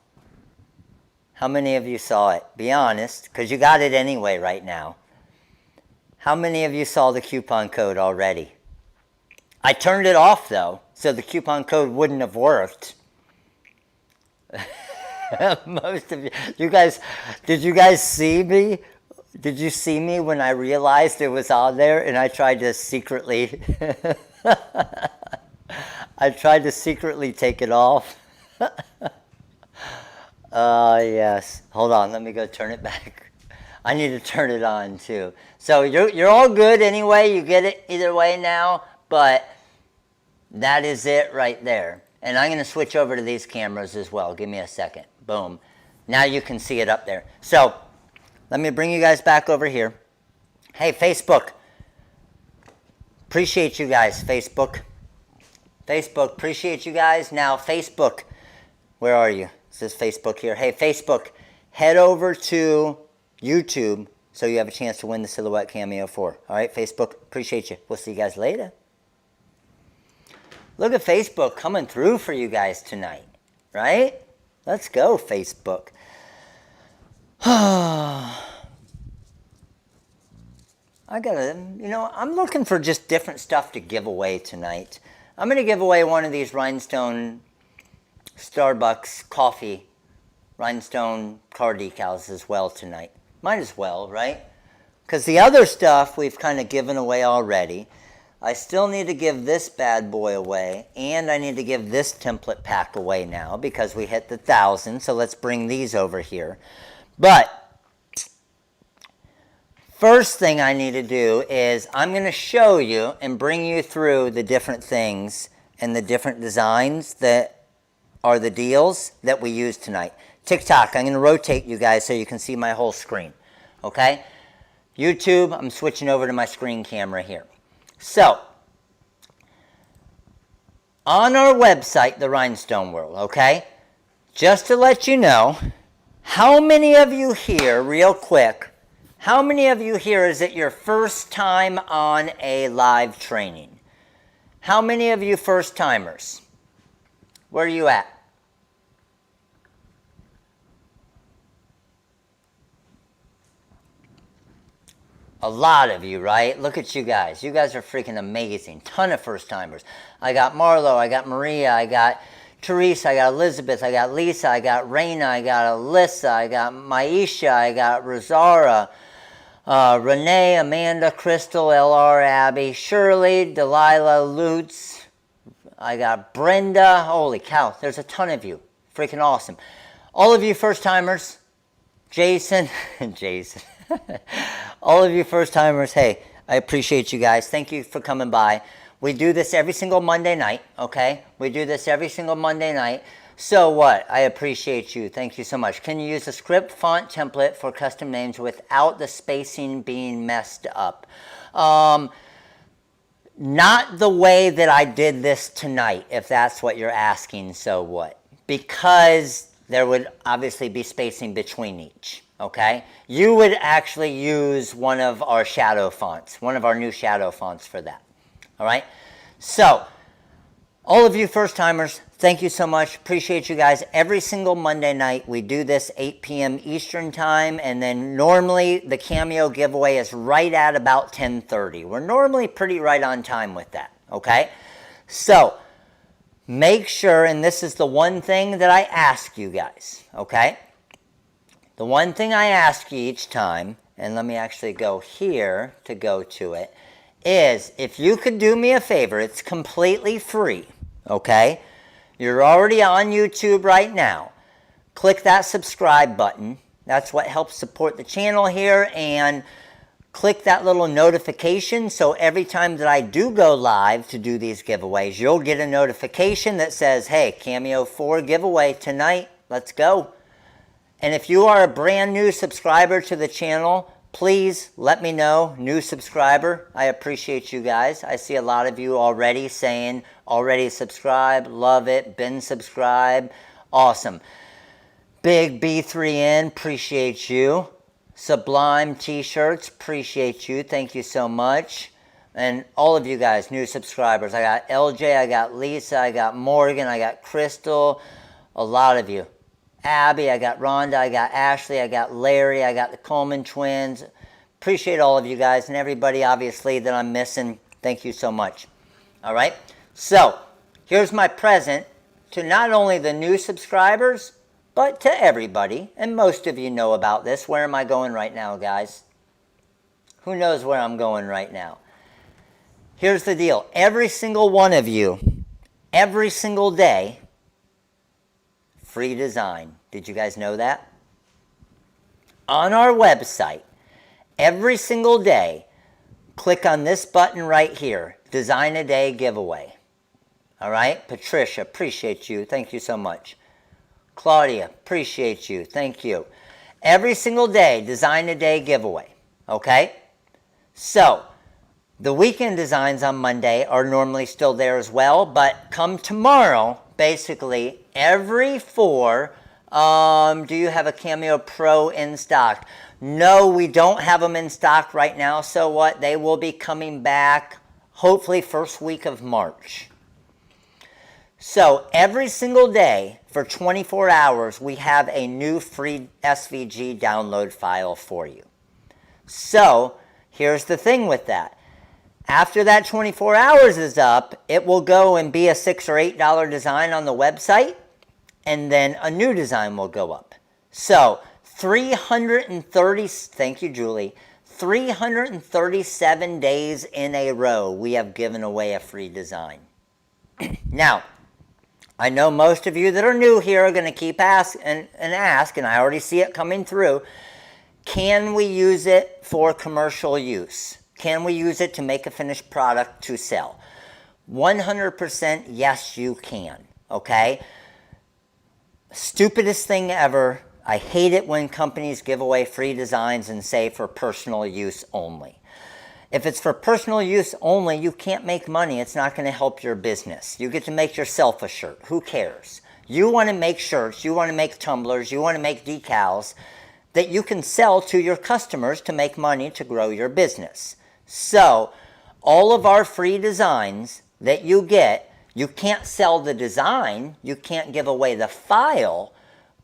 [SPEAKER 1] How many of you saw it? Be honest, because you got it anyway right now. How many of you saw the coupon code already? I turned it off though, so the coupon code wouldn't have worked. Most of you guys, did you guys see me? Did you see me when I realized it was on there and I tried to secretly, I tried to secretly take it off? Yes. Hold on, let me go turn it back. I need to turn it on too. So you're all good anyway, you get it either way now, but that is it right there. And I'm going to switch over to these cameras as well. Give me a second. Boom. Now you can see it up there. So let me bring you guys back over here. Hey, Facebook. Appreciate you guys, Facebook. Facebook, appreciate you guys. Now, Facebook, where are you? It says Facebook here. Hey, Facebook, head over to YouTube so you have a chance to win the Silhouette Cameo 4. All right, Facebook, appreciate you. We'll see you guys later. Look at Facebook coming through for you guys tonight, right? Let's go, Facebook. I gotta, I'm looking for just different stuff to give away tonight. I'm going to give away one of these Rhinestone Starbucks coffee Rhinestone car decals as well tonight. Might as well, right? Because the other stuff we've kind of given away already. I still need to give this bad boy away, and I need to give this template pack away now because we hit the 1,000, so let's bring these over here. But first thing I need to do is I'm going to show you and bring you through the different things and the different designs that are the deals that we use tonight. TikTok, I'm going to rotate you guys so you can see my whole screen, okay? YouTube, I'm switching over to my screen camera here. So, on our website, the Rhinestone World, okay, just to let you know, how many of you here, real quick, how many of you here is it your first time on a live training? How many of you first timers? Where are you at? A lot of you, right? Look at you guys. You guys are freaking amazing. Ton of first timers. I got Marlo, I got Maria, I got Teresa, I got Elizabeth, I got Lisa, I got Raina, I got Alyssa, I got Maisha, I got Rosara, Renee, Amanda, Crystal, LR, Abby, Shirley, Delilah, Lutz. I got Brenda. Holy cow, there's a ton of you. Freaking awesome. All of you first timers, Jason, Jason. All of you first timers, hey, I appreciate you guys. Thank you for coming by. We do this every single Monday night, okay? We do this every single Monday night. So what? I appreciate you. Thank you so much. Can you use a script font template for custom names without the spacing being messed up? Not the way that I did this tonight, if that's what you're asking, so what? Because there would obviously be spacing between each. Okay, you would actually use one of our shadow fonts, one of our new shadow fonts for that. All right, so all of you first timers, thank you so much. Appreciate you guys. Every single Monday night we do this 8 p.m. Eastern time, and then normally the Cameo giveaway is right at about 10:30. We're normally pretty right on time with that. Okay, so make sure, and this is the one thing that I ask you guys. Okay. The one thing I ask you each time, and let me actually go here to go to it, is if you could do me a favor, it's completely free, okay? You're already on YouTube right now. Click that subscribe button. That's what helps support the channel here, and click that little notification so every time that I do go live to do these giveaways, you'll get a notification that says, hey, Cameo 4 giveaway tonight, let's go. And if you are a brand new subscriber to the channel, please let me know, new subscriber. I appreciate you guys. I see a lot of you already saying, already subscribed, love it, been subscribed. Awesome. Big B3N, appreciate you. Sublime T-shirts, appreciate you. Thank you so much. And all of you guys, new subscribers. I got LJ, I got Lisa, I got Morgan, I got Crystal, a lot of you. Abby, I got Rhonda, I got Ashley, I got Larry, I got the Coleman twins. Appreciate all of you guys and everybody, obviously, that I'm missing. Thank you so much. All right? So, here's my present to not only the new subscribers, but to everybody. And most of you know about this. Where am I going right now, guys? Who knows where I'm going right now? Here's the deal. Every single one of you, every single day, free design. Did you guys know that? On our website, every single day, click on this button right here, Design a Day Giveaway. All right? Patricia, appreciate you. Thank you so much. Claudia, appreciate you. Thank you. Every single day, Design a Day Giveaway. Okay? So, the weekend designs on Monday are normally still there as well, but come tomorrow, basically, every 4, do you have a Cameo Pro in stock? No, we don't have them in stock right now, so what? They will be coming back, hopefully, first week of March. So, every single day, for 24 hours, we have a new free SVG download file for you. So, here's the thing with that. After that 24 hours is up, it will go and be a $6 or $8 design on the website, and then a new design will go up. So, 330, thank you, Julie, 337 days in a row, we have given away a free design. Now, I know most of you that are new here are going to keep ask, and I already see it coming through. Can we use it for commercial use? Can we use it to make a finished product to sell? 100% yes, you can. Okay? Stupidest thing ever. I hate it when companies give away free designs and say for personal use only. If it's for personal use only, you can't make money. It's not going to help your business. You get to make yourself a shirt. Who cares? You want to make shirts. You want to make tumblers. You want to make decals that you can sell to your customers to make money to grow your business. So, all of our free designs that you get, you can't sell the design, you can't give away the file,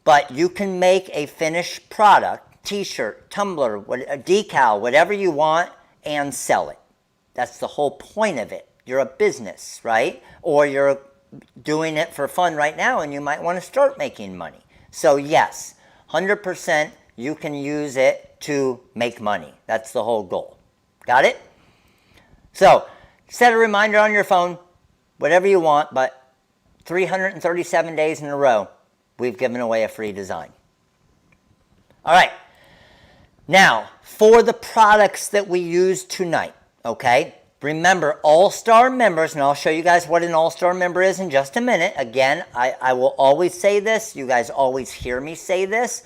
[SPEAKER 1] but you can make a finished product, t-shirt, tumbler, a decal, whatever you want, and sell it. That's the whole point of it. You're a business, right? Or you're doing it for fun right now and you might want to start making money. So yes, 100% you can use it to make money. That's the whole goal. Got it? So, set a reminder on your phone, whatever you want, but 337 days in a row, we've given away a free design. All right. Now, for the products that we use tonight, okay? Remember, All-Star members, and I'll show you guys what an All-Star member is in just a minute. Again, I will always say this. You guys always hear me say this.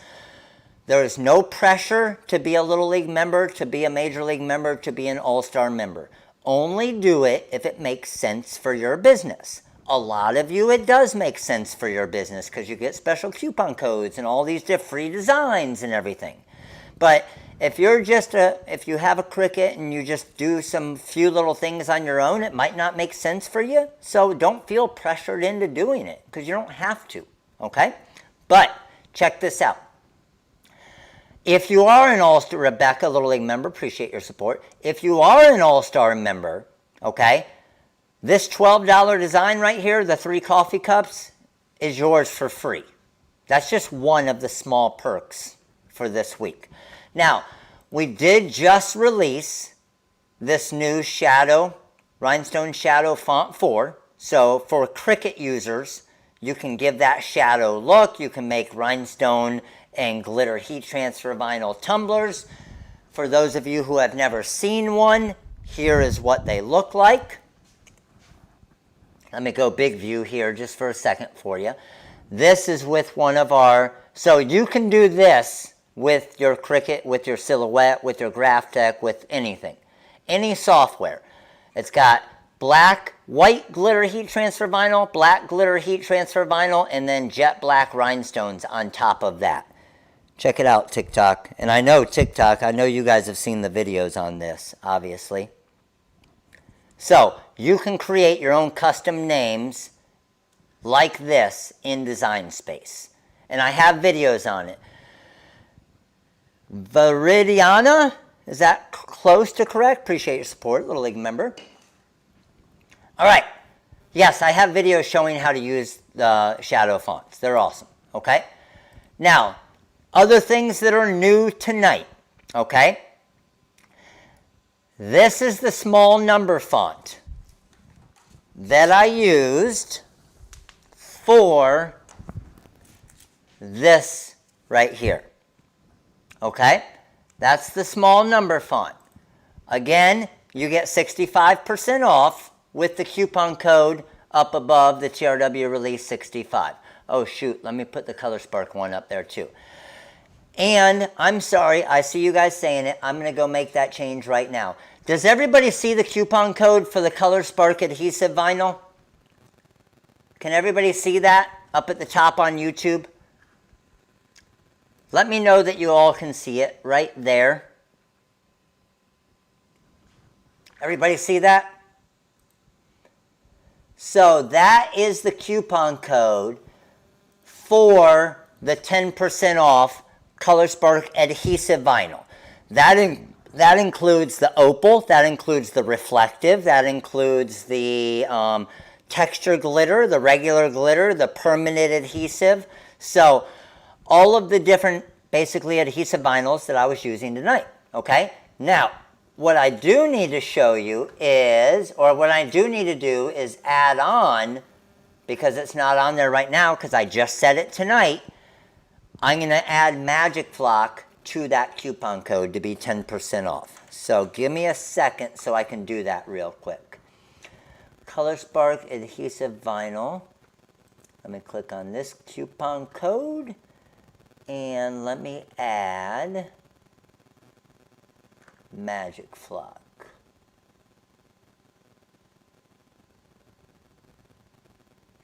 [SPEAKER 1] There is no pressure to be a Little League member, to be a Major League member, to be an All-Star member. Only do it if it makes sense for your business. A lot of you, it does make sense for your business because you get special coupon codes and all these free designs and everything. But if you're if you have a Cricut and you just do some few little things on your own, it might not make sense for you. So don't feel pressured into doing it because you don't have to, okay? But check this out. If you are an All-Star, Rebecca, Little League member, appreciate your support. If you are an All-Star member, okay, this $12 design right here, the 3 coffee cups, is yours for free. That's just one of the small perks for this week. Now, we did just release this new shadow, Rhinestone Shadow Font 4. So for Cricut users, you can give that shadow look. You can make rhinestone and glitter heat transfer vinyl tumblers. For those of you who have never seen one, here is what they look like. Let me go big view here just for a second for you. This is with one of our, so you can do this with your Cricut, with your Silhouette, with your Graphtec, with anything. Any software. It's got white glitter heat transfer vinyl, black glitter heat transfer vinyl, and then jet black rhinestones on top of that. Check it out, TikTok. And I know TikTok, I know you guys have seen the videos on this, obviously. So, you can create your own custom names like this in Design Space. And I have videos on it. Viridiana, Is that close to correct? Appreciate your support, Little League member. All right. Yes, I have videos showing how to use the shadow fonts. They're awesome, okay? Now, other things that are new tonight, okay? This is the small number font that I used for this right here, okay? That's the small number font. Again, you get 65% off with the coupon code up above the TRW release 65. Oh shoot, let me put the Color Spark one up there too. And I'm sorry, I see you guys saying it. I'm going to go make that change right now. Does everybody see the coupon code for the Color Spark adhesive vinyl? Can everybody see that up at the top on YouTube? Let me know that you all can see it right there. Everybody see that? So that is the coupon code for the 10% off Color Spark adhesive vinyl. That includes the opal, that includes the reflective, that includes the texture glitter, the regular glitter, the permanent adhesive. So all of the different basically adhesive vinyls that I was using tonight, okay? Now, what I do need to show you is, or what I do need to do is add on, because it's not on there right now because I just said it tonight, I'm going to add Magic Flock to that coupon code to be 10% off. So give me a second so I can do that real quick. Color Spark adhesive vinyl. Let me click on this coupon code and let me add Magic Flock.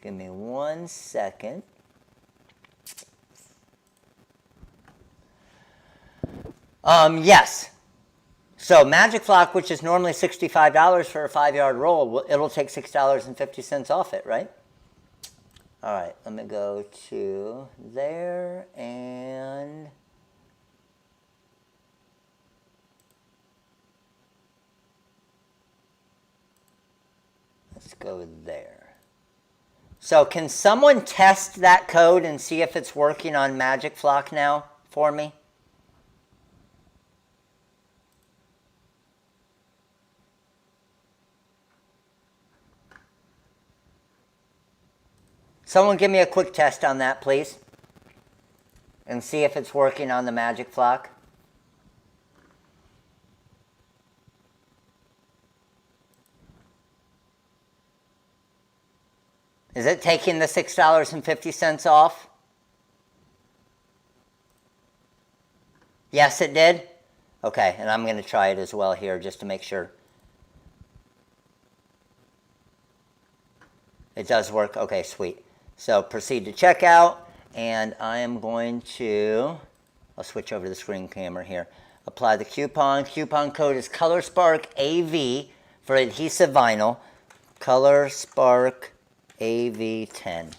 [SPEAKER 1] Give me 1 second. Yes. So Magic Flock, which is normally $65 for a 5-yard roll, it'll take $6.50 off it, right? All right, let me go to there and let's go there. So can someone test that code and see if it's working on Magic Flock now for me? Someone give me a quick test on that, please. And see if it's working on the Magic Flock. Is it taking the $6.50 off? Yes, it did? Okay, and I'm going to try it as well here just to make sure. It does work? Okay, sweet. So proceed to checkout, and I am going to, I'll switch over to the screen camera here. Apply the coupon. Coupon code is Color Spark AV for adhesive vinyl. Color Spark AV10.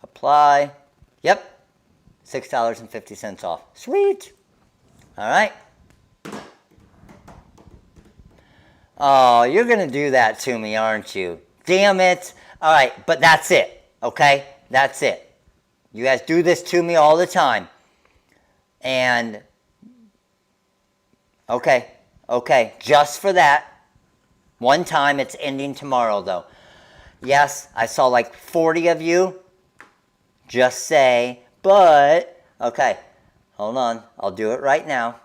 [SPEAKER 1] Apply. Yep. $6.50 off. Sweet. All right. Oh, you're going to do that to me, aren't you? Damn it. All right, but that's it, okay? That's it. You guys do this to me all the time. And, okay, just for that. One time, it's ending tomorrow, though. Yes, I saw like 40 of you just say, but, okay, hold on. I'll do it right now.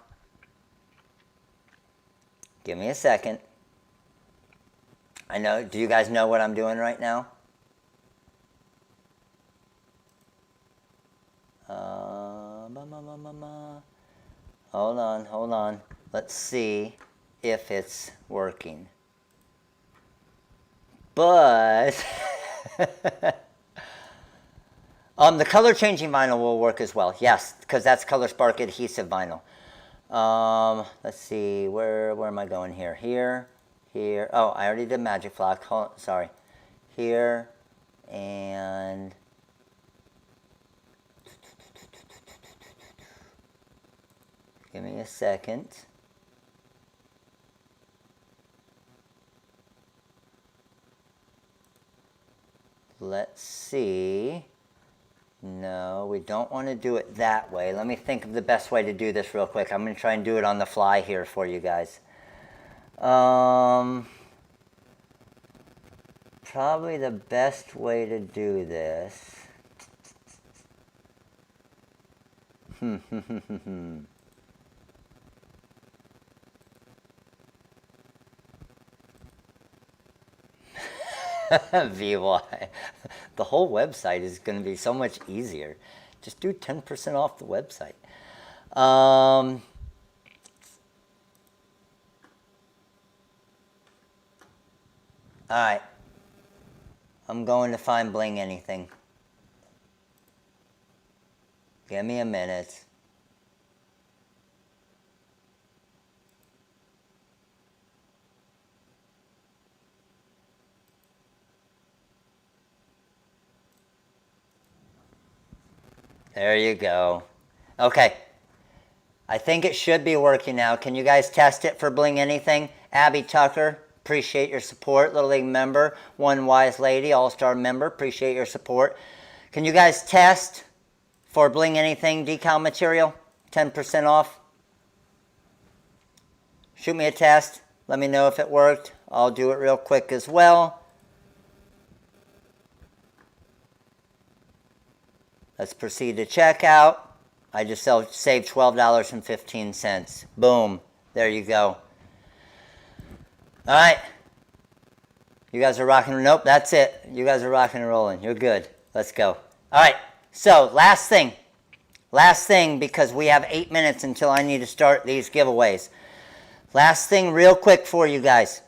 [SPEAKER 1] Give me a second. I know, do you guys know what I'm doing right now? Hold on. Let's see if it's working. But, the color changing vinyl will work as well. Yes, because that's Color Spark adhesive vinyl. Let's see, where am I going here? Here. Oh, I already did Magic Flock. Sorry. Here and Give me a second. Let's see. No, we don't want to do it that way. Let me think of the best way to do this real quick. I'm going to try and do it on the fly here for you guys. Probably the best way to do this. VY. The whole website is going to be so much easier. Just do 10% off the website. All right. I'm going to find Bling anything. Give me a minute. There you go. Okay. I think it should be working now. Can you guys test it for Bling anything? Abby Tucker, appreciate your support. Little League member. One Wise Lady, All-Star member. Appreciate your support. Can you guys test for Bling anything decal material? 10% off. Shoot me a test. Let me know if it worked. I'll do it real quick as well. Let's proceed to checkout. I just saved $12.15. Boom. There you go. All right. You guys are rocking. Nope, that's it. You guys are rocking and rolling. You're good. Let's go. All right. So last thing. Last thing, because we have 8 minutes until I need to start these giveaways. Last thing real quick for you guys.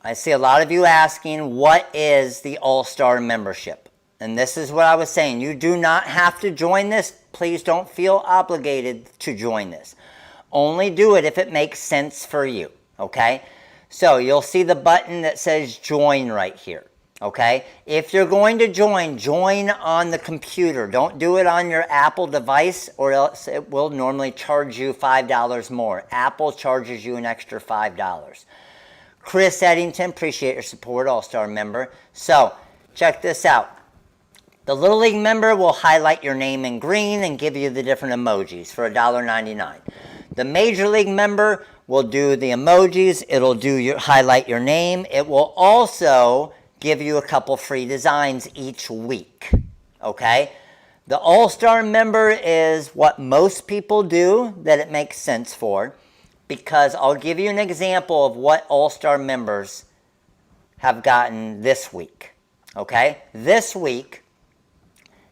[SPEAKER 1] I see a lot of you asking, what is the All-Star membership? And this is what I was saying. You do not have to join this. Please don't feel obligated to join this. Only do it if it makes sense for you, okay? So you'll see the button that says join right here, okay? If you're going to join on the computer. Don't do it on your Apple device, or else it will normally charge you $5 more. Apple charges you an extra $5. Chris Eddington, appreciate your support, All-Star member. So check this out. The Little League member will highlight your name in green and give you the different emojis for $1.99. The Major League member will do the emojis. It'll do highlight your name. It will also give you a couple free designs each week. Okay? The All-Star member is what most people do that it makes sense for, because I'll give you an example of what All-Star members have gotten this week. Okay? This week,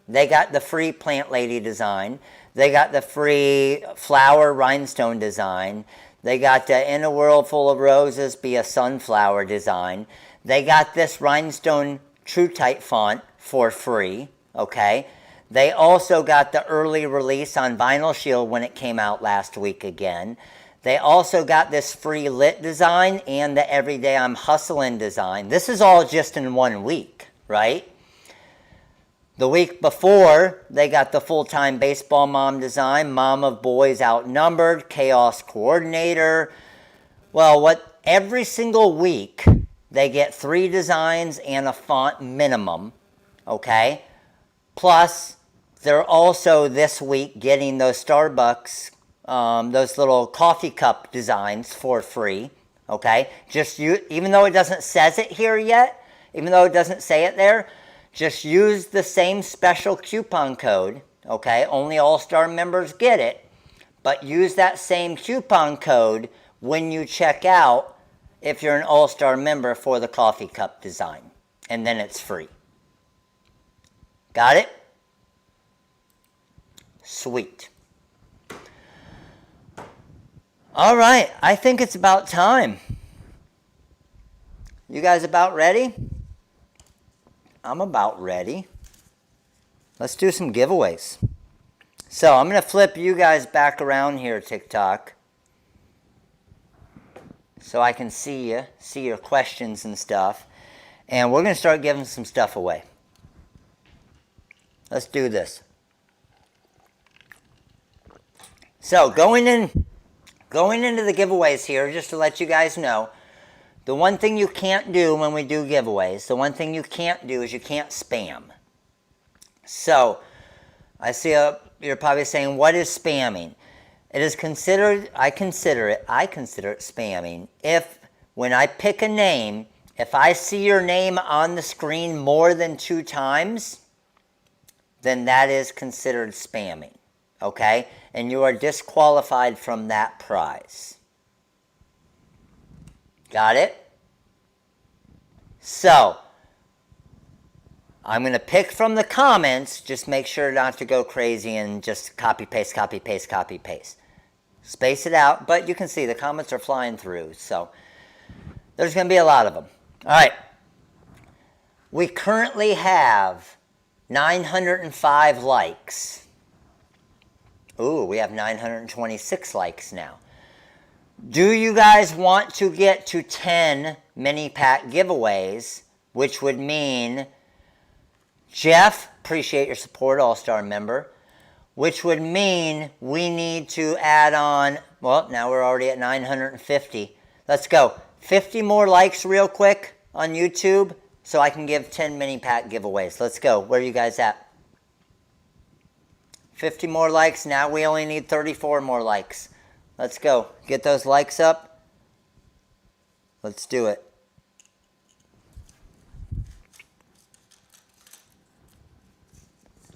[SPEAKER 1] they got the free Plant Lady design. They got the free flower rhinestone design. They got the In a World Full of Roses Be a Sunflower design. They got this rhinestone True Type font for free, okay? They also got the early release on Vinyl Shield when it came out last week again. They also got this free lit design and the Everyday I'm Hustling design. This is all just in 1 week, right? The week before, they got the full-time baseball mom design, Mom of Boys Outnumbered, Chaos Coordinator. Well, every single week, they get 3 designs and a font minimum, okay? Plus, they're also this week getting those Starbucks, those little coffee cup designs for free, okay? Even though it doesn't says it here yet, even though it doesn't say it there, just use the same special coupon code, okay? Only All-Star members get it, but use that same coupon code when you check out if you're an All-Star member for the coffee cup design, and then it's free. Got it? Sweet. All right, I think it's about time. You guys about ready? I'm about ready. Let's do some giveaways. So I'm going to flip you guys back around here, TikTok, so I can see your questions and stuff. And we're going to start giving some stuff away. Let's do this. So going into the giveaways here, just to let you guys know, the one thing you can't do when we do giveaways, the one thing you can't do is you can't spam. So I see you're probably saying, what is spamming? It is considered, I consider it spamming if when I pick a name, if I see your name on the screen more than 2 times, then that is considered spamming, okay? And you are disqualified from that prize. Got it? So, I'm going to pick from the comments. Just make sure not to go crazy and just copy, paste, copy, paste, copy, paste. Space it out, but you can see the comments are flying through. So, there's going to be a lot of them. All right. We currently have 905 likes. Ooh, we have 926 likes now. Do you guys want to get to 10 mini pack giveaways, which would mean, Jeff, appreciate your support, All-Star member, which would mean we need to add on, well, now we're already at 950. Let's go. 50 more likes real quick on YouTube so I can give 10 mini pack giveaways. Let's go. Where are you guys at? 50 more likes. Now we only need 34 more likes. Let's go. Get those likes up. Let's do it.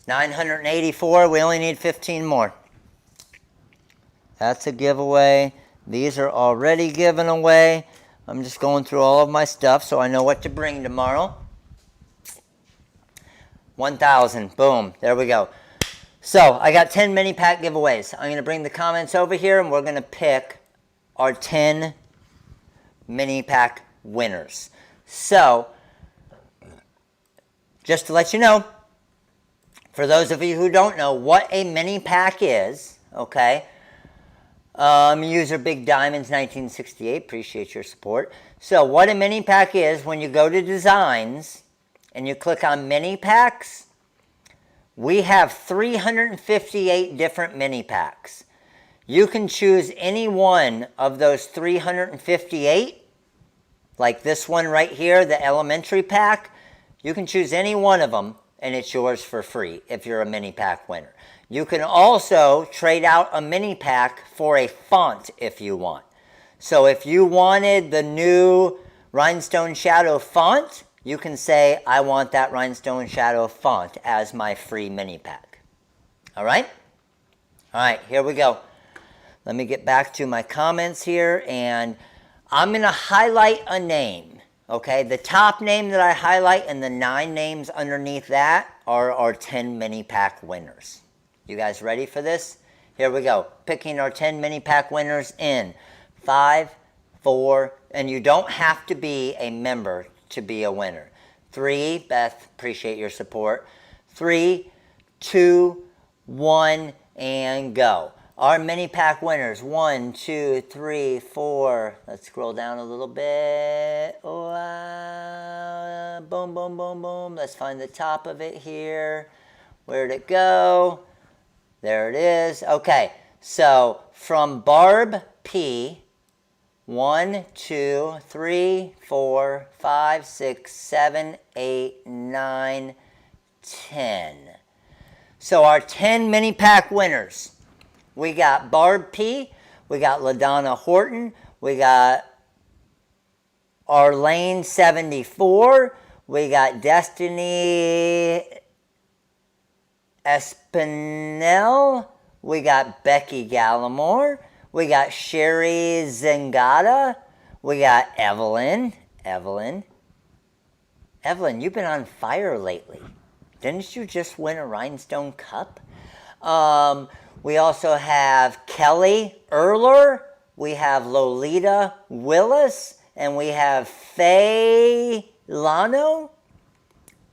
[SPEAKER 1] $984. We only need 15 more. That's a giveaway. These are already given away. I'm just going through all of my stuff so I know what to bring tomorrow. 1,000. Boom. There we go. So, I got 10 mini pack giveaways. I'm going to bring the comments over here and we're going to pick our 10 mini pack winners. So, just to let you know, for those of you who don't know what a mini pack is, okay, user Big Diamonds 1968, appreciate your support. So, what a mini pack is, when you go to designs and you click on mini packs, we have 358 different mini packs. You can choose any one of those 358, like this one right here, the elementary pack. You can choose any one of them and it's yours for free if you're a mini pack winner. You can also trade out a mini pack for a font if you want. So if you wanted the new Rhinestone Shadow font, you can say, I want that Rhinestone Shadow font as my free mini pack. All right? All right, here we go. Let me get back to my comments here, and I'm going to highlight a name, okay? The top name that I highlight and the 9 names underneath that are our 10 mini pack winners. You guys ready for this? Here we go. Picking our 10 mini pack winners in 5, 4, and you don't have to be a member to be a winner. 3, Beth, appreciate your support. 3, 2, 1, and go. Our mini pack winners, 1, 2, 3, 4. Let's scroll down a little bit. Boom, boom, boom, boom. Let's find the top of it here. Where'd it go? There it is. Okay, so from Barb P, 1, 2, 3, 4, 5, 6, 7, 8, 9, 10. So our 10 mini pack winners. We got Barb P, we got LaDonna Horton, we got Arlene 74, we got Destiny Espinel, we got Becky Gallimore, we got Sherry Zengata, we got Evelyn, you've been on fire lately. Didn't you just win a Rhinestone Cup? We also have Kelly Erler, we have Lolita Willis, and we have Faye Lano.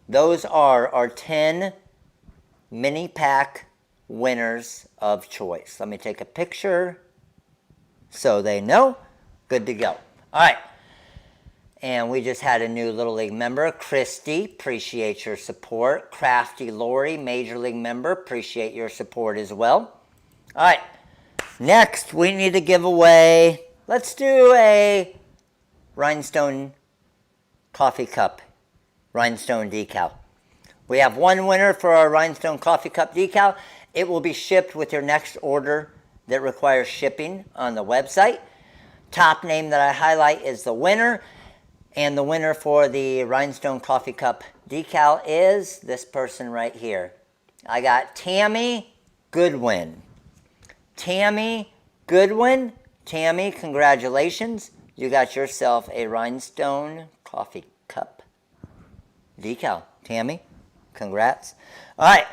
[SPEAKER 1] Those are our 10 mini pack winners of choice. Let me take a picture so they know. Good to go. All right. And we just had a new Little League member, Christy. Appreciate your support. Crafty Lori, Major League member. Appreciate your support as well. All right. Next, we need to give away, let's do a Rhinestone coffee cup, Rhinestone decal. We have one winner for our Rhinestone coffee cup decal. It will be shipped with your next order that requires shipping on the website. Top name that I highlight is the winner. And the winner for the Rhinestone coffee cup decal is this person right here. I got Tammy Goodwin. Tammy Goodwin. Tammy, congratulations. You got yourself a Rhinestone coffee cup decal. Tammy, congrats. All right,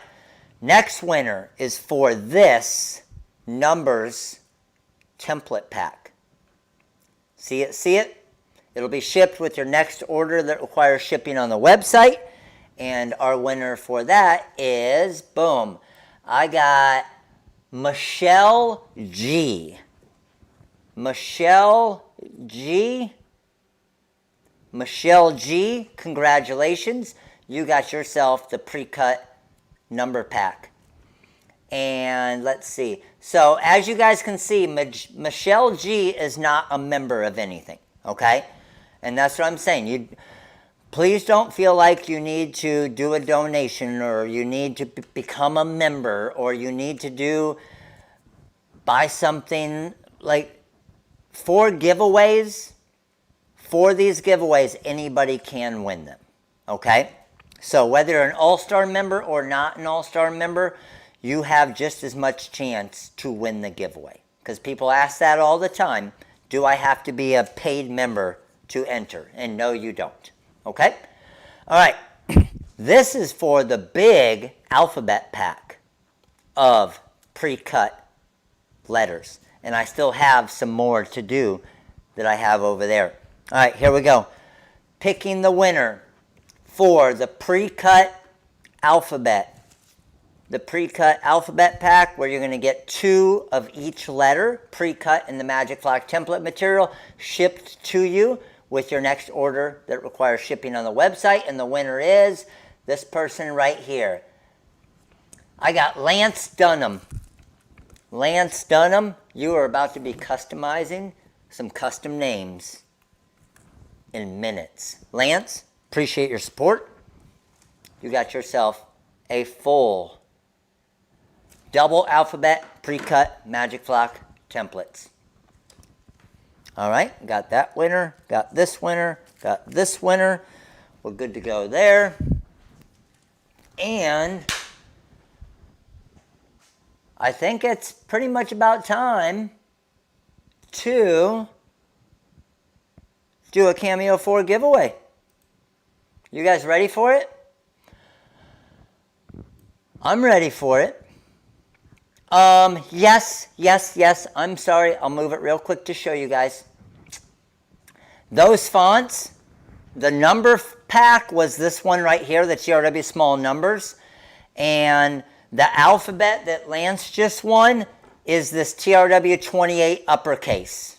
[SPEAKER 1] next winner is for this numbers template pack. See it? See it? It'll be shipped with your next order that requires shipping on the website. And our winner for that is, boom, I got Michelle G. Michelle G. Michelle G, congratulations. You got yourself the pre-cut number pack. And let's see. So as you guys can see, Michelle G is not a member of anything, okay? And that's what I'm saying. Please don't feel like you need to do a donation, or you need to become a member, or you need to buy something. Like, for giveaways, for these giveaways, anybody can win them, okay? So whether you're an all-star member or not an all-star member, you have just as much chance to win the giveaway. Because people ask that all the time. Do I have to be a paid member to enter? And no, you don't. Okay? All right. This is for the big alphabet pack of pre-cut letters. And I still have some more to do that I have over there. All right, here we go. Picking the winner for the pre-cut alphabet. The pre-cut alphabet pack, where you're going to get 2 of each letter pre-cut in the Magic Flock template material, shipped to you with your next order that requires shipping on the website. And the winner is this person right here. I got Lance Dunham. Lance Dunham, you are about to be customizing some custom names in minutes. Lance, appreciate your support. You got yourself a full double alphabet pre-cut Magic Flock templates. All right, got that winner, got this winner, got this winner. We're good to go there. And I think it's pretty much about time to do a Cameo 4 giveaway. You guys ready for it? I'm ready for it. Yes. I'm sorry. I'll move it real quick to show you guys. Those fonts, the number pack was this one right here, the TRW small numbers. And the alphabet that Lance just won is this TRW 28 uppercase.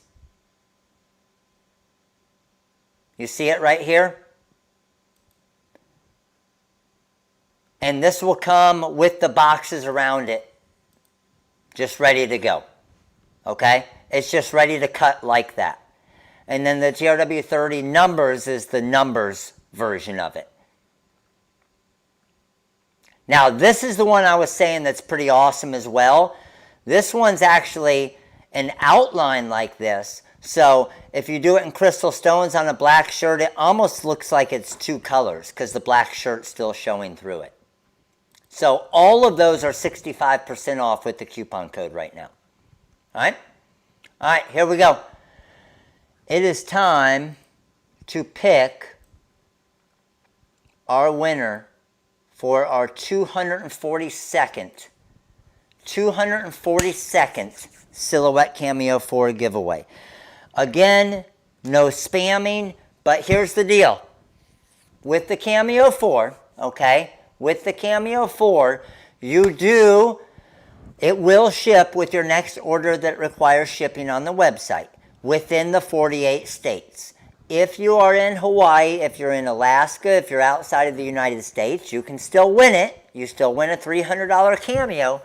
[SPEAKER 1] You see it right here? And this will come with the boxes around it, just ready to go. Okay? It's just ready to cut like that. And then the TRW 30 numbers is the numbers version of it. Now, this is the one I was saying that's pretty awesome as well. This one's actually an outline like this. So if you do it in crystal stones on a black shirt, it almost looks like it's 2 colors because the black shirt's still showing through it. So all of those are 65% off with the coupon code right now. All right? All right, here we go. It is time to pick our winner for our 242nd Silhouette Cameo 4 giveaway. Again, no spamming, but here's the deal. With the Cameo 4, okay, with the Cameo 4, it will ship with your next order that requires shipping on the website within the 48 states. If you are in Hawaii, if you're in Alaska, if you're outside of the United States, you can still win it. You still win a $300 Cameo.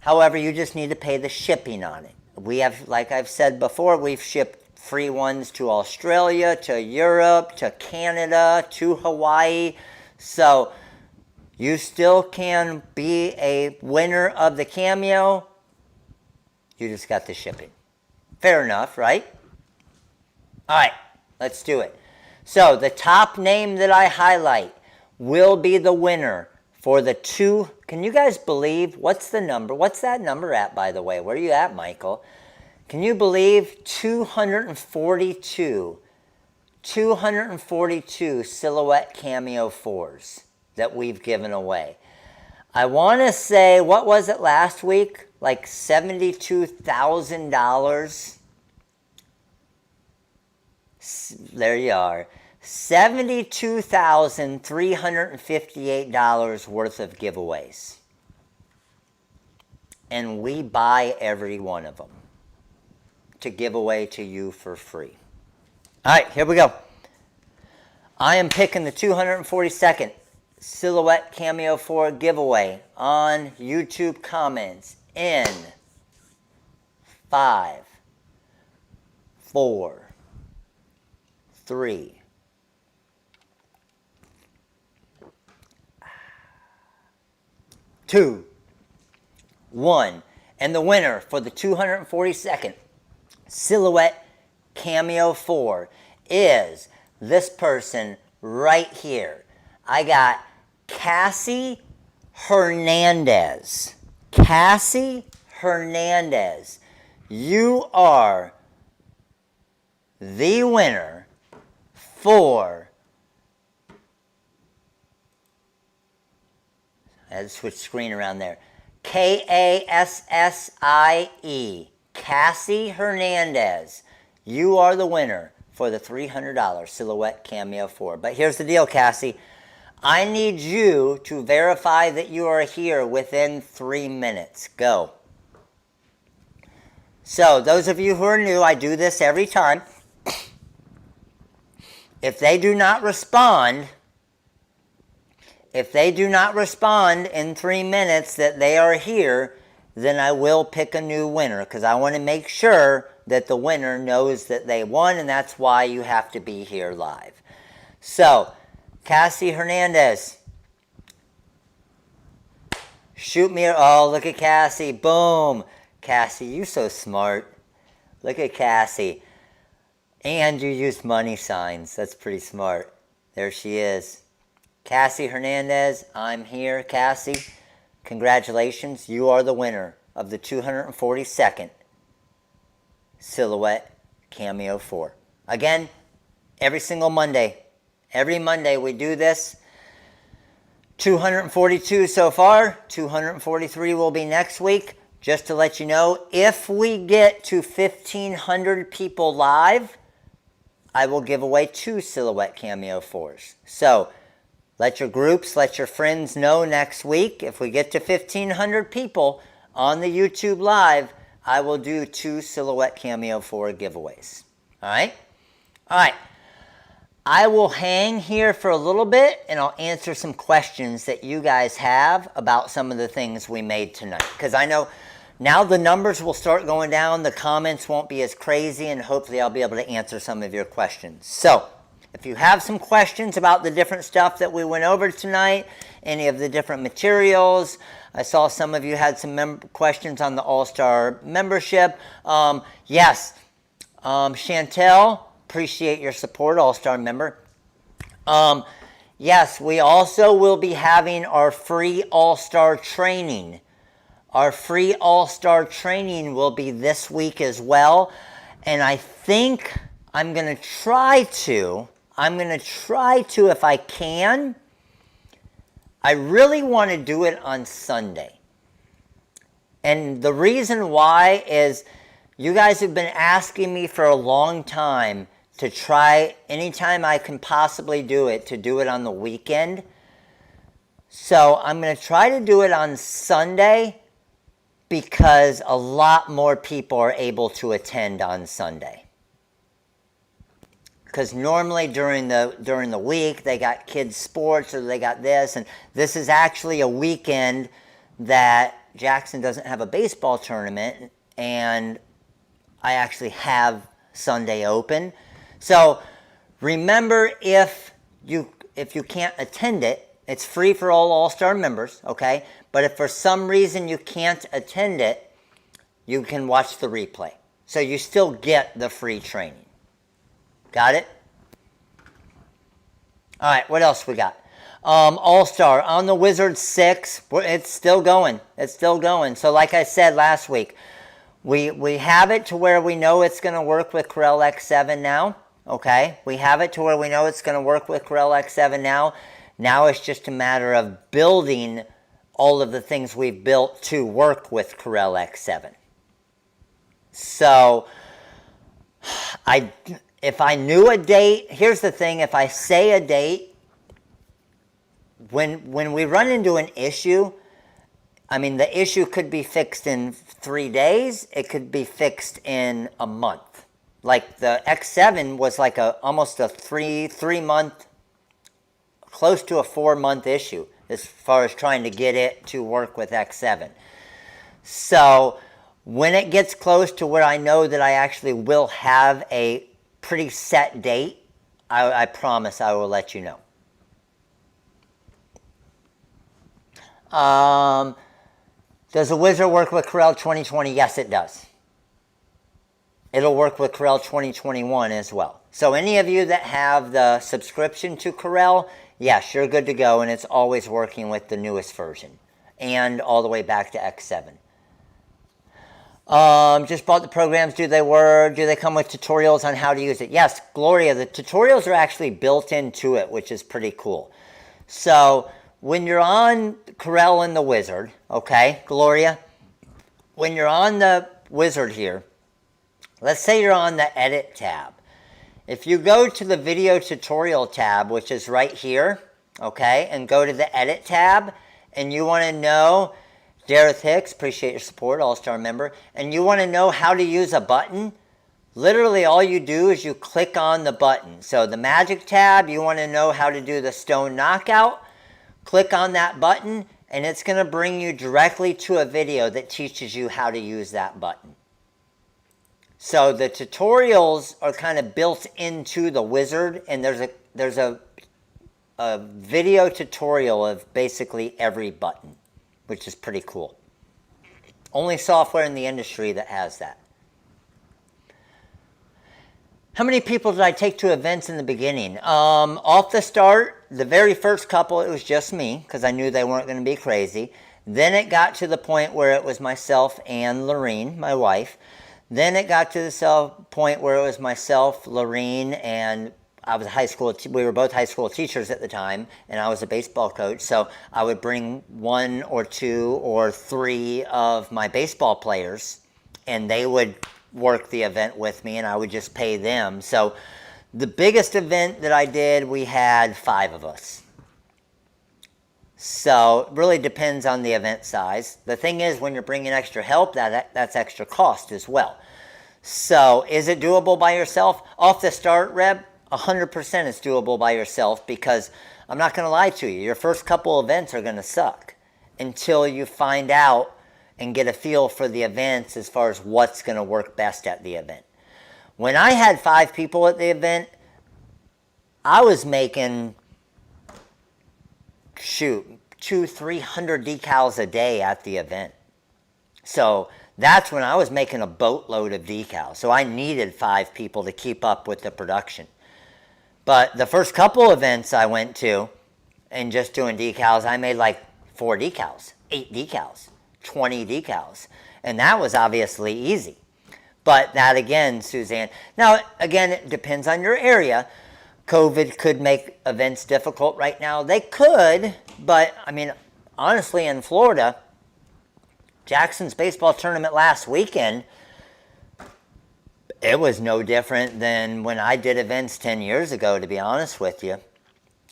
[SPEAKER 1] However, you just need to pay the shipping on it, we have, like I've said before, we've shipped free ones to Australia, to Europe, to Canada, to Hawaii. So you still can be a winner of the Cameo. You just got the shipping. Fair enough, right? All right, let's do it. So the top name that I highlight will be the winner for the two. Can you guys believe, what's the number? What's that number at, by the way? Where are you at, Michael? Can you believe 242 Silhouette Cameo 4s that we've given away? I want to say, what was it last week? Like $72,000. There you are. $72,358 worth of giveaways. And we buy every one of them to give away to you for free. All right, here we go. I am picking the 242nd Silhouette Cameo 4 giveaway on YouTube comments in 5, 4, 3, 2, 1. And the winner for the 242nd Silhouette Cameo 4 is this person right here. I got Cassie Hernandez. Cassie Hernandez. You are the winner for, I had to switch screen around there, Kassie, Cassie Hernandez. You are the winner for the $300 Silhouette Cameo 4. But here's the deal, Cassie. I need you to verify that you are here within 3 minutes. Go. So, those of you who are new, I do this every time. If they do not respond in 3 minutes that they are here, then I will pick a new winner, because I want to make sure that the winner knows that they won, and that's why you have to be here live. So, Cassie Hernandez, shoot me. Oh, look at Cassie. Boom. Cassie, you so smart. Look at Cassie. And you used money signs. That's pretty smart. There she is. Cassie Hernandez, I'm here. Cassie, congratulations. You are the winner of the 242nd Silhouette Cameo 4. Again, every single Monday. Every Monday we do this. 242 so far. 243 will be next week. Just to let you know, if we get to 1,500 people live, I will give away 2 Silhouette Cameo 4s. So, let your groups, let your friends know next week. If we get to 1,500 people on the YouTube Live, I will do 2 Silhouette Cameo 4 giveaways. All right? All right. I will hang here for a little bit, and I'll answer some questions that you guys have about some of the things we made tonight. Because I know now the numbers will start going down, the comments won't be as crazy, and hopefully I'll be able to answer some of your questions. So, if you have some questions about the different stuff that we went over tonight, any of the different materials, I saw some of you had some questions on the All-Star membership. Yes, Chantel, appreciate your support, All-Star member. Yes, we also will be having our free All-Star training. Our free All-Star training will be this week as well. And I think I'm going to try to, if I can. I really want to do it on Sunday. And the reason why is you guys have been asking me for a long time to try, anytime I can possibly do it, to do it on the weekend. So I'm going to try to do it on Sunday because a lot more people are able to attend on Sunday. Because normally during the week they got kids sports or they got this, and this is actually a weekend that Jackson doesn't have a baseball tournament, and I actually have Sunday open. So remember, if you can't attend it, it's free for all All-Star members, okay? But if for some reason you can't attend it, you can watch the replay. So you still get the free training. Got it? All right, what else we got? All-Star on the Wizard 6, it's still going. It's still going. So like I said last week, we have it to where we know it's going to work with Corel X7 now. Okay, we have it to where we know it's going to work with Corel X7 now. Now it's just a matter of building all of the things we've built to work with Corel X7. So if I knew a date, here's the thing, if I say a date, when we run into an issue, I mean, the issue could be fixed in 3 days, it could be fixed in a month. Like the X7 was like almost a 3 month, close to a 4 month issue as far as trying to get it to work with X7. So when it gets close to where I know that I actually will have a pretty set date, I promise I will let you know. Does the Wizard work with Corel 2020? Yes, it does. It'll work with Corel 2021 as well. So any of you that have the subscription to Corel, yes, you're good to go, and it's always working with the newest version and all the way back to X7. Just bought the programs. Do they come with tutorials on how to use it? Yes, Gloria, the tutorials are actually built into it, which is pretty cool. So when you're on Corel and the Wizard, okay, Gloria, when you're on the Wizard here, let's say you're on the Edit tab. If you go to the Video Tutorial tab, which is right here, okay, and go to the Edit tab, and you want to know, Dareth Hicks, appreciate your support, All-Star member, and you want to know how to use a button, literally all you do is you click on the button. So the Magic tab, you want to know how to do the Stone Knockout, click on that button, and it's going to bring you directly to a video that teaches you how to use that button. So the tutorials are kind of built into the Wizard, and there's a video tutorial of basically every button, which is pretty cool. Only software in the industry that has that. How many people did I take to events in the beginning? Off the start, the very first couple, it was just me, because I knew they weren't going to be crazy. Then it got to the point where it was myself and Lorene, my wife. Then it got to the point where it was myself, Lorene, and I was we were both high school teachers at the time, and I was a baseball coach, so I would bring 1 or 2 or 3 of my baseball players, and they would work the event with me, and I would just pay them. So the biggest event that I did, we had 5 of us. So it really depends on the event size. The thing is, when you're bringing extra help, that's extra cost as well. So is it doable by yourself? Off the start, Reb, 100% is doable by yourself, because I'm not going to lie to you, your first couple events are going to suck until you find out and get a feel for the events as far as what's going to work best at the event. When I had 5 people at the event, I was making, 200-300 decals a day at the event. So that's when I was making a boatload of decals. So I needed 5 people to keep up with the production. But the first couple events I went to, and just doing decals, I made like 4 decals, 8 decals, 20 decals. And that was obviously easy. But that again, Suzanne, now again, it depends on your area. COVID could make events difficult right now. They could, but I mean, honestly, in Florida, Jackson's baseball tournament last weekend, it was no different than when I did events 10 years ago, to be honest with you.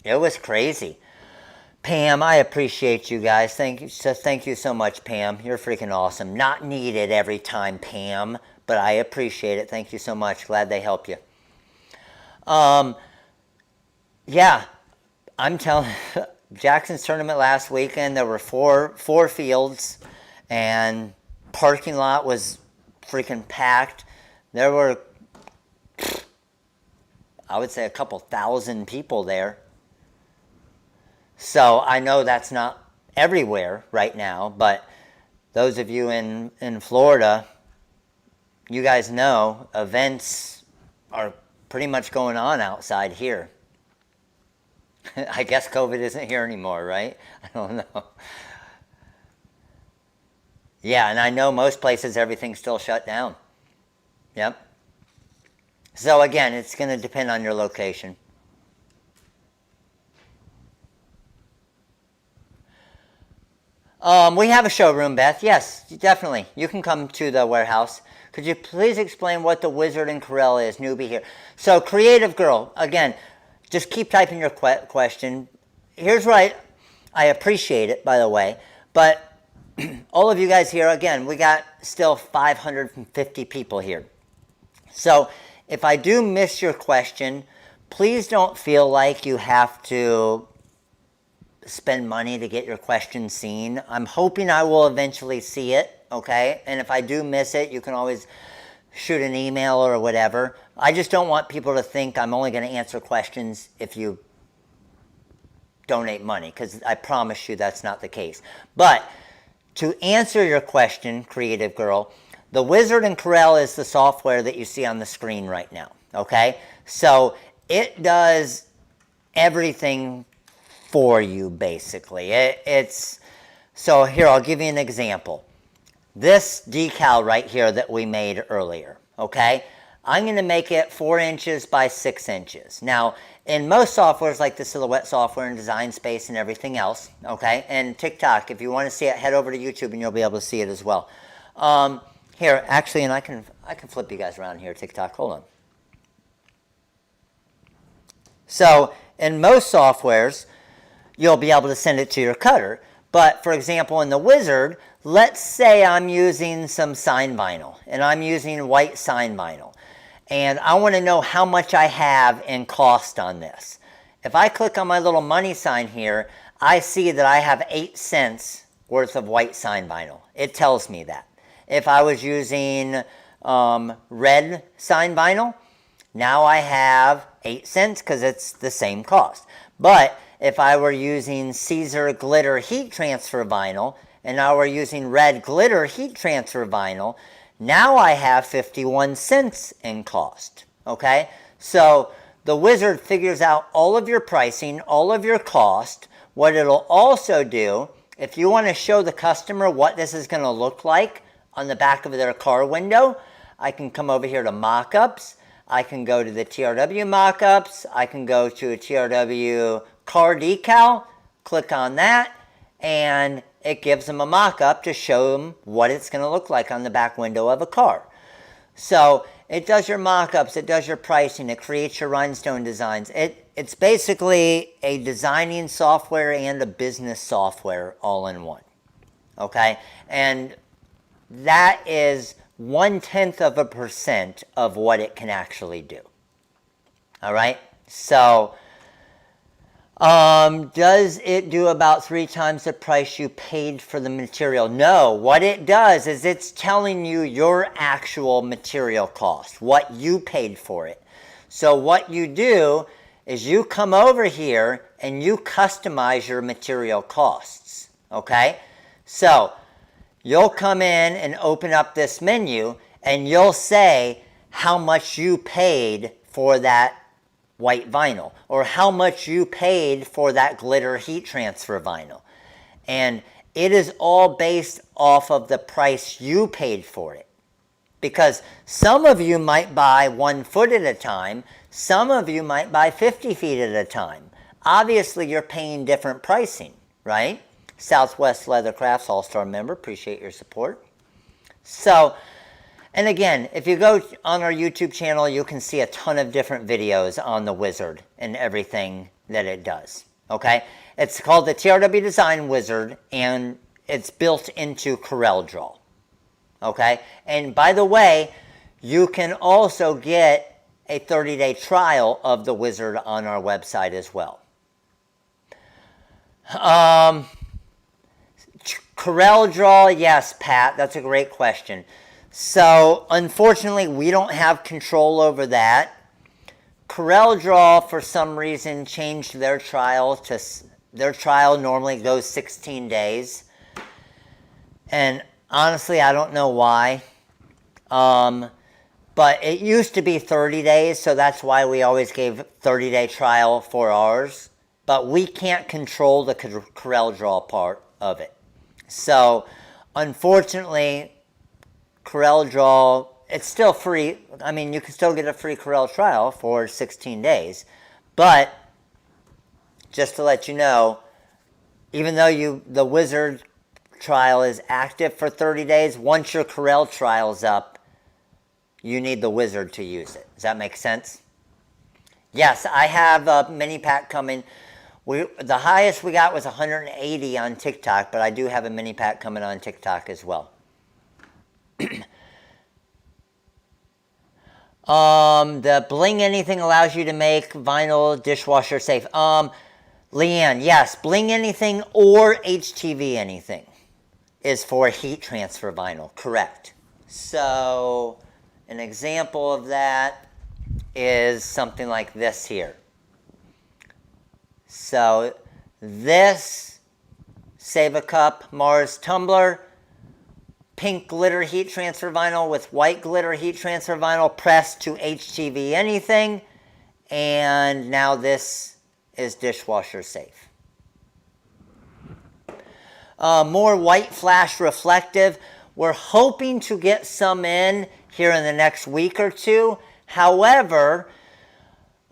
[SPEAKER 1] It was crazy. Pam, I appreciate you guys. Thank you so much, Pam. You're freaking awesome. Not needed every time, Pam, but I appreciate it. Thank you so much. Glad they help you. Yeah, I'm telling Jackson's tournament last weekend, there were four fields, and parking lot was freaking packed. There were, I would say, a couple thousand people there. So I know that's not everywhere right now, but those of you in Florida, you guys know events are pretty much going on outside here. I guess COVID isn't here anymore, right? I don't know. Yeah, and I know most places everything's still shut down. Yep. So again, it's going to depend on your location. We have a showroom, Beth. Yes, definitely. You can come to the warehouse. Could you please explain what the Wizard and Corel is? Newbie here. So, Creative Girl, again, just keep typing your question. Here's what I appreciate it, by the way. But all of you guys here, again, we got still 550 people here. So, if I do miss your question, please don't feel like you have to spend money to get your question seen. I'm hoping I will eventually see it, okay? And if I do miss it, you can always shoot an email or whatever. I just don't want people to think I'm only going to answer questions if you donate money, because I promise you that's not the case. But to answer your question, Creative Girl, the Wizard and Corel is the software that you see on the screen right now, okay? So it does everything for you, basically. So here, I'll give you an example. This decal right here that we made earlier, okay? I'm going to make it 4 inches by 6 inches. Now, in most softwares like the Silhouette software and Design Space and everything else, okay, and TikTok, if you want to see it, head over to YouTube and you'll be able to see it as well. Here, actually, and I can flip you guys around here, TikTok. Hold on. So, in most softwares, you'll be able to send it to your cutter. But, for example, in the Wizard, let's say I'm using some sign vinyl, and I'm using white sign vinyl. And I want to know how much I have in cost on this. If I click on my little money sign here, I see that I have 8 cents worth of white sign vinyl. It tells me that. If I was using red sign vinyl, now I have 8 cents because it's the same cost. But if I were using Caesar glitter heat transfer vinyl and I were using red glitter heat transfer vinyl, now I have 51 cents in cost, okay? So the Wizard figures out all of your pricing, all of your cost. What it'll also do, if you want to show the customer what this is going to look like on the back of their car window, I can come over here to mockups. I can go to the TRW mockups. I can go to a TRW car decal, click on that, and it gives them a mock-up to show them what it's going to look like on the back window of a car. So it does your mock-ups, it does your pricing, it creates your rhinestone designs. It's basically a designing software and a business software all in one. Okay? And that is 0.1% of what it can actually do. All right? So does it do about 3 times the price you paid for the material? No. What it does is it's telling you your actual material cost, what you paid for it. So what you do is you come over here and you customize your material costs. Okay? So you'll come in and open up this menu and you'll say how much you paid for that white vinyl, or how much you paid for that glitter heat transfer vinyl. And it is all based off of the price you paid for it. Because some of you might buy 1 foot at a time, some of you might buy 50 feet at a time. Obviously, you're paying different pricing, right? Southwest Leather Crafts All-Star member, appreciate your support. So, and again, if you go on our YouTube channel, you can see a ton of different videos on the Wizard and everything that it does, okay? It's called the TRW Design Wizard, and it's built into CorelDRAW, okay? And by the way, you can also get a 30-day trial of the Wizard on our website as well. CorelDRAW, yes, Pat, that's a great question. So unfortunately, we don't have control over that. CorelDRAW, for some reason, changed their trial to, their trial normally goes 16 days. And honestly, I don't know why. But it used to be 30 days, so that's why we always gave 30-day trial for ours. But we can't control the CorelDRAW part of it. So unfortunately, CorelDRAW, it's still free. I mean, you can still get a free Corel trial for 16 days. But just to let you know, even though the Wizard trial is active for 30 days, once your Corel trial's up, you need the Wizard to use it. Does that make sense? Yes, I have a mini pack coming. The highest we got was 180 on TikTok, but I do have a mini pack coming on TikTok as well. The Bling Anything allows you to make vinyl dishwasher safe. Leanne, yes, Bling Anything or HTV Anything is for heat transfer vinyl, correct. So an example of that is something like this here. So this Save a Cup Mars tumbler, pink glitter heat transfer vinyl with white glitter heat transfer vinyl pressed to HTV Anything, and now this is dishwasher safe. More white flash reflective. We're hoping to get some in here in the next week or two. However,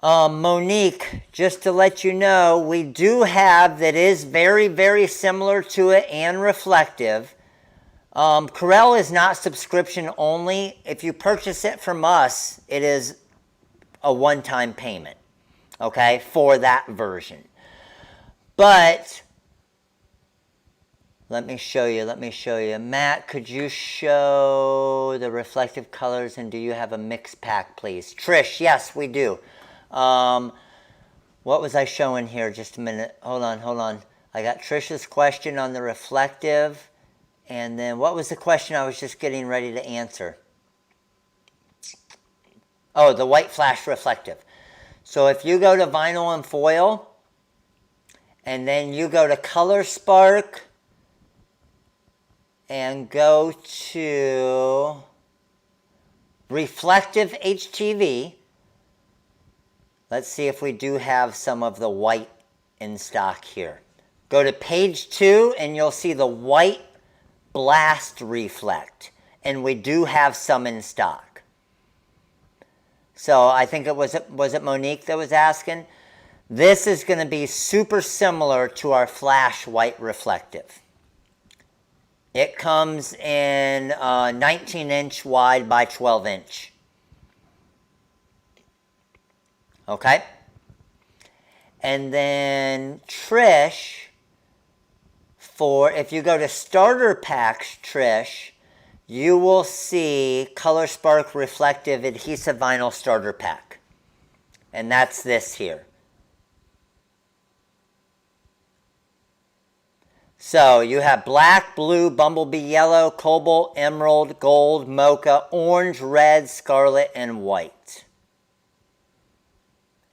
[SPEAKER 1] Monique, just to let you know, we do have that is very, very similar to it and reflective. Corel is not subscription only. If you purchase it from us, it is a one-time payment, okay, for that version. But let me show you. Matt, could you show the reflective colors, and do you have a mix pack, please? Trish, yes, we do. What was I showing here? Just a minute. Hold on. I got Trish's question on the reflective. And then what was the question I was just getting ready to answer? Oh, the white flash reflective. So if you go to vinyl and foil, and then you go to Color Spark, and go to Reflective HTV. Let's see if we do have some of the white in stock here. Go to page 2 and you'll see the white blast reflect. And we do have some in stock. So I think was it Monique that was asking? This is going to be super similar to our flash white reflective. It comes in 19-inch wide by 12-inch. Okay? And then Trish, if you go to starter packs, Trish, you will see Color Spark Reflective Adhesive Vinyl Starter Pack. And that's this here. So you have black, blue, bumblebee yellow, cobalt, emerald, gold, mocha, orange, red, scarlet, and white.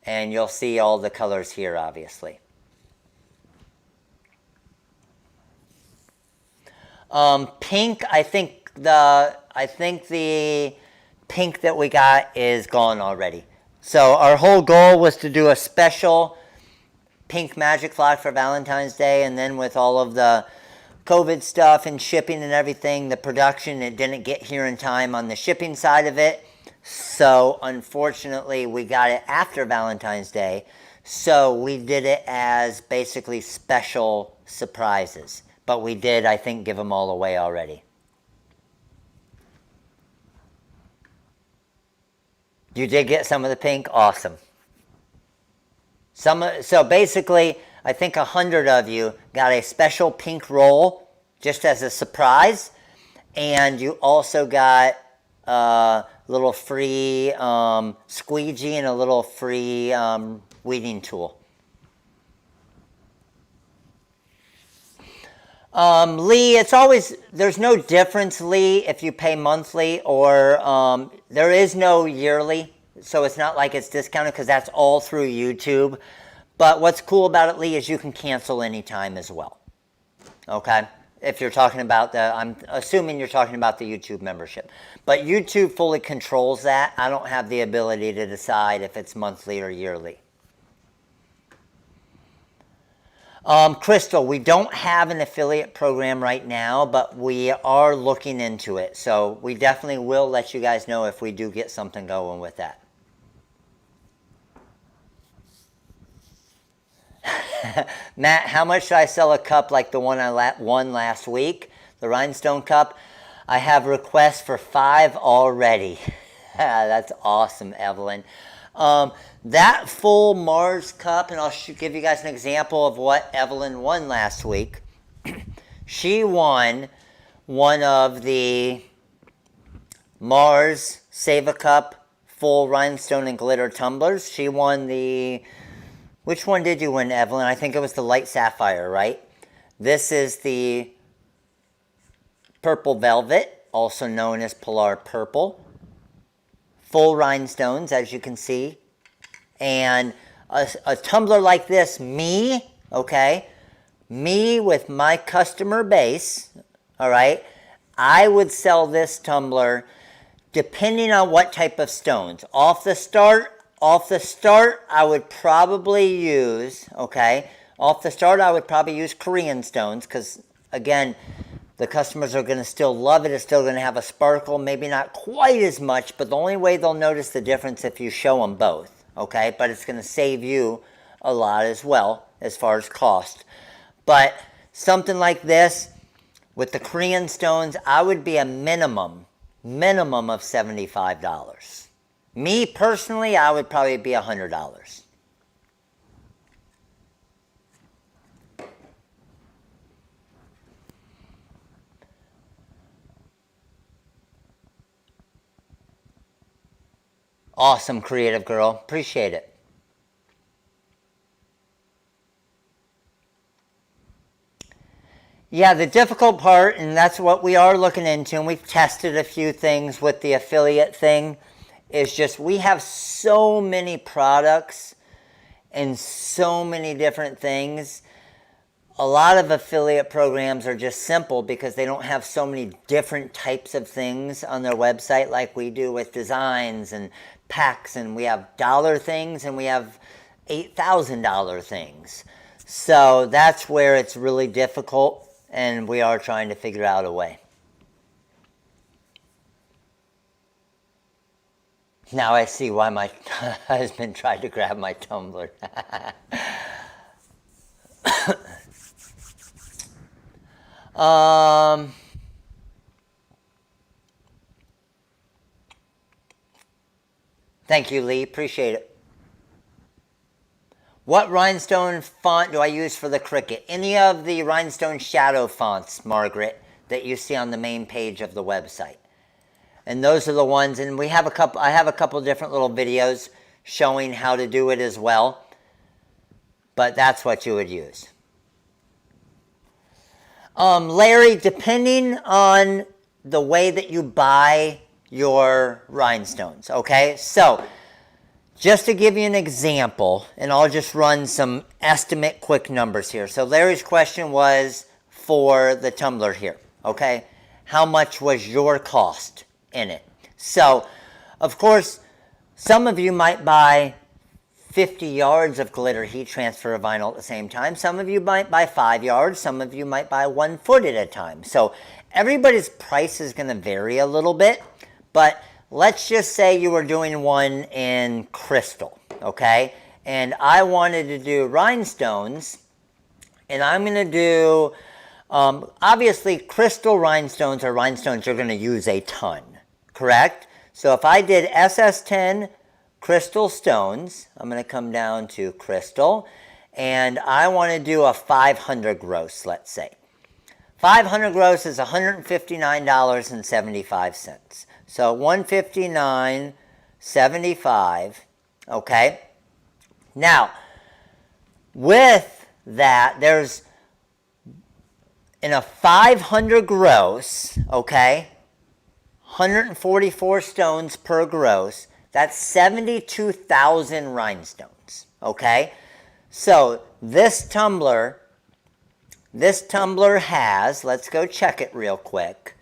[SPEAKER 1] And you'll see all the colors here, obviously. Pink, I think the pink that we got is gone already. So our whole goal was to do a special pink magic flock for Valentine's Day, and then with all of the COVID stuff and shipping and everything, the production, it didn't get here in time on the shipping side of it. So unfortunately, we got it after Valentine's Day. So we did it as basically special surprises. But we did, I think, give them all away already. You did get some of the pink? Awesome. So basically, I think 100 of you got a special pink roll just as a surprise. And you also got a little free squeegee and a little free weeding tool. Lee, it's always, there's no difference, Lee, if you pay monthly or there is no yearly. So it's not like it's discounted because that's all through YouTube. But what's cool about it, Lee, is you can cancel anytime as well. Okay? If you're talking about I'm assuming you're talking about the YouTube membership. But YouTube fully controls that. I don't have the ability to decide if it's monthly or yearly. Crystal, we don't have an affiliate program right now, but we are looking into it. So we definitely will let you guys know if we do get something going with that. Matt, how much should I sell a cup like the one I won last week? The Rhinestone cup? I have requests for 5 already. That's awesome, Evelyn. That full Mars cup, and I'll give you guys an example of what Evelyn won last week. She won one of the Mars Save a Cup full rhinestone and glitter tumblers. She won the, which one did you win, Evelyn? I think it was the light sapphire, right? This is the purple velvet, also known as Polar Purple. Full rhinestones, as you can see. And a tumbler like this, me with my customer base, all right, I would sell this tumbler depending on what type of stones. Off the start, I would probably use, Korean stones because, again, the customers are going to still love it. It's still going to have a sparkle, maybe not quite as much, but the only way they'll notice the difference if you show them both. Okay, but it's going to save you a lot as well as far as cost. But something like this with the Korean stones, I would be a minimum of $75. Me personally, I would probably be $100. Awesome, creative girl. Appreciate it. Yeah, the difficult part, and that's what we are looking into, and we've tested a few things with the affiliate thing, is just we have so many products and so many different things. A lot of affiliate programs are just simple because they don't have so many different types of things on their website like we do with designs and packs, and we have dollar things and we have $8,000 things. So that's where it's really difficult, and we are trying to figure out a way. Now I see why my husband tried to grab my tumbler. Thank you, Lee. Appreciate it. What rhinestone font do I use for the Cricut? Any of the rhinestone shadow fonts, Margaret, that you see on the main page of the website. And those are the ones, and we have a couple, I have a couple different little videos showing how to do it as well. But that's what you would use. Larry, depending on the way that you buy your rhinestones, okay? So, just to give you an example, and I'll just run some estimate quick numbers here. So Larry's question was for the tumbler here, okay? How much was your cost in it? So, of course, some of you might buy 50 yards of glitter heat transfer vinyl at the same time. Some of you might buy 5 yards. Some of you might buy 1 foot at a time. So everybody's price is going to vary a little bit. But let's just say you were doing one in crystal, okay? And I wanted to do rhinestones, and I'm going to do, obviously, crystal rhinestones are rhinestones you're going to use a ton, correct? So if I did SS10 crystal stones, I'm going to come down to crystal, and I want to do a 500 gross, let's say. 500 gross is $159.75. So $159.75, okay? Now, with that, in a 500 gross, okay, 144 stones per gross, that's 72,000 rhinestones, okay? So this tumbler has, let's go check it real quick.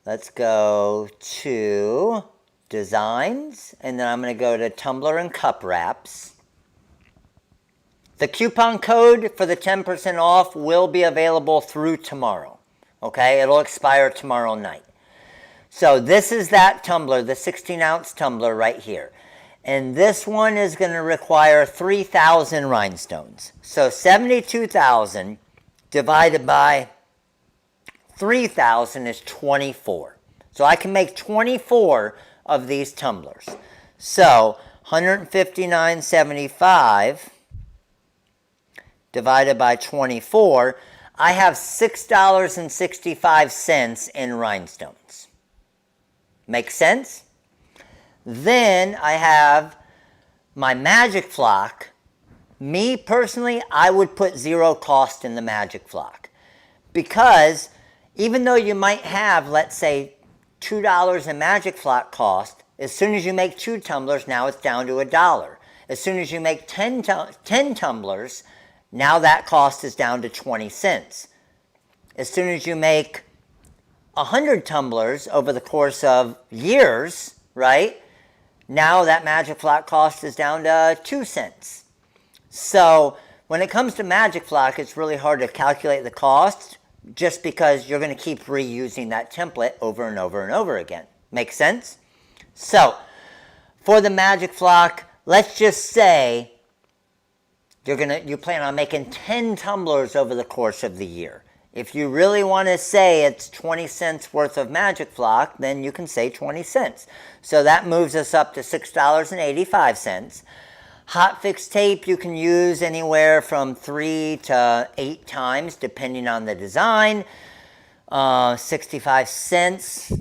[SPEAKER 1] Let's go to designs, and then I'm going to go to tumbler and cup wraps. The coupon code for the 10% off will be available through tomorrow, okay? It'll expire tomorrow night. So this is that tumbler, the 16-ounce tumbler right here. And this one is going to require 3,000 rhinestones. So 72,000 divided by 3,000 is 24. So I can make 24 of these tumblers. So 159.75 divided by 24, I have $6.65 in rhinestones. Make sense? Then I have my magic flock. Me personally, I would put zero cost in the magic flock, because even though you might have, let's say, $2 in magic flock cost, as soon as you make 2 tumblers, now it's down to $1. As soon as you make 10 tumblers, now that cost is down to 20 cents. As soon as you make 100 tumblers over the course of years, right? Now that magic flock cost is down to 2 cents. So when it comes to magic flock, it's really hard to calculate the cost, just because you're going to keep reusing that template over and over and over again. Make sense? So for the magic flock, let's just say you plan on making 10 tumblers over the course of the year. If you really want to say it's 20 cents worth of magic flock, then you can say 20 cents. So that moves us up to $6.85. Hot fix tape you can use anywhere from 3 to 8 times depending on the design. 65 cents.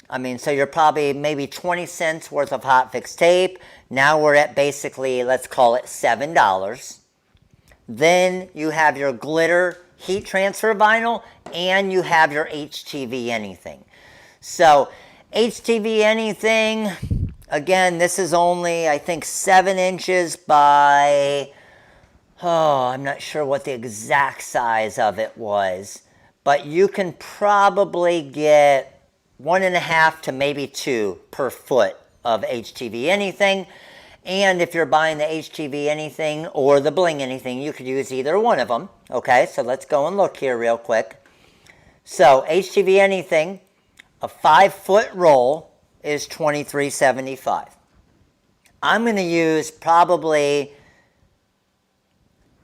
[SPEAKER 1] I mean, so you're probably maybe 20 cents worth of hot fix tape. Now we're at basically, let's call it $7. Then you have your glitter heat transfer vinyl, and you have your HTV anything. So HTV anything, again, this is only, I think, 7 inches by, I'm not sure what the exact size of it was, but you can probably get 1.5 to maybe 2 per foot of HTV anything. And if you're buying the HTV anything or the Bling anything, you could use either one of them. Okay, so let's go and look here real quick. So HTV anything, a 5-foot roll is $23.75. I'm going to use probably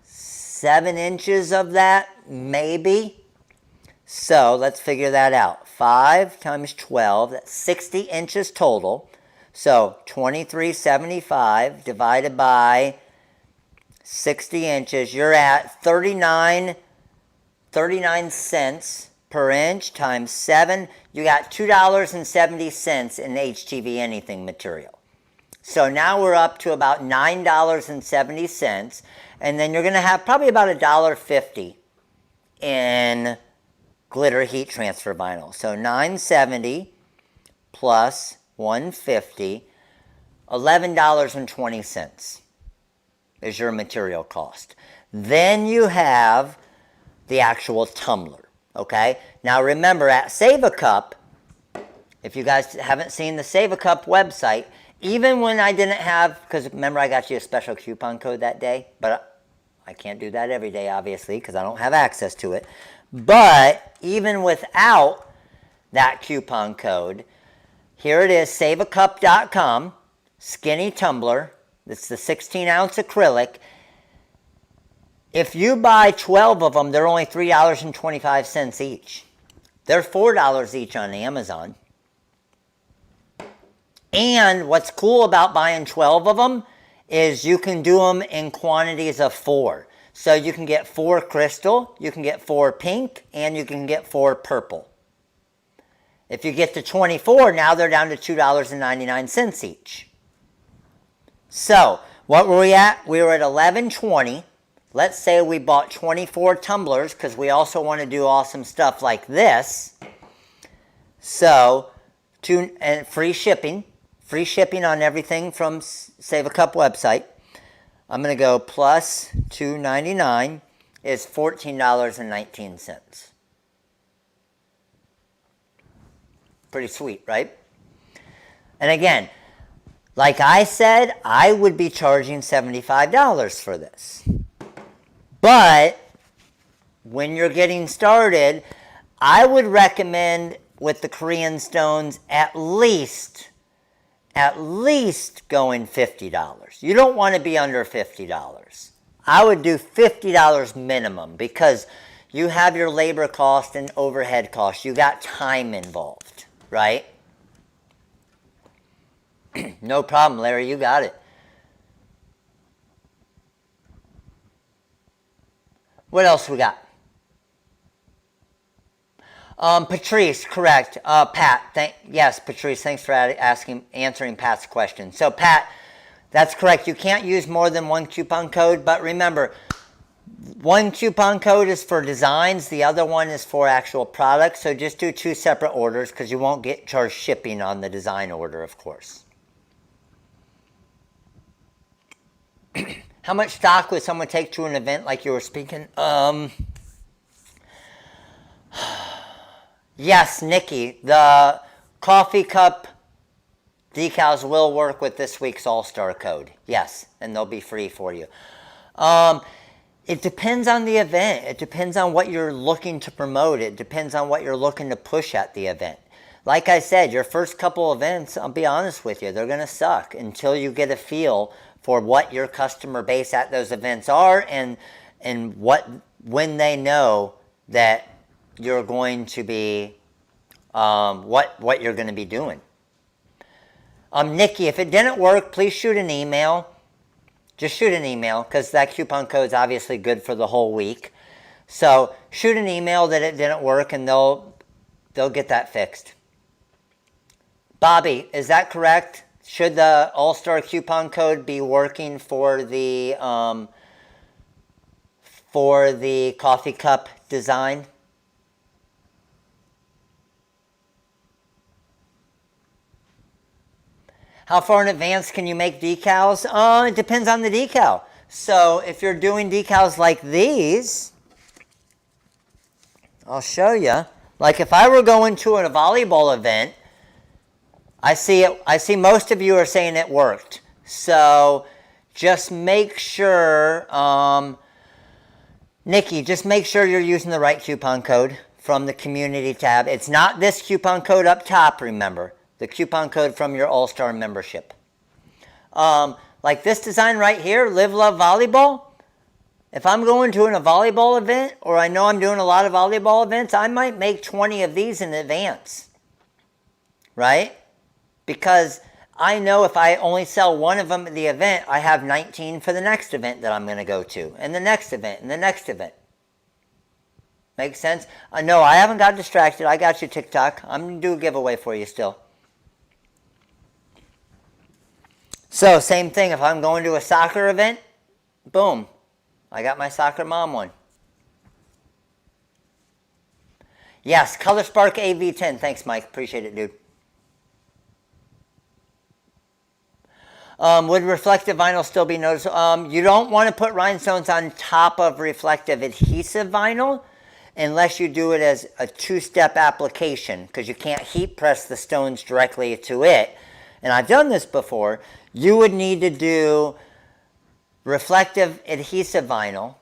[SPEAKER 1] 7 inches of that, maybe. So let's figure that out. 5 times 12, that's 60 inches total. So $23.75 divided by 60 inches, you're at 39 cents per inch times 7. You got $2.70 in HTV anything material. So now we're up to about $9.70, and then you're going to have probably about $1.50 in glitter heat transfer vinyl. So $9.70 plus $1.50, $11.20 is your material cost. Then you have the actual tumbler, okay? Now remember, at Save a Cup, if you guys haven't seen the Save a Cup website, even when I didn't have, because remember I got you a special coupon code that day, but I can't do that every day, obviously, because I don't have access to it. But even without that coupon code, here it is, saveacup.com, skinny tumbler. It's the 16-ounce acrylic. If you buy 12 of them, they're only $3.25 each. They're $4 each on Amazon. And what's cool about buying 12 of them is you can do them in quantities of 4. So you can get 4 crystal, you can get 4 pink, and you can get 4 purple. If you get to 24, now they're down to $2.99 each. So, what were we at? We were at $11.20. let's say we bought 24 tumblers, because we also want to do awesome stuff like this. So, and free shipping on everything from Save a Cup website. I'm going to go plus $2.99 is $14.19. Pretty sweet, right? And again, like I said, I would be charging $75 for this. But when you're getting started, I would recommend with the Korean stones at least going $50. You don't want to be under $50. I would do $50 minimum, because you have your labor cost and overhead cost. You got time involved, right? No problem, Larry, you got it. What else we got? Patrice, correct. Pat, yes, Patrice, thanks for answering Pat's question. So, Pat, that's correct. You can't use more than one coupon code, but remember, one coupon code is for designs, the other one is for actual products. So just do 2 separate orders, because you won't get charged shipping on the design order, of course. How much stock would someone take to an event like you were speaking? Yes, Nikki, the coffee cup decals will work with this week's All-Star code. Yes, and they'll be free for you. It depends on the event. It depends on what you're looking to promote. It depends on what you're looking to push at the event. Like I said, your first couple events, I'll be honest with you, they're going to suck until you get a feel for what your customer base at those events are, and when they know that you're going to be what you're going to be doing. Nikki, if it didn't work, please shoot an email. Just shoot an email, because that coupon code is obviously good for the whole week. So shoot an email that it didn't work, and they'll get that fixed. Bobby, is that correct? Should the All-Star coupon code be working for the coffee cup design? How far in advance can you make decals? It depends on the decal. So if you're doing decals like these, I'll show you. Like if I were going to a volleyball event, I see most of you are saying it worked. So just make sure, Nikki, just make sure you're using the right coupon code from the community tab. It's not this coupon code up top, remember. The coupon code from your All-Star membership. Like this design right here, Live Love Volleyball. If I'm going to a volleyball event, or I know I'm doing a lot of volleyball events, I might make 20 of these in advance. Right? Because I know if I only sell one of them at the event, I have 19 for the next event that I'm going to go to, and the next event, and the next event. Make sense? No, I haven't got distracted. I got you, TikTok. I'm going to do a giveaway for you still. So, same thing. If I'm going to a soccer event, boom. I got my soccer mom one. Yes, Color Spark AV10. Thanks, Mike. Appreciate it, dude. Would reflective vinyl still be noticeable? You don't want to put rhinestones on top of reflective adhesive vinyl unless you do it as a 2-step application, because you can't heat press the stones directly to it. And I've done this before. You would need to do reflective adhesive vinyl,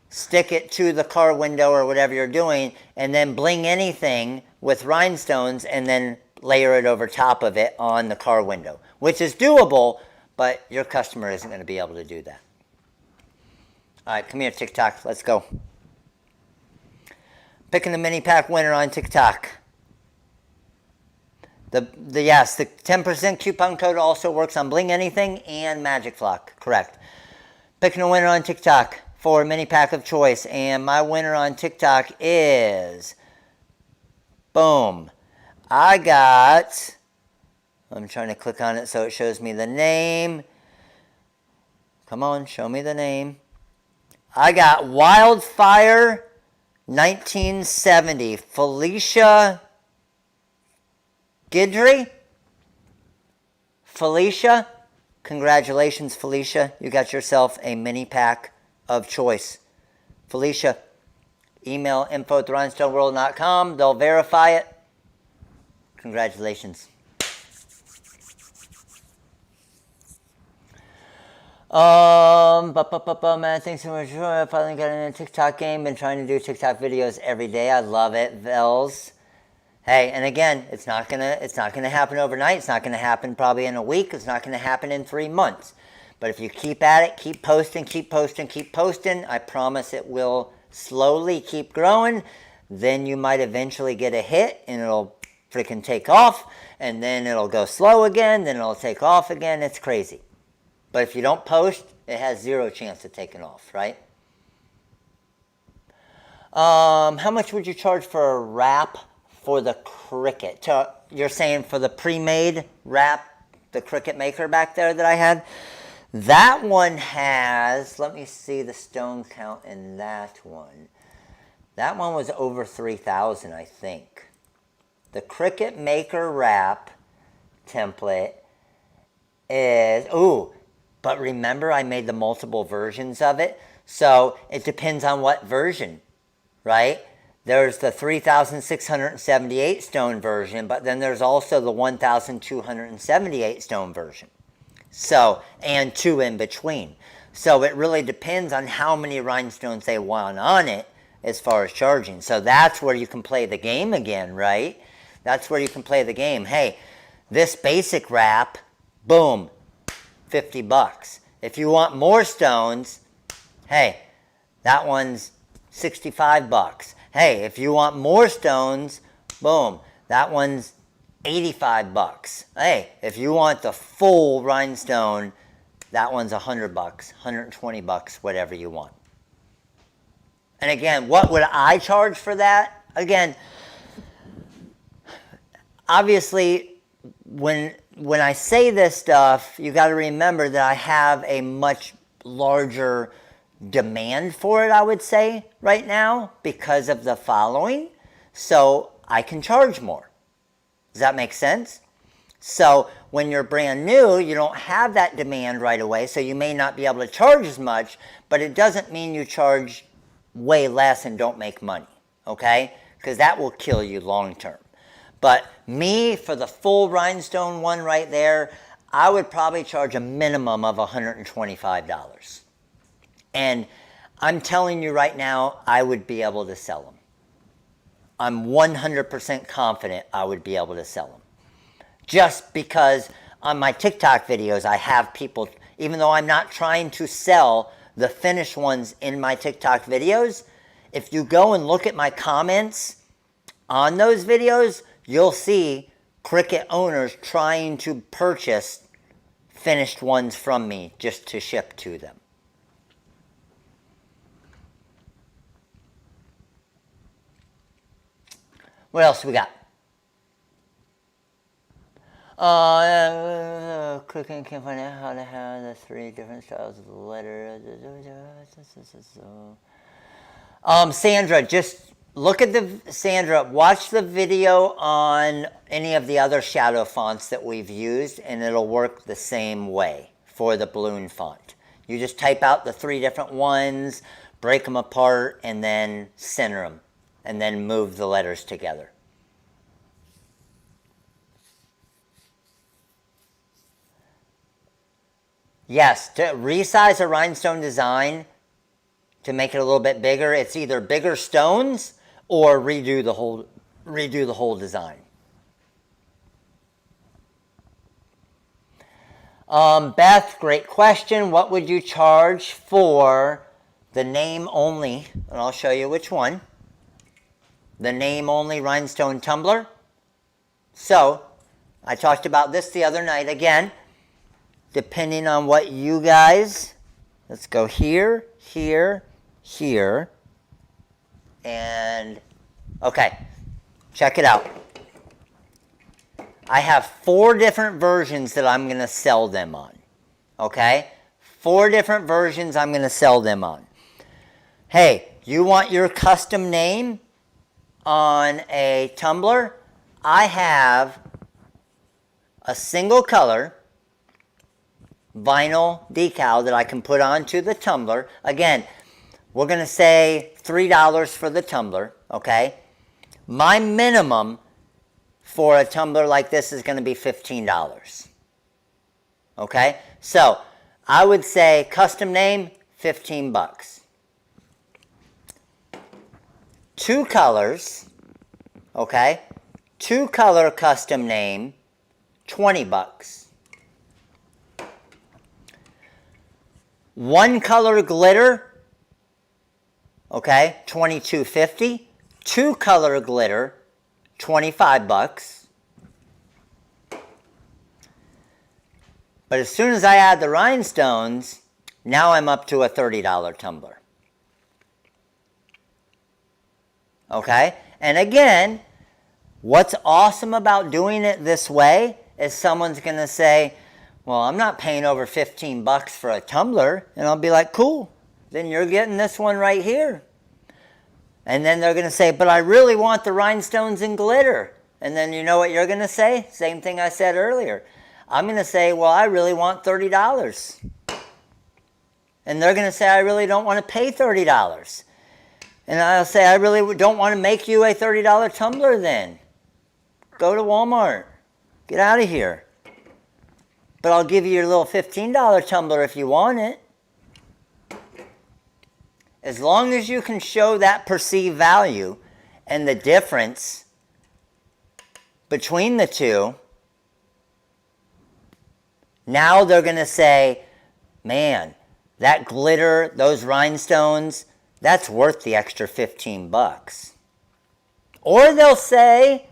[SPEAKER 1] stick it to the car window or whatever you're doing, and then bling anything with rhinestones and then layer it over top of it on the car window, which is doable, but your customer isn't going to be able to do that. All right, come here, TikTok. Let's go. Picking the mini pack winner on TikTok. Yes, the 10% coupon code also works on Bling Anything and Magic Flock. Correct. Picking a winner on TikTok for a mini pack of choice, and my winner on TikTok is, boom. I'm trying to click on it so it shows me the name. Come on, show me the name. I got Wildfire 1970. Felicia Guidry? Felicia? Congratulations, Felicia. You got yourself a mini pack of choice. Felicia, email info@rhinestoneworld.com. They'll verify it. Congratulations. Man, thanks so much. I finally got in a TikTok game. Been trying to do TikTok videos every day. I love it. Vels. Hey, and again, it's not gonna happen overnight. It's not gonna happen probably in a week. It's not gonna happen in 3 months. But if you keep at it, keep posting, I promise it will slowly keep growing. Then you might eventually get a hit and it'll freaking take off, and then it'll go slow again, then it'll take off again. It's crazy. But if you don't post, it has 0 chance of taking off, right? How much would you charge for a wrap for the Cricut? You're saying for the pre-made wrap, the Cricut maker back there that I had? That one has, let me see the stone count in that one. That one was over 3,000, I think. The Cricut maker wrap template is, but remember I made the multiple versions of it. So it depends on what version, right? There's the 3,678 stone version, but then there's also the 1,278 stone version. So, and 2 in between. So it really depends on how many rhinestones they want on it as far as charging. So that's where you can play the game again, right? That's where you can play the game. Hey, this basic wrap, boom, $50. If you want more stones, hey, that one's $65. Hey, if you want more stones, boom, that one's $85. Hey, if you want the full rhinestone, that one's $100, $120, whatever you want. And again, what would I charge for that? Again, obviously, when I say this stuff, you got to remember that I have a much larger demand for it, I would say, right now, because of the following. So I can charge more. Does that make sense? So when you're brand new, you don't have that demand right away, so you may not be able to charge as much, but it doesn't mean you charge way less and don't make money, okay? Because that will kill you long term. But me, for the full rhinestone one right there, I would probably charge a minimum of $125. And I'm telling you right now, I would be able to sell them. I'm 100% confident I would be able to sell them. Just because on my TikTok videos, I have people, even though I'm not trying to sell the finished ones in my TikTok videos, if you go and look at my comments on those videos, you'll see Cricut owners trying to purchase finished ones from me just to ship to them. What else we got? Cricut can't find out how to have the 3 different styles of the letter. Sandra, just look at Sandra, watch the video on any of the other shadow fonts that we've used, and it'll work the same way for the balloon font. You just type out the 3 different ones, break them apart, and then center them, and then move the letters together. Yes, to resize a rhinestone design to make it a little bit bigger, it's either bigger stones or redo the whole design. Beth, great question. What would you charge for the name only? And I'll show you which one. The name only rhinestone tumbler. So, I talked about this the other night again. Depending on what you guys, let's go here, here, here, and okay, check it out. I have 4 different versions that I'm going to sell them on, okay? 4 different versions I'm going to sell them on. Hey, you want your custom name on a tumbler? I have a single color vinyl decal that I can put onto the tumbler. Again, we're going to say $3 for the tumbler, okay? My minimum for a tumbler like this is going to be $15. Okay? So, I would say custom name, 15 bucks. 2 colors, okay? 2 color custom name, 20 bucks. 1 color glitter, okay, $22.50. 2 color glitter, 25 bucks. But as soon as I add the rhinestones, now I'm up to a $30 tumbler. Okay? And again, what's awesome about doing it this way is someone's going to say, well, I'm not paying over 15 bucks for a tumbler. And I'll be like, cool, then you're getting this one right here. And then they're going to say, but I really want the rhinestones and glitter. And then you know what you're going to say? Same thing I said earlier. I'm going to say, well, I really want $30. And they're going to say, I really don't want to pay $30. And I'll say, I really don't want to make you a $30 tumbler then. Go to Walmart. Get out of here. But I'll give you your little $15 tumbler if you want it. As long as you can show that perceived value and the difference between the two, now they're going to say, man, that glitter, those rhinestones, that's worth the extra 15 bucks. Or they'll say,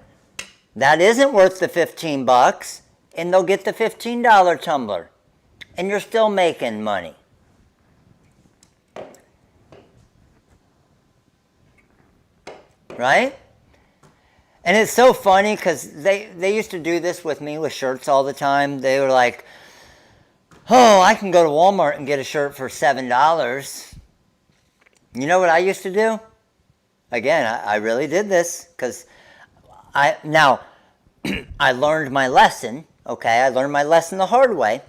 [SPEAKER 1] that isn't worth the 15 bucks, and they'll get the $15 tumbler. And you're still making money. Right? And it's so funny because they used to do this with me with shirts all the time. They were like, oh, I can go to Walmart and get a shirt for $7. You know what I used to do? Again, I really did this because I learned my lesson, okay? I learned my lesson the hard way.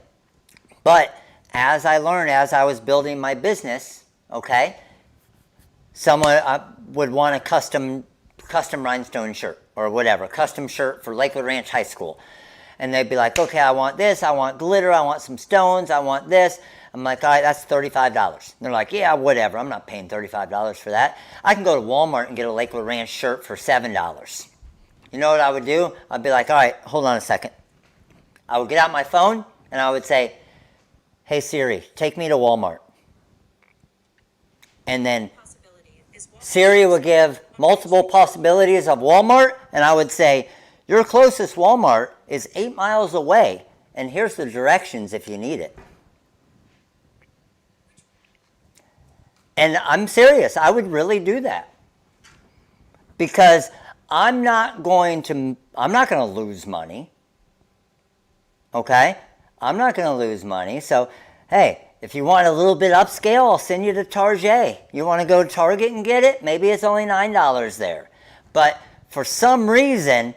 [SPEAKER 1] But as I was building my business, okay, someone would want a custom rhinestone shirt or whatever, custom shirt for Lakewood Ranch High School. And they'd be like, okay, I want this, I want glitter, I want some stones, I want this. I'm like, all right, that's $35. And they're like, yeah, whatever, I'm not paying $35 for that. I can go to Walmart and get a Lakewood Ranch shirt for $7. You know what I would do? I'd be like, all right, hold on a second. I would get out my phone and I would say, hey Siri, take me to Walmart. And then Siri would give multiple possibilities of Walmart, and I would say, your closest Walmart is 8 miles away, and here's the directions if you need it. And I'm serious, I would really do that. Because I'm not going to lose money. Okay? I'm not going to lose money, so, hey, if you want a little bit upscale, I'll send you to Target. You want to go to Target and get it? Maybe it's only $9 there. But for some reason,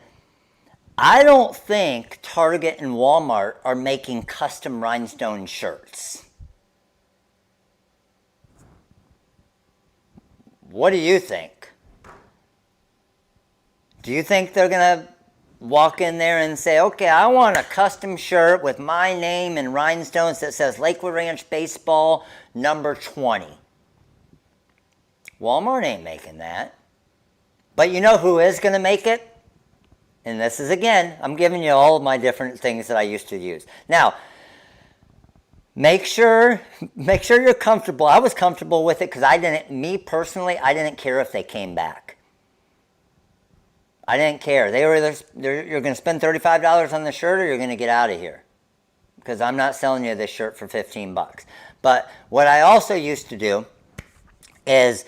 [SPEAKER 1] I don't think Target and Walmart are making custom rhinestone shirts. What do you think? Do you think they're going to walk in there and say, okay, I want a custom shirt with my name and rhinestones that says Lakewood Ranch Baseball number 20. Walmart ain't making that. But you know who is going to make it? And this is, again, I'm giving you all of my different things that I used to use. Now, make sure you're comfortable. I was comfortable with it because me personally, I didn't care if they came back. I didn't care. You're going to spend $35 on the shirt or you're going to get out of here. Because I'm not selling you this shirt for 15 bucks. But what I also used to do is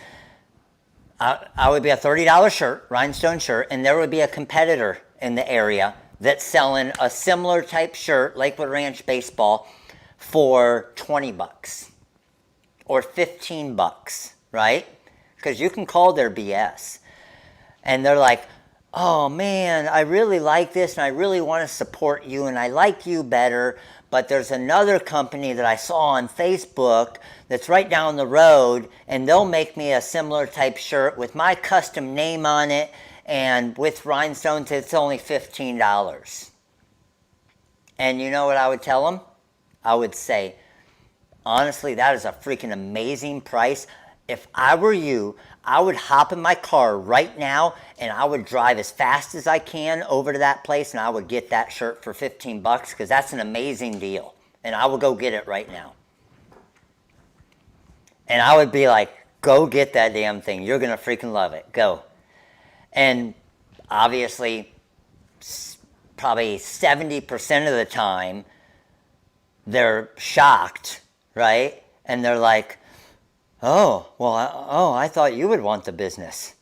[SPEAKER 1] I would be a $30 shirt, rhinestone shirt, and there would be a competitor in the area that's selling a similar type shirt, Lakewood Ranch Baseball, for 20 bucks or 15 bucks, right? Because you can call their BS. And they're like, oh man, I really like this and I really want to support you and I like you better, but there's another company that I saw on Facebook that's right down the road and they'll make me a similar type shirt with my custom name on it and with rhinestones. It's only $15. And you know what I would tell them? I would say, honestly, that is a freaking amazing price. If I were you, I would hop in my car right now and I would drive as fast as I can over to that place and I would get that shirt for $15 because that's an amazing deal. And I would go get it right now. And I would be like, go get that damn thing. You're going to freaking love it. Go. And obviously, probably 70% of the time, they're shocked, right? And they're like, oh, well, I thought you would want the business.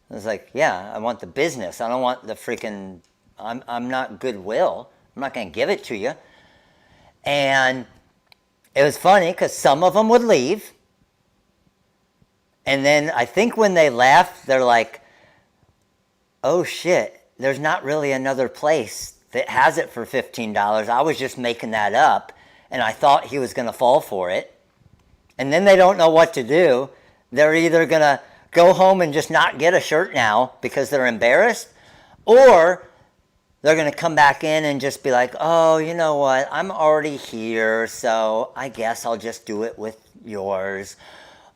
[SPEAKER 1] I was like, yeah, I want the business. I don't want the freaking, I'm not Goodwill. I'm not going to give it to you. And it was funny because some of them would leave. And then I think when they left, they're like, oh shit, there's not really another place that has it for $15. I was just making that up. And I thought he was going to fall for it. And then they don't know what to do. They're either going to go home and just not get a shirt now because they're embarrassed, or they're going to come back in and just be like, oh, you know what, I'm already here, so I guess I'll just do it with yours.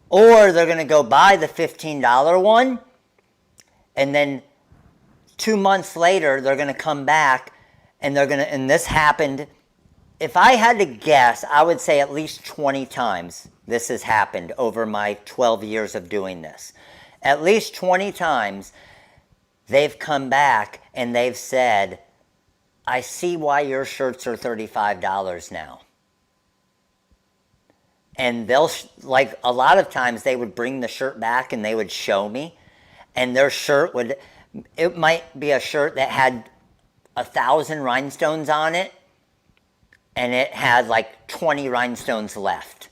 [SPEAKER 1] Or they're going to go buy the $15 one, and then 2 months later, they're going to come back, and they're going to, and this happened, if I had to guess, I would say at least 20 times this has happened over my 12 years of doing this. At least 20 times they've come back and they've said, I see why your shirts are $35 now. And they'll, like a lot of times they would bring the shirt back and they would show me, and their shirt would, it might be a shirt that had 1,000 rhinestones on it, and it had like 20 rhinestones left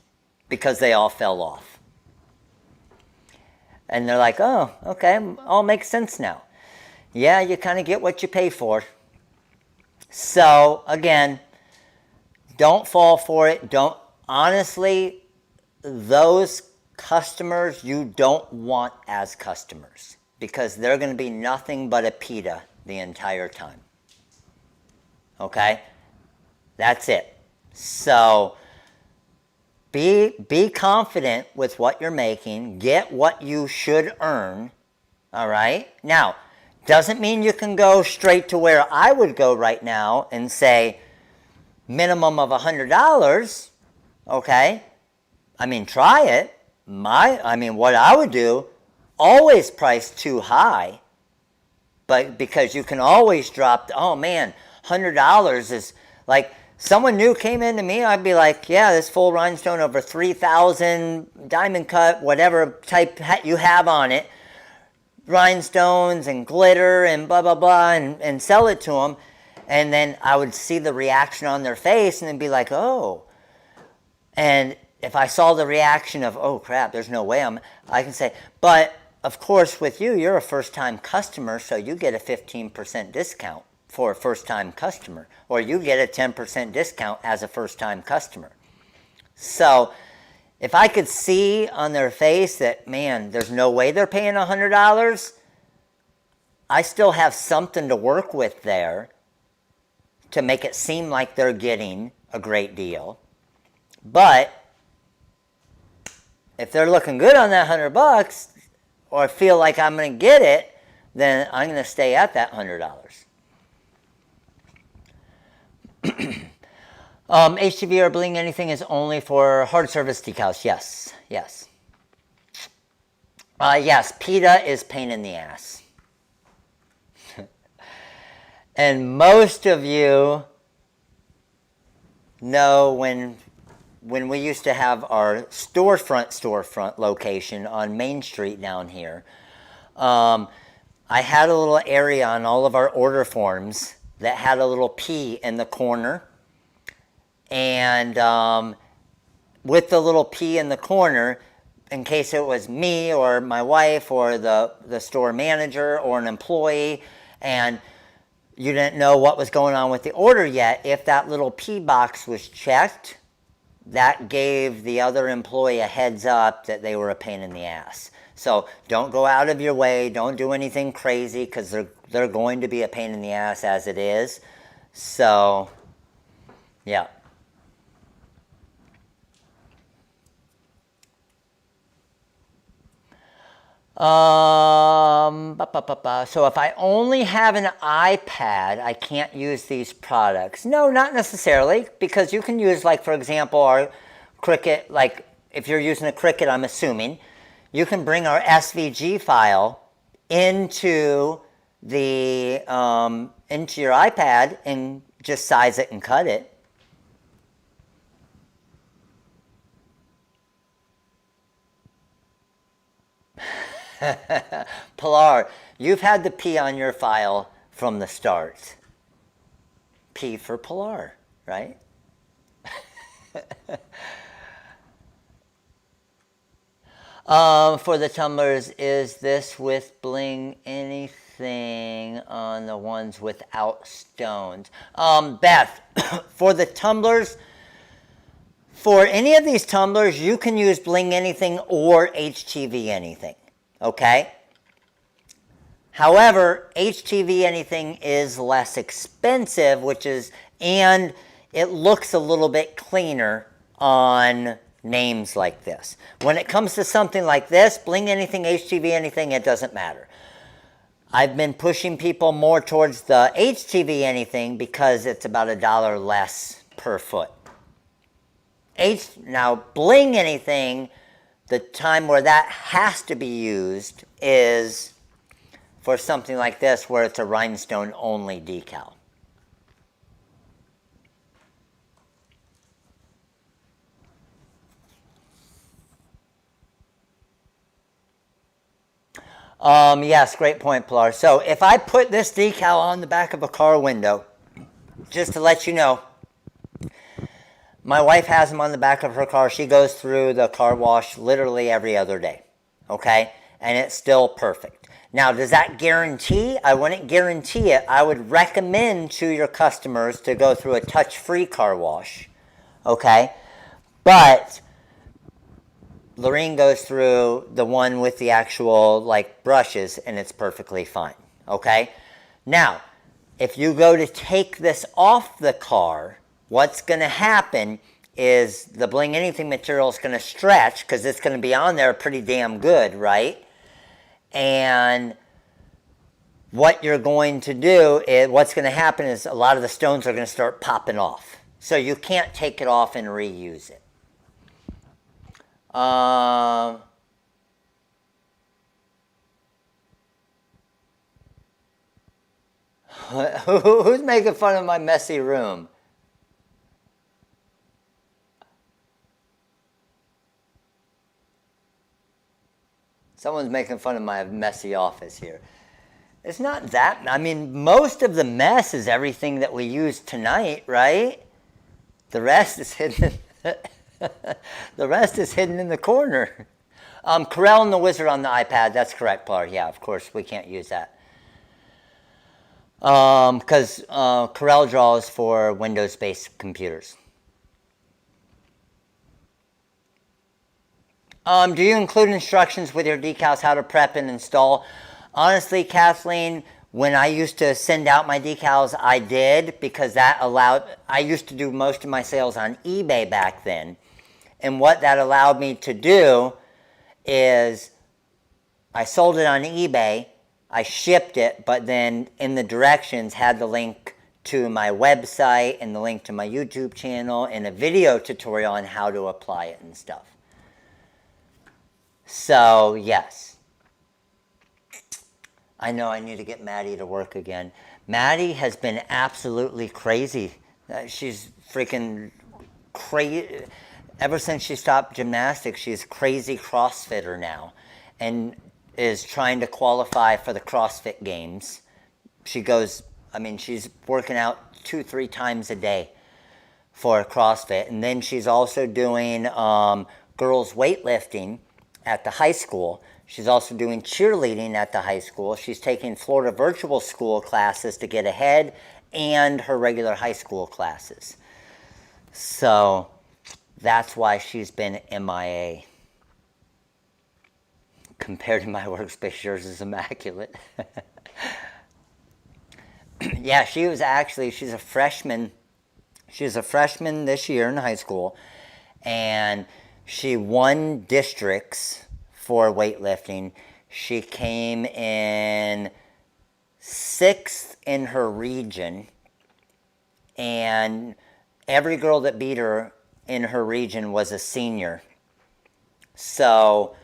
[SPEAKER 1] because they all fell off. And they're like, oh, okay, all makes sense now. Yeah, you kind of get what you pay for. So, again, don't fall for it. Don't, honestly, those customers you don't want as customers because they're going to be nothing but a pita the entire time. Okay? That's it. So, be confident with what you're making. Get what you should earn. All right? Now, doesn't mean you can go straight to where I would go right now and say minimum of $100. Okay? I mean, try it. What I would do, always price too high. But because you can always drop, oh man, $100 is like, someone new came into me, I'd be like, yeah, this full rhinestone over 3,000 diamond cut, whatever type you have on it, rhinestones and glitter and blah, blah, blah, and sell it to them. And then I would see the reaction on their face and then be like, oh. And if I saw the reaction of, oh crap, there's no way I can say, but of course with you, you're a first-time customer, so you get a 15% discount for a first-time customer, or you get a 10% discount as a first-time customer. So if I could see on their face that, man, there's no way they're paying $100, I still have something to work with there to make it seem like they're getting a great deal. But if they're looking good on that $100, or feel like I'm going to get it, then I'm going to stay at that $100. HTV or Bling anything is only for hard surface decals. Yes, yes. Yes, PETA is pain in the ass. And most of you know when we used to have our storefront location on Main Street down here, I had a little area on all of our order forms that had a little P in the corner. And with the little P in the corner, in case it was me or my wife or the store manager or an employee and you didn't know what was going on with the order yet, if that little P box was checked, that gave the other employee a heads up that they were a pain in the ass. So don't go out of your way. Don't do anything crazy because they're going to be a pain in the ass as it is. So, yeah. So if I only have an iPad, I can't use these products. No, not necessarily, because you can use, like, for example, our Cricut, like, if you're using a Cricut, I'm assuming, you can bring our SVG file into the into your iPad and just size it and cut it. Pilar, you've had the P on your file from the start. P for Pilar, right? For the tumblers, is this with Bling anything on the ones without stones? Beth, for the tumblers, for any of these tumblers, you can use Bling anything or HTV anything, okay? However, HTV anything is less expensive, and it looks a little bit cleaner on names like this. When it comes to something like this, Bling anything, HTV anything, it doesn't matter. I've been pushing people more towards the HTV anything because it's about $1 less per foot. Now, Bling anything, the time where that has to be used is for something like this where it's a rhinestone only decal. Yes, great point, Pilar. So if I put this decal on the back of a car window, just to let you know, my wife has them on the back of her car. She goes through the car wash literally every other day, okay? And it's still perfect. Now, does that guarantee? I wouldn't guarantee it. I would recommend to your customers to go through a touch-free car wash, okay? But Lorene goes through the one with the actual, like, brushes, and it's perfectly fine, okay? Now, if you go to take this off the car, what's going to happen is the Bling anything material is going to stretch because it's going to be on there pretty damn good, right? And what you're going to do is, what's going to happen is a lot of the stones are going to start popping off. So you can't take it off and reuse it. Who's making fun of my messy room? Someone's making fun of my messy office here. It's not that, I mean, most of the mess is everything that we used tonight, right? The rest is hidden. The rest is hidden in the corner. Corel and the Wizard on the iPad, that's correct, Pilar. Yeah, of course, we can't use that. Because Corel Draw is for Windows-based computers. Do you include instructions with your decals how to prep and install? Honestly, Kathleen, when I used to send out my decals, I did, because that allowed, I used to do most of my sales on eBay back then. And what that allowed me to do is I sold it on eBay, I shipped it, but then in the directions had the link to my website and the link to my YouTube channel and a video tutorial on how to apply it and stuff. So, yes. I know I need to get Maddie to work again. Maddie has been absolutely crazy. She's freaking crazy. Ever since she stopped gymnastics, she's a crazy CrossFitter now and is trying to qualify for the CrossFit Games. She goes, I mean, she's working out 2-3 times a day for CrossFit. And then she's also doing girls weightlifting at the high school. She's also doing cheerleading at the high school. She's taking Florida virtual school classes to get ahead and her regular high school classes. So that's why she's been MIA. Compared to my workspace, yours is immaculate. Yeah, she's a freshman. She's a freshman this year in high school, and she won districts for weightlifting. She came in 6th in her region, and every girl that beat her in her region was a senior. So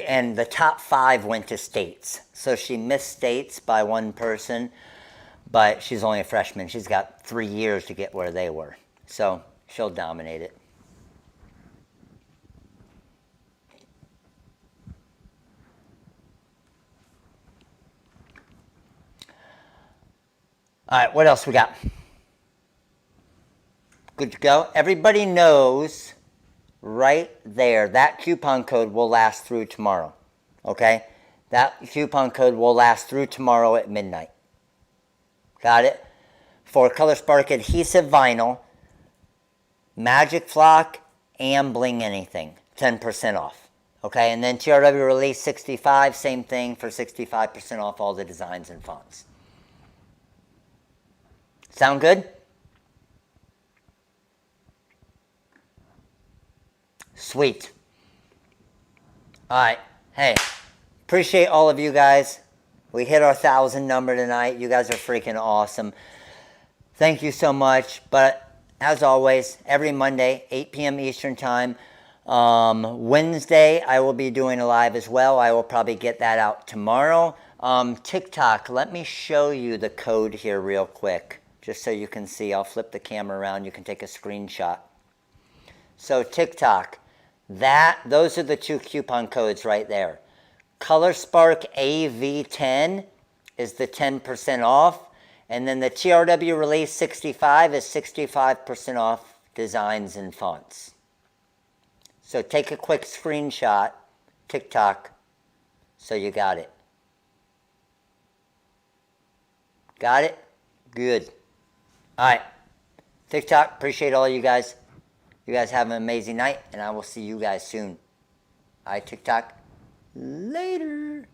[SPEAKER 1] and the top 5 went to states. So she missed states by one person, but she's only a freshman. She's got 3 years to get where they were. So she'll dominate it. All right, what else we got? Good to go. Everybody knows right there, that coupon code will last through tomorrow. Okay? That coupon code will last through tomorrow at midnight. Got it? For Color Spark adhesive vinyl, Magic Flock, and Bling anything, 10% off. Okay? And then TRW Release 65, same thing for 65% off all the designs and fonts. Sound good? Sweet. All right. Hey, appreciate all of you guys. We hit our 1,000 number tonight. You guys are freaking awesome. Thank you so much. But as always, every Monday, 8 p.m. Eastern Time. Wednesday, I will be doing a live as well. I will probably get that out tomorrow. TikTok, let me show you the code here real quick, just so you can see. I'll flip the camera around. You can take a screenshot. So TikTok. Those are the 2 coupon codes right there. Color Spark AV10 is the 10% off, and then the TRW Release 65 is 65% off designs and fonts. So take a quick screenshot, TikTok, so you got it. Got it? Good. All right. TikTok, appreciate all you guys. You guys have an amazing night, and I will see you guys soon. All right, TikTok. Later.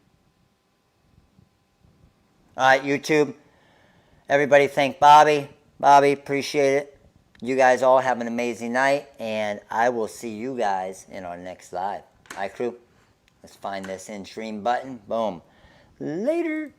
[SPEAKER 1] All right, YouTube. Everybody thank Bobby. Bobby, appreciate it. You guys all have an amazing night, and I will see you guys in our next live. All right, crew. Let's find this in stream button. Boom. Later.